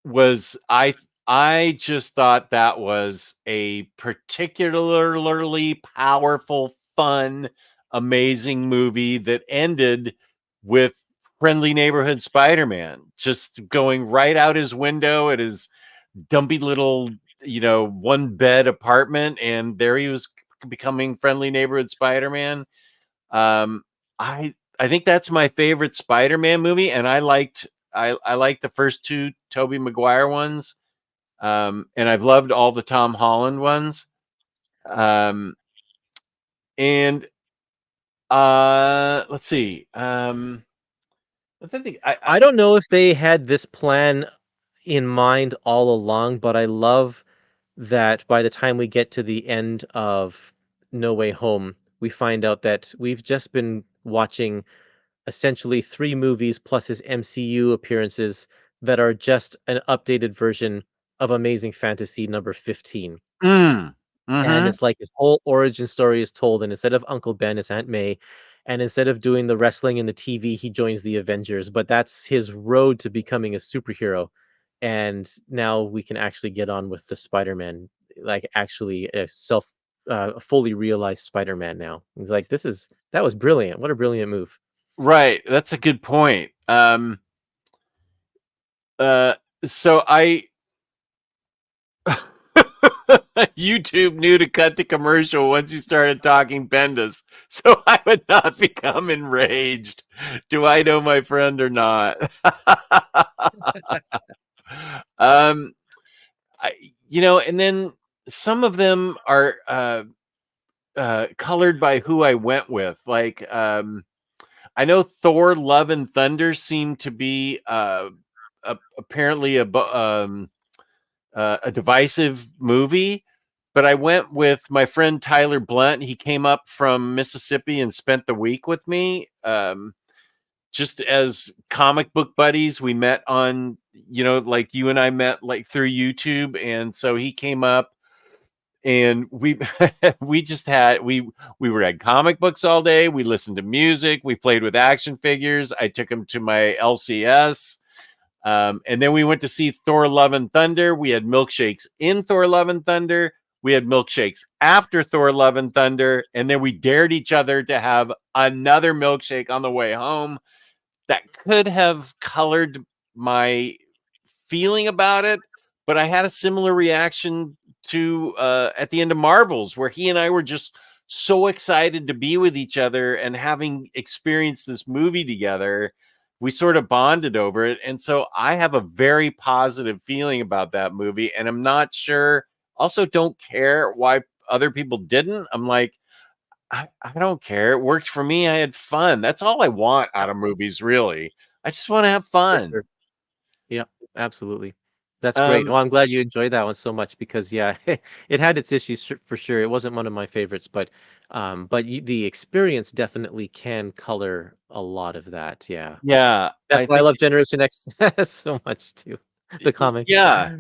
was I just thought that was a particularly powerful, fun, amazing movie that ended with Friendly Neighborhood Spider-Man just going right out his window at his dumpy little, one bed apartment, and there he was becoming Friendly Neighborhood Spider-Man. Um, I think that's my favorite Spider-Man movie, and I liked the first two Tobey Maguire ones. And I've loved all the Tom Holland ones. Um, and let's see. I think I don't know if they had this plan in mind all along, but I love that by the time we get to the end of No Way Home, we find out that we've just been watching essentially 3 movies plus his MCU appearances that are just an updated version of Amazing Fantasy number 15. Mm. And Mm-hmm. it's like his whole origin story is told, and instead of Uncle Ben, it's Aunt May. And instead of doing the wrestling and the TV, he joins the Avengers. But that's his road to becoming a superhero. And now we can actually get on with the Spider-Man, like actually a fully realized Spider-Man now. He's like, that was brilliant. What a brilliant move. Right. That's a good point. So I YouTube knew to cut to commercial once you started talking Bendis, so I would not become enraged. Do I know my friend or not? um, and then some of them are colored by who I went with. Like, I know Thor: Love and Thunder seemed to be apparently a divisive movie, but I went with my friend Tyler Blunt. He came up from Mississippi and spent the week with me. Just as comic book buddies, we met on, like you and I met like through YouTube. And so he came up and we we read comic books all day. We listened to music. We played with action figures. I took him to my LCS. And then we went to see Thor: Love and Thunder. We had milkshakes in Thor: Love and Thunder. We had milkshakes after Thor: Love and Thunder. And then we dared each other to have another milkshake on the way home. That could have colored my feeling about it, but I had a similar reaction to at the end of Marvels, where he and I were just so excited to be with each other and having experienced this movie together. We sort of bonded over it. And so I have a very positive feeling about that movie. And I'm not sure, also don't care why other people didn't. I'm like, I don't care. It worked for me. I had fun. That's all I want out of movies, really. I just want to have For fun. sure. Yeah, absolutely. That's great. Um, Well, I'm glad you enjoyed that one so much because yeah, it had its issues for sure. It wasn't one of my favorites, but the experience definitely can color a lot of that. Yeah. yeah, That's I why I think, love Generation X so much too. The comic. yeah.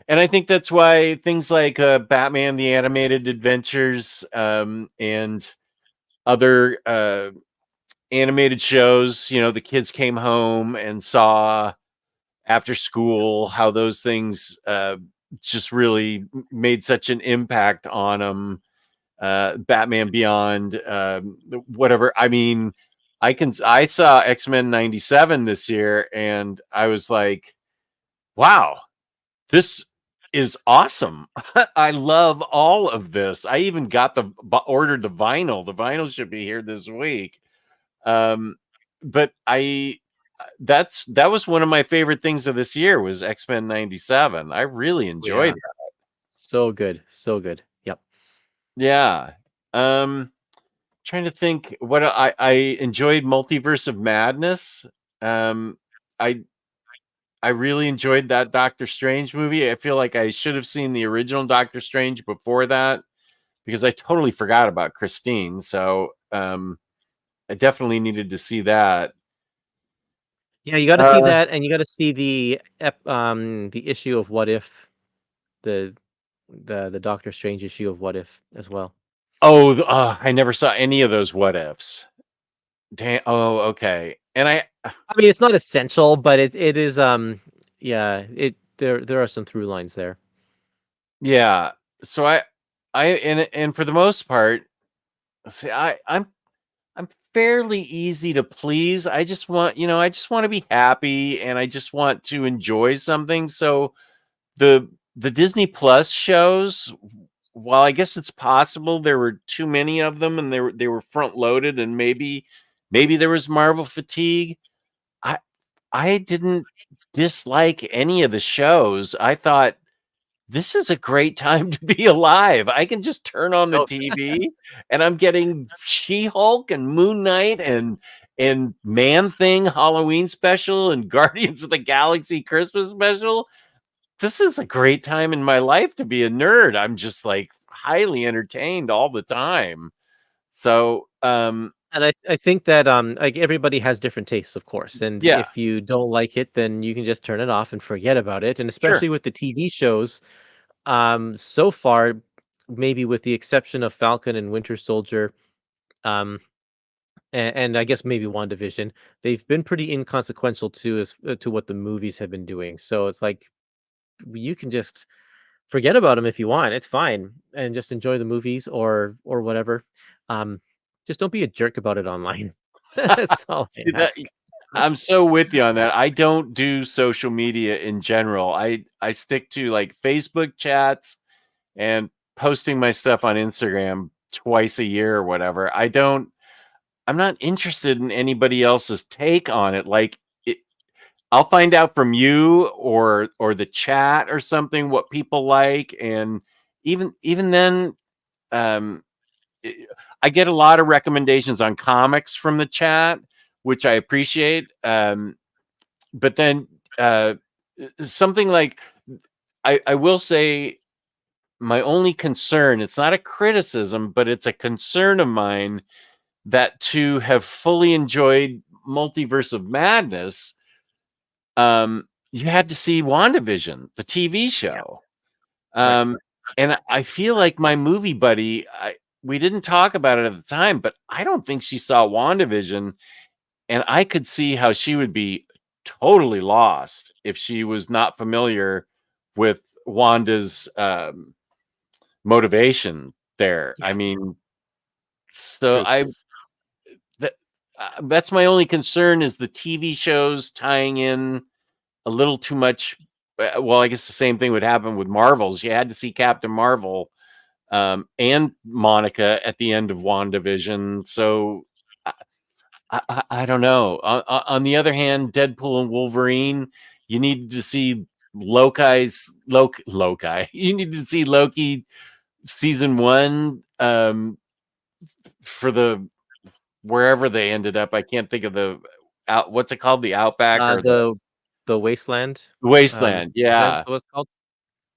And I think that's why things like Batman, the Animated Adventures, and other animated shows, the kids came home and saw after school, how those things just really made such an impact on them. Batman Beyond, whatever. I mean, I saw X-Men 97 this year and I was like, wow, this is awesome. I love all of this. I even got ordered the vinyl. The vinyl should be here this week. Um, but that was one of my favorite things of this year was X-Men 97. I really enjoyed Yeah. it. So good. So good. Yep. Yeah. Trying to think what I enjoyed Multiverse of Madness. Um, I I really enjoyed that Doctor Strange movie. I feel like I should have seen the original Doctor Strange before that because I totally forgot about Christine. So I definitely needed to see that. Yeah, you got to see Uh, that, and you got to see the issue of What If, the the Doctor Strange issue of What If as well. I never saw any of those what ifs. Damn. Oh, okay. And I mean, it's not essential, but it is yeah, there are some through lines there. yeah. So and for the most part, see, I'm fairly easy to please. I just want to be happy and I just want to enjoy something. So the Disney Plus shows, while I guess it's possible there were too many of them and they were front loaded and maybe there was Marvel fatigue. I I didn't dislike any of the shows. I thought this is a great time to be alive. I can just turn on the Oh, TV and I'm getting She-Hulk and Moon Knight and Man Thing Halloween special and Guardians of the Galaxy Christmas special. This is a great time in my life to be a nerd. I'm just like highly entertained all the time. So, And I think that like everybody has different tastes, of course. And Yeah, if you don't like it, then you can just turn it off and forget about it. And sure. especially with the TV shows, so far, maybe with the exception of Falcon and Winter Soldier, um, and I guess maybe WandaVision, they've been pretty inconsequential to what the movies have been doing. So it's like you can just forget about them if you want. It's fine, and just enjoy the movies or whatever. Um, just don't be a jerk about it online. That's all I See that ask. I'm so with you on that. I don't do social media in general. I stick to like Facebook chats and posting my stuff on Instagram twice a year or whatever. I'm not interested in anybody else's take on it. Like I'll find out from you or the chat or something what people like, and even then, um, I get a lot of recommendations on comics from the chat, which I appreciate. But then something like I will say my only concern, it's not a criticism, but it's a concern of mine that to have fully enjoyed Multiverse of Madness, you had to see WandaVision, the TV Yeah, show. right. Um, and I feel like my movie buddy, we didn't talk about it at the time, but I don't think she saw WandaVision, and I could see how she would be totally lost if she was not familiar with Wanda's motivation there. I Yeah, mean, so true. that, that's my only concern is the TV shows tying in a little too much. Well, I guess the same thing would happen with Marvels. You had to see Captain Marvel and Monica at the end of WandaVision. So I don't know. On the other hand, Deadpool and Wolverine, you needed to see Loki. You need to see Loki season one for the wherever they ended up. I can't think of the out. What's it called? The Outback or the The Wasteland. Wasteland? Is that Yeah, what it's called?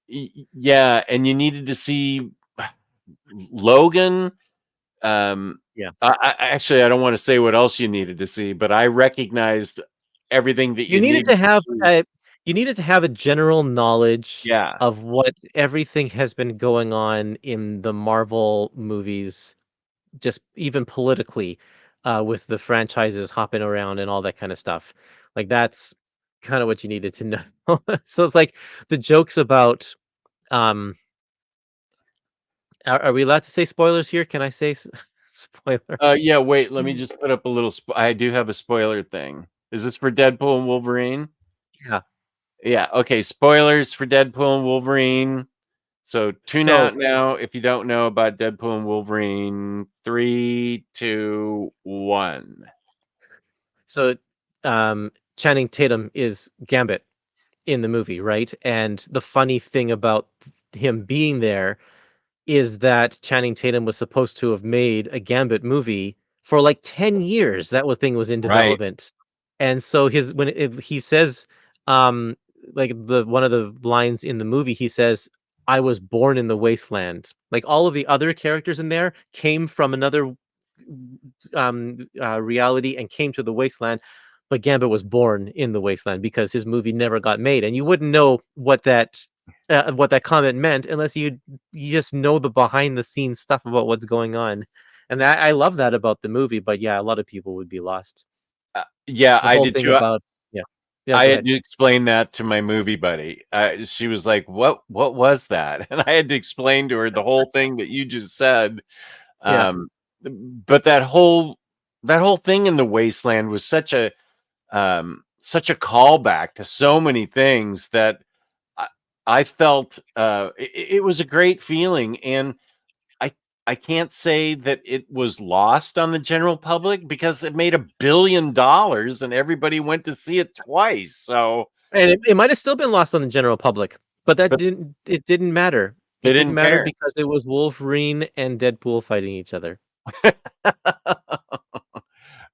yeah. And you needed to see Logan. Yeah. Actually, I don't want to say what else you needed to see, but I recognized everything that You you needed needed to to have see. a you needed to have a general knowledge Yeah, of what everything has been going on in the Marvel movies, just even politically, with the franchises hopping around and all that kind of stuff. Like that's kind of what you needed to know. So it's like the jokes about um are we allowed to say spoilers here? Can I say spoiler? yeah. Wait, let me just put up a little. I do have a spoiler thing. Is this for Deadpool and Wolverine? Yeah. Yeah. Okay. Spoilers for Deadpool and Wolverine. So tune So out now if you don't know about Deadpool and Wolverine. Three, two, one. so Channing Tatum is Gambit in the movie, right? And the funny thing about him being there is that Channing Tatum was supposed to have made a Gambit movie for like 10 years. Thing was in Right. development. And so he says like the one of the lines in the movie he says I was born in the wasteland. Like all of the other characters in there came from another reality and came to the wasteland, but Gambit was born in the wasteland because his movie never got made, and you wouldn't know what that comment meant unless you just know the behind the scenes stuff about what's going on. And I love that about the movie, but yeah, a lot of people would be lost. Yeah, The I whole did thing too. about yeah. Yeah, I go had ahead. to explain that to my movie buddy. She was like, What was that?" And I had to explain to her the whole thing that you just said. Yeah. Um, but that whole thing in the wasteland was such a callback to so many things that I, I felt it was a great feeling, and I I can't say that it was lost on the general public because it made $1 billion and everybody went to see it twice. So, And it might have still been lost on the general public, but but it didn't matter. they It didn't didn't matter care. because it was Wolverine and Deadpool fighting each other.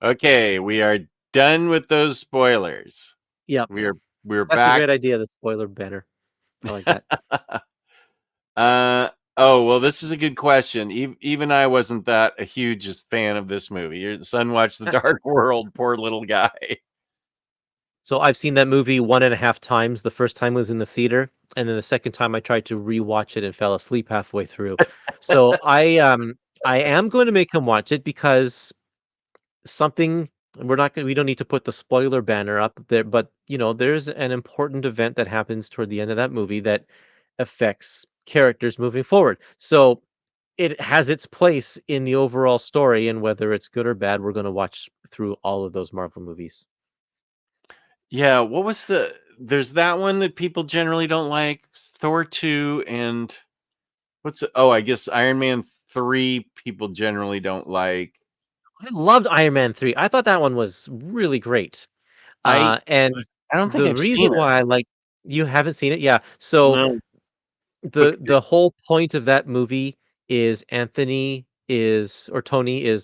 Okay, we are done with those spoilers. Yep. We're That's a back. great idea, the spoiler banner. I like that. uh Oh, well, this is a good question. Even I wasn't that a huge fan of this movie. Your son watched The Dark World, poor little guy. So I've seen that movie 1.5 times. The first time was in the theater, and then the second time I tried to rewatch it and fell asleep halfway through. So I am going to make him watch it because something we don't need to put the spoiler banner up there, but there's an important event that happens toward the end of that movie that affects characters moving forward. So it has its place in the overall story, and whether it's good or bad, we're going to watch through all of those Marvel movies. Yeah, what was there's that one that people generally don't like, Thor 2, and I guess Iron Man 3 people generally don't like. I loved Iron Man 3. I thought that one was really great. I And I don't think the I've reason seen it. why I like you haven't seen it? Yeah. So No, but the whole point of that movie is Tony is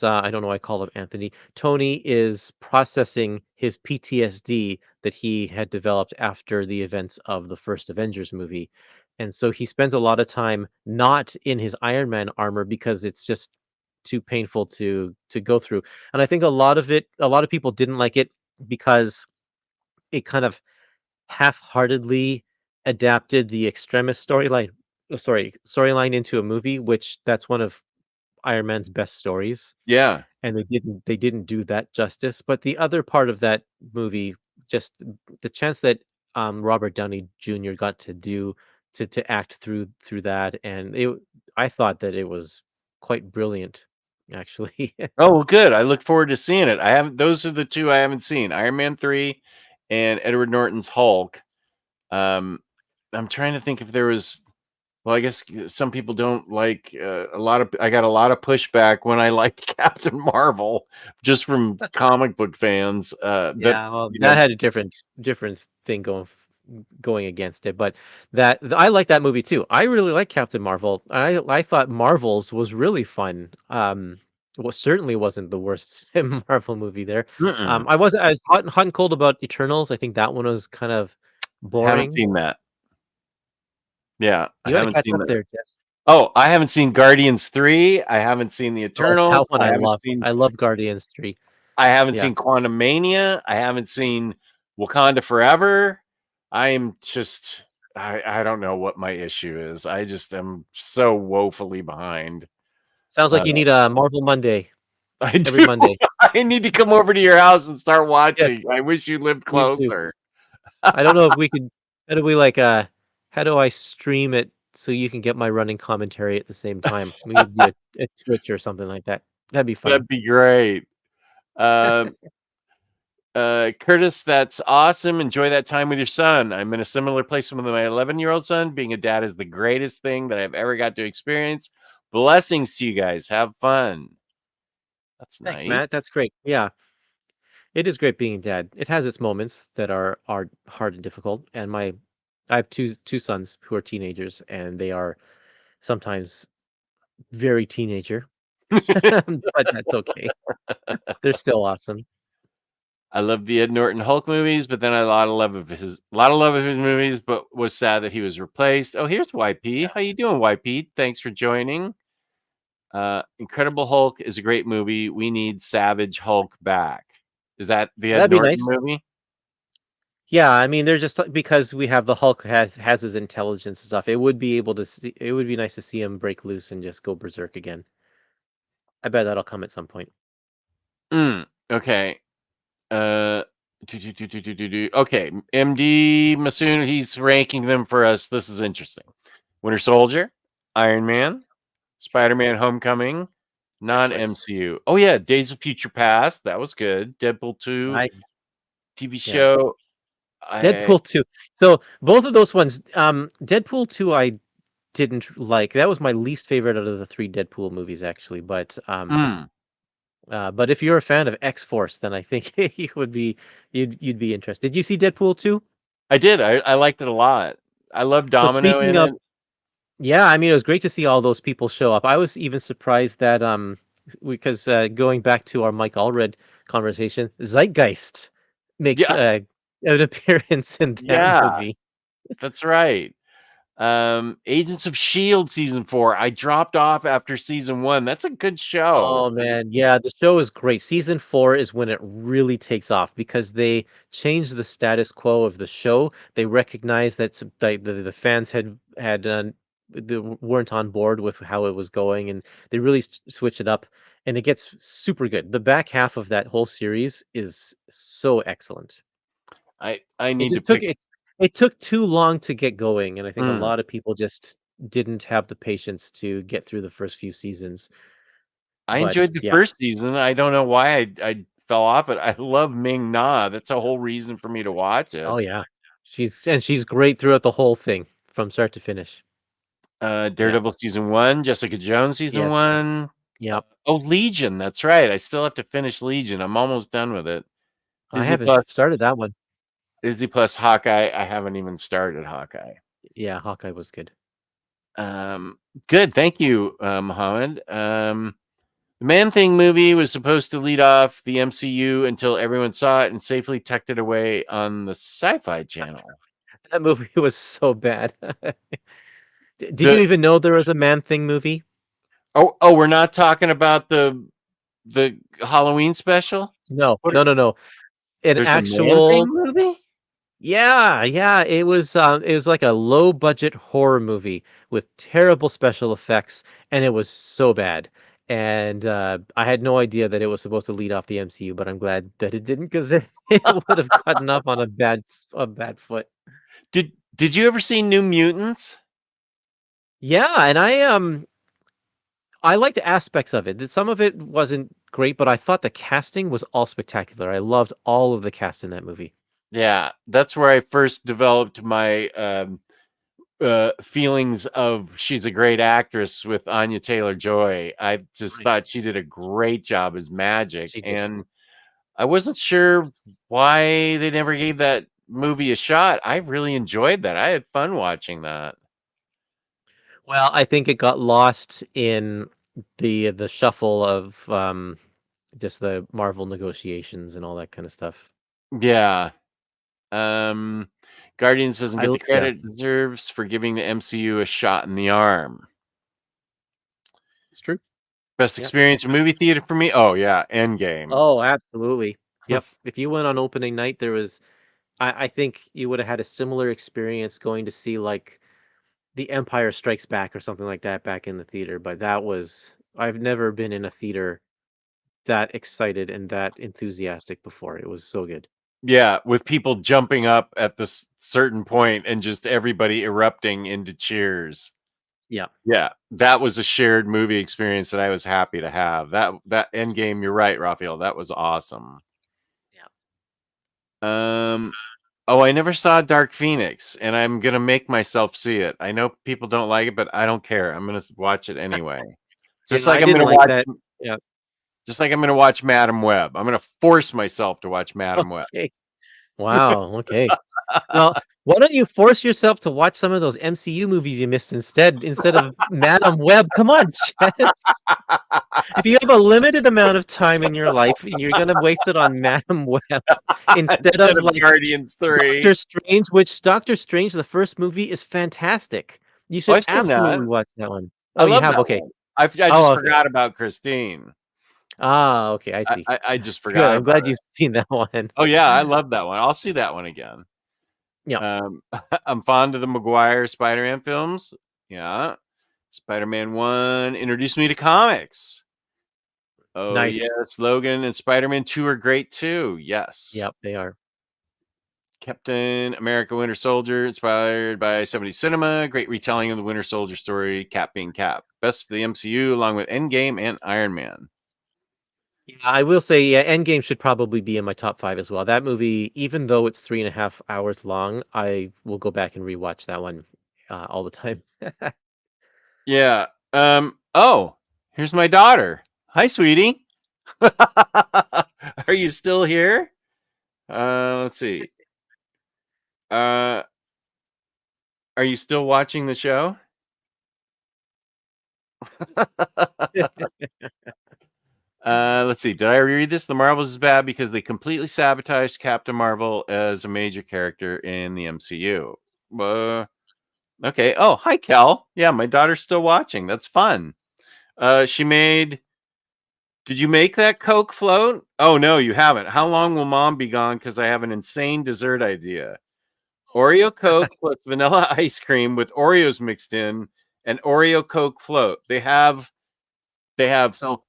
I don't know why I call him Anthony. Tony is processing his PTSD that he had developed after the events of the first Avengers movie. And so he spends a lot of time not in his Iron Man armor because it's just too painful to go through. And I think a lot of people didn't like it because it kind of half-heartedly adapted the Extremis storyline into a movie, which that's one of Iron Man's best stories, yeah. and they didn't do that justice. But the other part of that movie, just the chance that Robert Downey Jr. got to act through that, and I thought that it was quite brilliant, actually. Oh, well, good. I look forward to seeing it. I haven't Those are the two I haven't seen, Iron Man 3 and Edward Norton's Hulk. Um, I'm trying to think if there was well, I guess some people don't like I got a lot of pushback when I liked Captain Marvel just from comic book fans. That Yeah, well, you that know, had a different thing going against it, but I like that movie too. I really like Captain Marvel. I thought Marvels was really fun. Well, certainly wasn't the worst Marvel movie there. mm-mm, I was hot and cold about Eternals. I think that one was kind of haven't boring. seen that. Yeah, I You got to haven't catch seen up that. there, Jess. Oh, I haven't seen Guardians 3. I haven't seen the Oh, that Eternals. one I love. I love Guardians 3. I haven't Yeah. seen Quantum Mania. I haven't seen Wakanda Forever. I am just I don't know what my issue is. I just am so woefully behind. Sounds Uh, like you need a Marvel Monday I every do. Monday. I need to come over to your house and start Yes, watching. I wish you lived please do. closer. I don't know if we could how do we like, how do I stream it so you can get my running commentary at the same time? We could do a Twitch or something like that. That'd be fun. That'd be great. Um, Kurtis, that's awesome. Enjoy that time with your son. I'm in a similar place with my 11-year-old son. Being a dad is the greatest thing that I've ever got to experience. Blessings to you guys. Have fun. That's Thanks, Matt. nice. That's great. Yeah, it is great being a dad. It has its moments that are hard and difficult, and I have two sons who are teenagers, and they are sometimes very teenager, but that's okay. They're still awesome. I love the Ed Norton Hulk movies, but then I had a lot of love of his movies, but was sad that he was replaced. Oh, here's YP. How you doing, YP? Thanks for joining. Incredible Hulk is a great movie. We need Savage Hulk back. Is that the Ed That'd be Norton nice. movie? Yeah, I mean, they're just because we have the Hulk has his intelligence and stuff. It would be nice to see him break loose and just go berserk again. I bet that'll come at some point. Okay. Uh, Okay, MD Masoon, he's ranking them for us. This is interesting. Winter Soldier, Iron Man, Spider-Man Homecoming, Great choice. non-MCU. Oh yeah, Days of Future Past, that was good. Deadpool 2, I TV Yeah, show. I Deadpool 2. So both of those ones, Deadpool 2, I didn't like. That was my least favorite out of the three Deadpool movies, actually. But if you're a fan of X Force, then I think you'd be interested. Did you see Deadpool 2? I did. I liked it a lot. I love So Domino speaking in of it. Yeah, I mean, it was great to see all those people show up. I was even surprised that because going back to our Mike Allred conversation, Zeitgeist makes Yeah, an appearance in that yeah, movie. that's right. Agents of Shield season 4. I dropped off after season 1. That's a good show. Oh man, yeah, the show is great. Season 4 is when it really takes off because they changed the status quo of the show. They recognized that the fans weren't on board with how it was going, and they really switched it up, and it gets super good. The back half of that whole series is so excellent. I It need to just took pick. it took too long to get going, and I think a Mm. lot of people just didn't have the patience to get through the first few seasons. I But enjoyed the yeah. first season. I don't know why I fell off it. I love Ming Na. That's a whole reason for me to watch it. Oh yeah. She's great throughout the whole thing from start to finish. Yeah. Daredevil season 1, Jessica Jones season Yes. 1. Yep. Oh, Legion. That's right. I still have to finish Legion. I'm almost done with it. I Disney haven't Plus. started that one. Disney Plus Hawkeye. I haven't even started Hawkeye. Yeah, Hawkeye was good. Good. Thank you, Mohammed. The Man-Thing movie was supposed to lead off the MCU until everyone saw it and safely tucked it away on the Sci-Fi Channel. That movie was so bad. Did you The even know there was a Man-Thing movie? oh, we're not talking about the Halloween special? No, What? no, no, no. An There's a Man-Thing actual movie? Yeah, yeah, it was like a low budget horror movie with terrible special effects, and it was so bad. And I had no idea that it was supposed to lead off the MCU, but I'm glad that it didn't because it would have gotten off on a bad foot. Did you ever see New Mutants? Yeah, and I liked aspects of it. Some of it wasn't great, but I thought the casting was all spectacular. I loved all of the cast in that movie. Yeah, that's where I first developed my feelings of she's a great actress with Anya Taylor-Joy. I just Right. thought she did a great job as Magic, She did. and I wasn't sure why they never gave that movie a shot. I really enjoyed that. I had fun watching that. Well, I think it got lost in the shuffle of just the Marvel negotiations and all that kind of stuff. Yeah. Um, Guardians doesn't get the Yeah, credit it deserves for giving the MCU a shot in the arm. it's true. Best Yep. experience in movie theater for me? Oh yeah, Endgame. Oh, absolutely. Yep. If you went on opening night, I think you would have had a similar experience going to see like The Empire Strikes Back or something like that back in the theater. But I've never been in a theater that excited and that enthusiastic before. It was so good. Yeah, with people jumping up at this certain point and just everybody erupting into cheers. Yeah. Yeah, that was a shared movie experience that I was happy to have. That Endgame, you're right, Raphael. That was awesome. Yeah. Oh, I never saw Dark Phoenix, and I'm gonna make myself see it. I know people don't like it, but I don't care. I'm gonna watch it anyway. Just like I I'm didn't gonna like watch that. Yeah. just like I'm gonna watch Madam Web. I'm gonna force myself to watch Madam Web. Okay. Wow. Okay. Well, why don't you force yourself to watch some of those MCU movies you missed instead of Madam Web? Come on, Chance. If you have a limited amount of time in your life and you're gonna waste it on Madam Web instead of like Guardians 3. Doctor Strange, which Doctor Strange, the first movie, is fantastic. You Oh, should I've seen that. absolutely watch that one. I Oh, you love have? that Okay. one. I just Oh, okay. forgot about Christine. Ah, okay. I see. I just Good. forgot I'm glad about it. you've seen that one. Oh yeah, I love that one. I'll see that one again. Yeah. I'm fond of the Maguire Spider-Man films. Yeah. Spider-Man 1 introduced me to comics. Oh Nice. yes, Logan and Spider-Man 2 are great too. Yes. Yep, they are. Captain America Winter Soldier, inspired by 70s cinema. Great retelling of the Winter Soldier story, Cap being Cap. Best of the MCU, along with Endgame and Iron Man. Yeah, I will say, yeah, Endgame should probably be in my top 5 as well. That movie, even though it's 3.5 hours long, I will go back and rewatch that one all the time. Yeah. Oh, here's my daughter. Hi, sweetie. Are you still here? Let's see. Are you still watching the show? Let's see. Did I read this? The Marvels is bad because they completely sabotaged Captain Marvel as a major character in the MCU. Okay. Oh, hi, Kel. Yeah, my daughter's still watching. That's fun. She made. Did you make that Coke float? Oh no, you haven't. How long will Mom be gone? Because I have an insane dessert idea. Oreo Coke plus vanilla ice cream with Oreos mixed in, and Oreo Coke float. They have So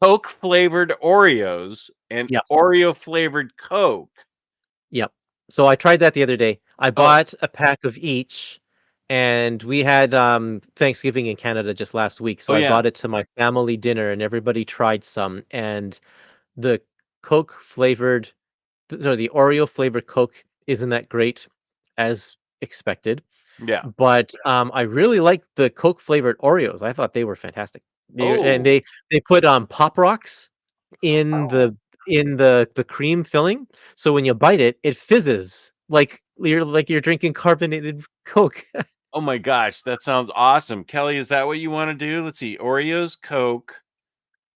Coke flavored Oreos and yeah, Oreo flavored Coke. yep. So I tried that the other day. I Oh, bought a pack of each, and we had Thanksgiving in Canada just last week. So oh I yeah. bought it to my family dinner, and everybody tried some. And the Coke flavored, sorry, the Oreo flavored Coke isn't that great as expected. Yeah. But I really liked the Coke flavored Oreos. I thought they were fantastic. And Oh. they put Pop Rocks in Oh. the cream filling, so when you bite it, it fizzes like you're drinking carbonated Coke. Oh my gosh, that sounds awesome. Kelly, is that what you want to do? Let's see. Oreos, Coke,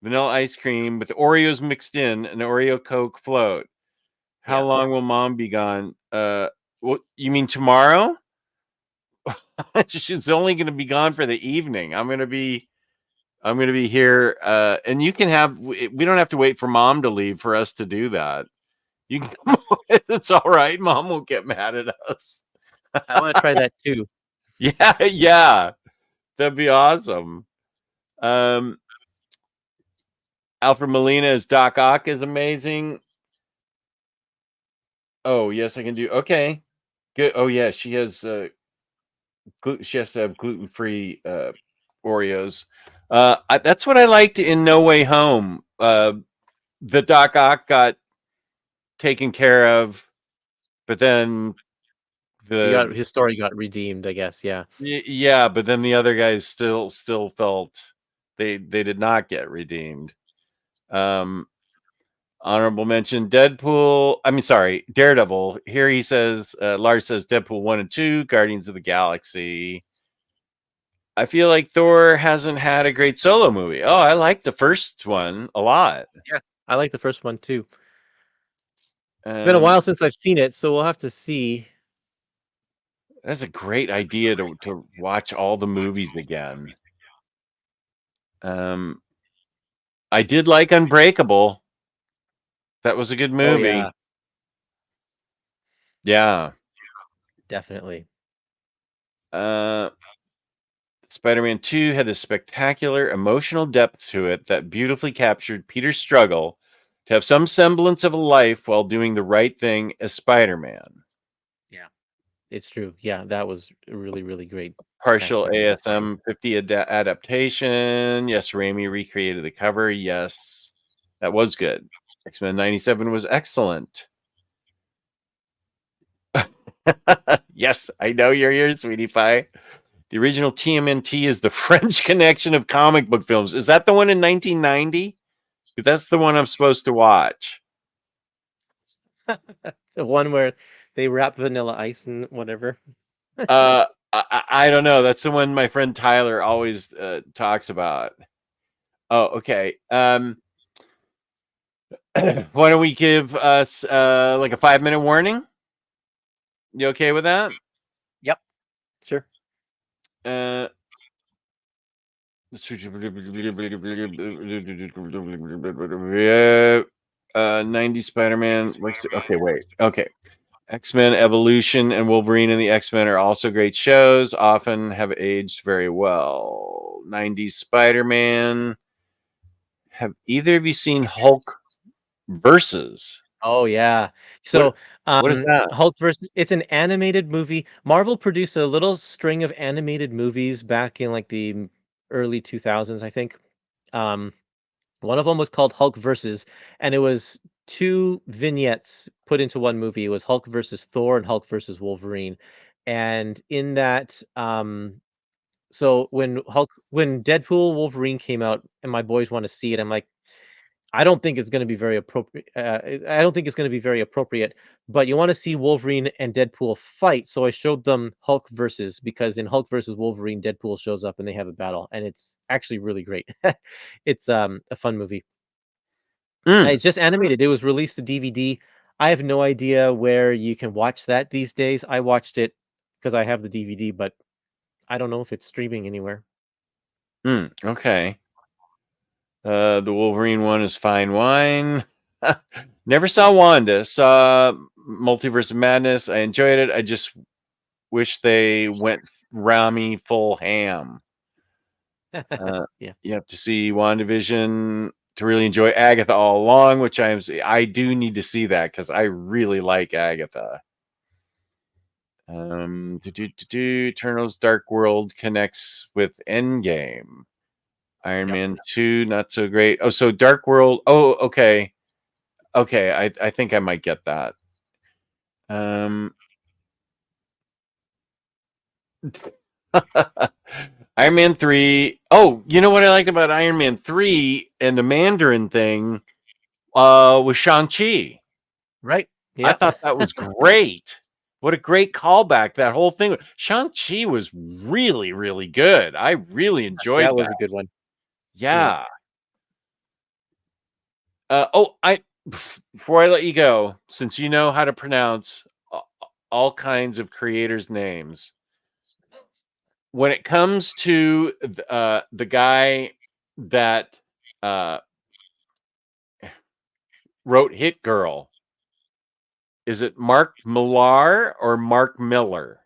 vanilla ice cream with Oreos mixed in, an Oreo Coke float. How Yeah. long will Mom be gone? What you mean tomorrow? She's only going to be gone for the evening. I'm going to be here, and you can have. We don't have to wait for Mom to leave for us to do that. You can come. It's all right. Mom won't get mad at us. I wanna try that too. Yeah, yeah, that'd be awesome. Um, Alfred Molina as Doc Ock is amazing. Oh yes, I can do. Okay, good. Oh yeah, she has. She has to have gluten-free Oreos. That's what I liked in No Way Home. The Doc Ock got taken care of, but then His story got redeemed, I guess, yeah. yeah, but then the other guys still felt they did not get redeemed. Um, honorable mention Deadpool. I mean, sorry, Daredevil. Here he says Lars says Deadpool 1 and 2, Guardians of the Galaxy. I feel like Thor hasn't had a great solo movie. Oh, I like the first one a lot. Yeah, I like the first one too. It's been a Um, while since I've seen it, so we'll have to see. that's a great idea to watch all the movies again. Um, I did like Unbreakable. That was a good Oh, movie. yeah, Yeah. definitely. Uh, Spider-Man 2 had this spectacular emotional depth to it that beautifully captured Peter's struggle to have some semblance of a life while doing the right thing as Spider-Man. Yeah, it's true. Yeah, that was a really, really great Partial aspect of that film. ASM 50 adaptation. Yes, Raimi recreated the cover. Yes, that was good. X-Men 97 was excellent. Yes, I know you're here, sweetie pie. The original TMNT is the French Connection of comic book films. Is that the one in 1990? That's the one I'm supposed to watch. The one where they wrap Vanilla Ice and whatever. I don't know. That's the one my friend Tyler always talks about. Oh, okay. Why don't we give us like a 5-minute warning? You okay with that? Yep, sure. Uh, 90 Spider-Man. Okay, wait. Okay. X-Men Evolution and Wolverine and the X-Men are also great shows, often have aged very well. 90s Spider-Man. Have either of you seen Hulk versus? Oh, yeah. What So, what is that? Hulk versus it's an animated movie. Marvel produced a little string of animated movies back in, like, the early 2000s, I think. Um, one of them was called Hulk versus, and it was 2 vignettes put into one movie. It was Hulk versus Thor and Hulk versus Wolverine, and in that, so when Deadpool Wolverine came out and my boys wanna see it, I'm like, I don't think it's gonna be very appropriate. I don't think it's gonna be very appropriate, but you wanna see Wolverine and Deadpool fight, so I showed them Hulk versus because in Hulk versus Wolverine, Deadpool shows up and they have a battle, and it's actually really great. It's, a fun movie. Mm. It's just animated. It was released to DVD. I have no idea where you can watch that these days. I watched it because I have the DVD, but I don't know if it's streaming anywhere. Okay. The Wolverine one is fine wine. Never saw Wanda. Saw Multiverse of Madness. I enjoyed it. I just wish they went Rami full ham. Yeah. You have to see WandaVision to really enjoy Agatha all along, which I do need to see that because I really like Agatha. Eternals Dark World connects with Endgame. Iron Yep. Man 2, not so great. Oh, so Dark World. Oh, okay. Okay, I think I might get that. Iron Man 3. Oh, you know what I liked about Iron Man 3 and the Mandarin thing was Shang-Chi. Right. I Yeah. thought that was great. What a great callback. That whole thing. Shang-Chi was really, really good. I really enjoyed That was that. a good one. Yeah. Before I let you go, since you know how to pronounce all kinds of creators' names, when it comes to the guy that wrote Hit Girl, is it Mark Millar or Mark Miller?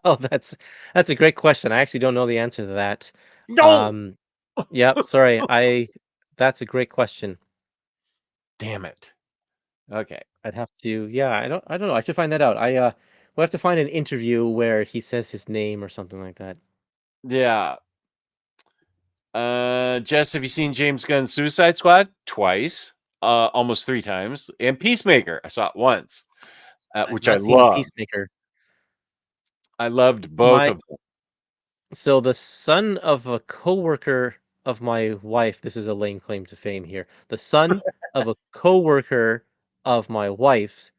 Oh, that's a great question. I actually don't know the answer to that. No, Yeah, sorry. That's a great question. damn it. Okay. I'd have to, yeah, I don't know. I should find that out. We'll have to find an interview where he says his name or something like that. Yeah. Jess, have you seen James Gunn's Suicide Squad? Twice. Almost 3 times. And Peacemaker, I saw it once, I've which I not seen love. Peacemaker. I loved both My of them. So the son of a coworker of my wife, this is a lame claim to fame here. The son of a coworker of my wife's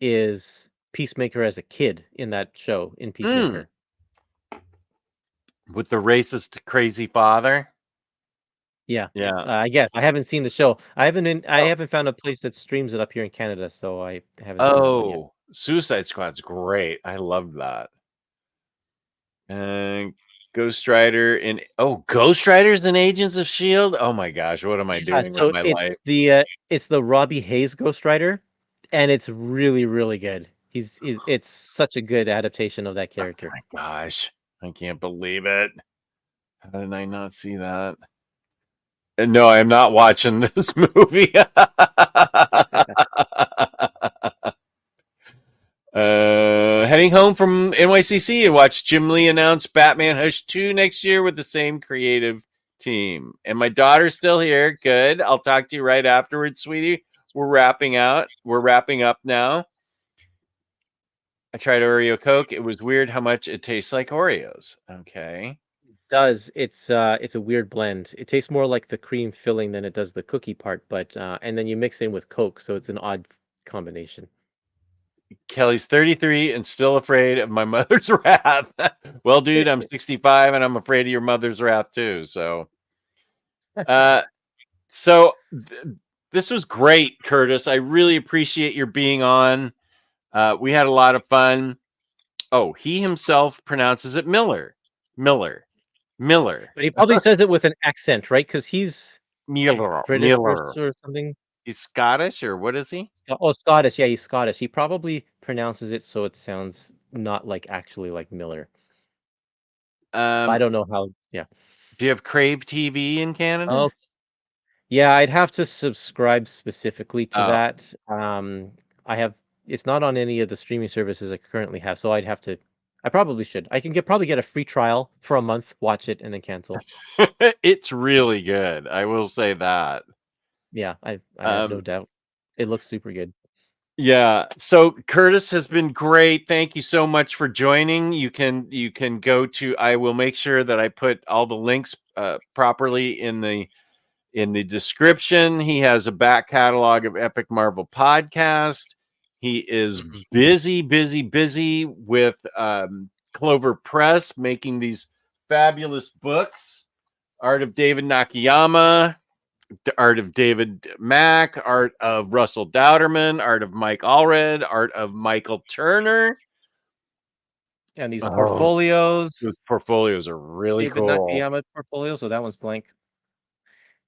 is Peacemaker as a kid in that show in Mm, Peacemaker. with the racist crazy father. Yeah. Yeah. I guess I haven't seen the show. I Oh, haven't found a place that streams it up here in Canada, so I haven't seen that one yet. Suicide Squad's great. I love that. And Ghost Rider and Ghost Riders and Agents of Shield. Oh my gosh, what am I Yeah, doing with so my life? it's the Robbie Hayes Ghost Rider, and it's really, really good. It's such a good adaptation of that character. My gosh, I can't believe it. How did I not see that? And no, I'm not watching this movie. Heading home from NYCC and watch Jim Lee announce Batman Hush 2 next year with the same creative team. And my daughter's still here. Good. I'll talk to you right afterwards, sweetie. We're wrapping up now. I tried Oreo Coke. It was weird how much it tastes like Oreos. Okay. Does. It's a weird blend. It tastes more like the cream filling than it does the cookie part, but and then you mix in with Coke, so it's an odd combination. Kelly's 33 and still afraid of my mother's wrath. Well, dude, I'm 65 and I'm afraid of your mother's wrath too. So, uh, this was great, Kurtis. I really appreciate your being on. We had a lot of fun. Oh, he himself pronounces it Miller, Miller, Miller, But he probably says it with an accent, right? Because he's Miller, British Miller. or something. He's Scottish or what is he? Oh, Scottish. Yeah, he's Scottish. He probably pronounces it so it sounds not like actually like Miller. But I Um, don't know how. Yeah. do you have Crave TV in Oh, Canada? yeah. I'd have to subscribe specifically to Oh, that. I have. It's not on any of the streaming services I currently have, so I'd have to. I probably should. I can probably get a free trial for a month, watch it, and then cancel. it's really good. I will say that. Yeah, I have no Um, doubt. It looks super good. yeah. So Kurtis has been great. Thank you so much for joining. You can go to. I will make sure that I put all the links properly in the description. He has a back catalog of Epic Marvel podcast. He is Mhm. busy, busy, busy with Clover Press, making these fabulous books. Art of David Nakayama, art of David Mack, art of Russell Dowderman, art of Mike Allred, art of Michael Turner. and these Oh, portfolios. those portfolios are really David cool. Nakayama portfolio, so that one's blank.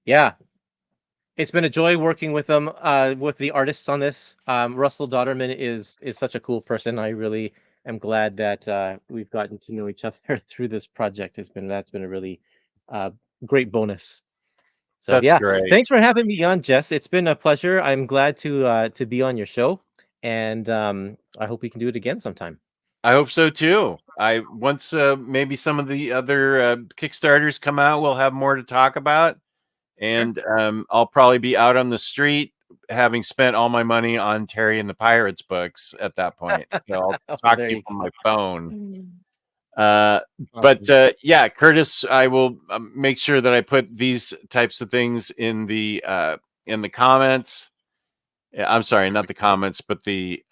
Yeah, it's been a joy working with them, with the artists on this. Russell Dodderman is such a cool person. I really am glad that we've gotten to know each other through this project. That's been a really uh, great bonus. So That's yeah, great. thanks for having me on, Jess. It's been a pleasure. I'm glad to be on your show, and I hope we can do it again sometime. I hope so too. Once maybe some of the other Kickstarters come out, we'll have more to talk about. And I'll probably be out on the street having spent all my money on Terry and the Pirates books at that point. So I'll talk to you from my phone. But yeah, Kurtis, I will make sure that I put these types of things in the comments. I'm sorry, not the comments, but the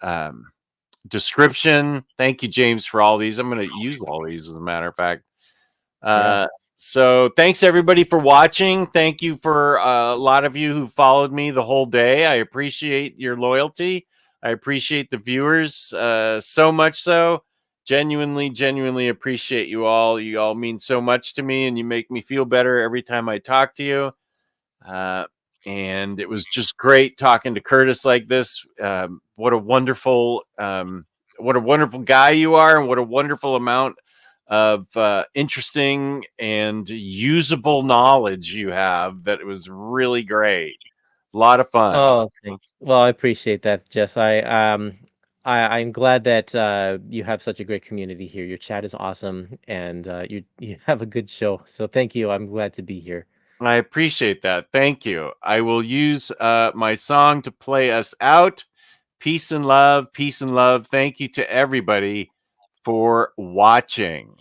description. Thank you, James, for all these. I'm going to use all these, as a matter of fact. So thanks everybody for watching. Thank you for a lot of you who followed me the whole day. I appreciate your loyalty. I appreciate the viewers so much so. Genuinely appreciate you all. You all mean so much to me, and you make me feel better every time I talk to you. And it was just great talking to Kurtis like this. What a wonderful guy you are, and what a wonderful amount of interesting and usable knowledge you have. That it was really great. A lot of fun. Oh, thanks. Well, I appreciate that, Jess. I'm glad that you have such a great community here. Your chat is awesome, and you have a good show. So thank you. I'm glad to be here. I appreciate that. Thank you. I will use my song to play us out. Peace and love. Peace and love. Thank you to everybody for watching.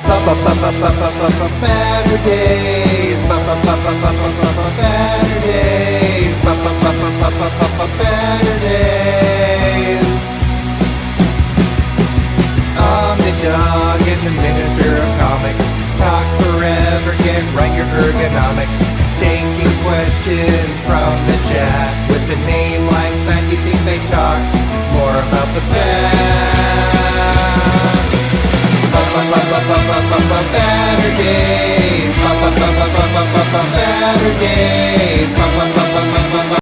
Baturdays, Baturdays. Omnidog in the miniature of comics. Talk forever, get right your ergonomics. Taking questions from the chat. With a name like that, you think they talk more about the past. Baturdays, Baturdays.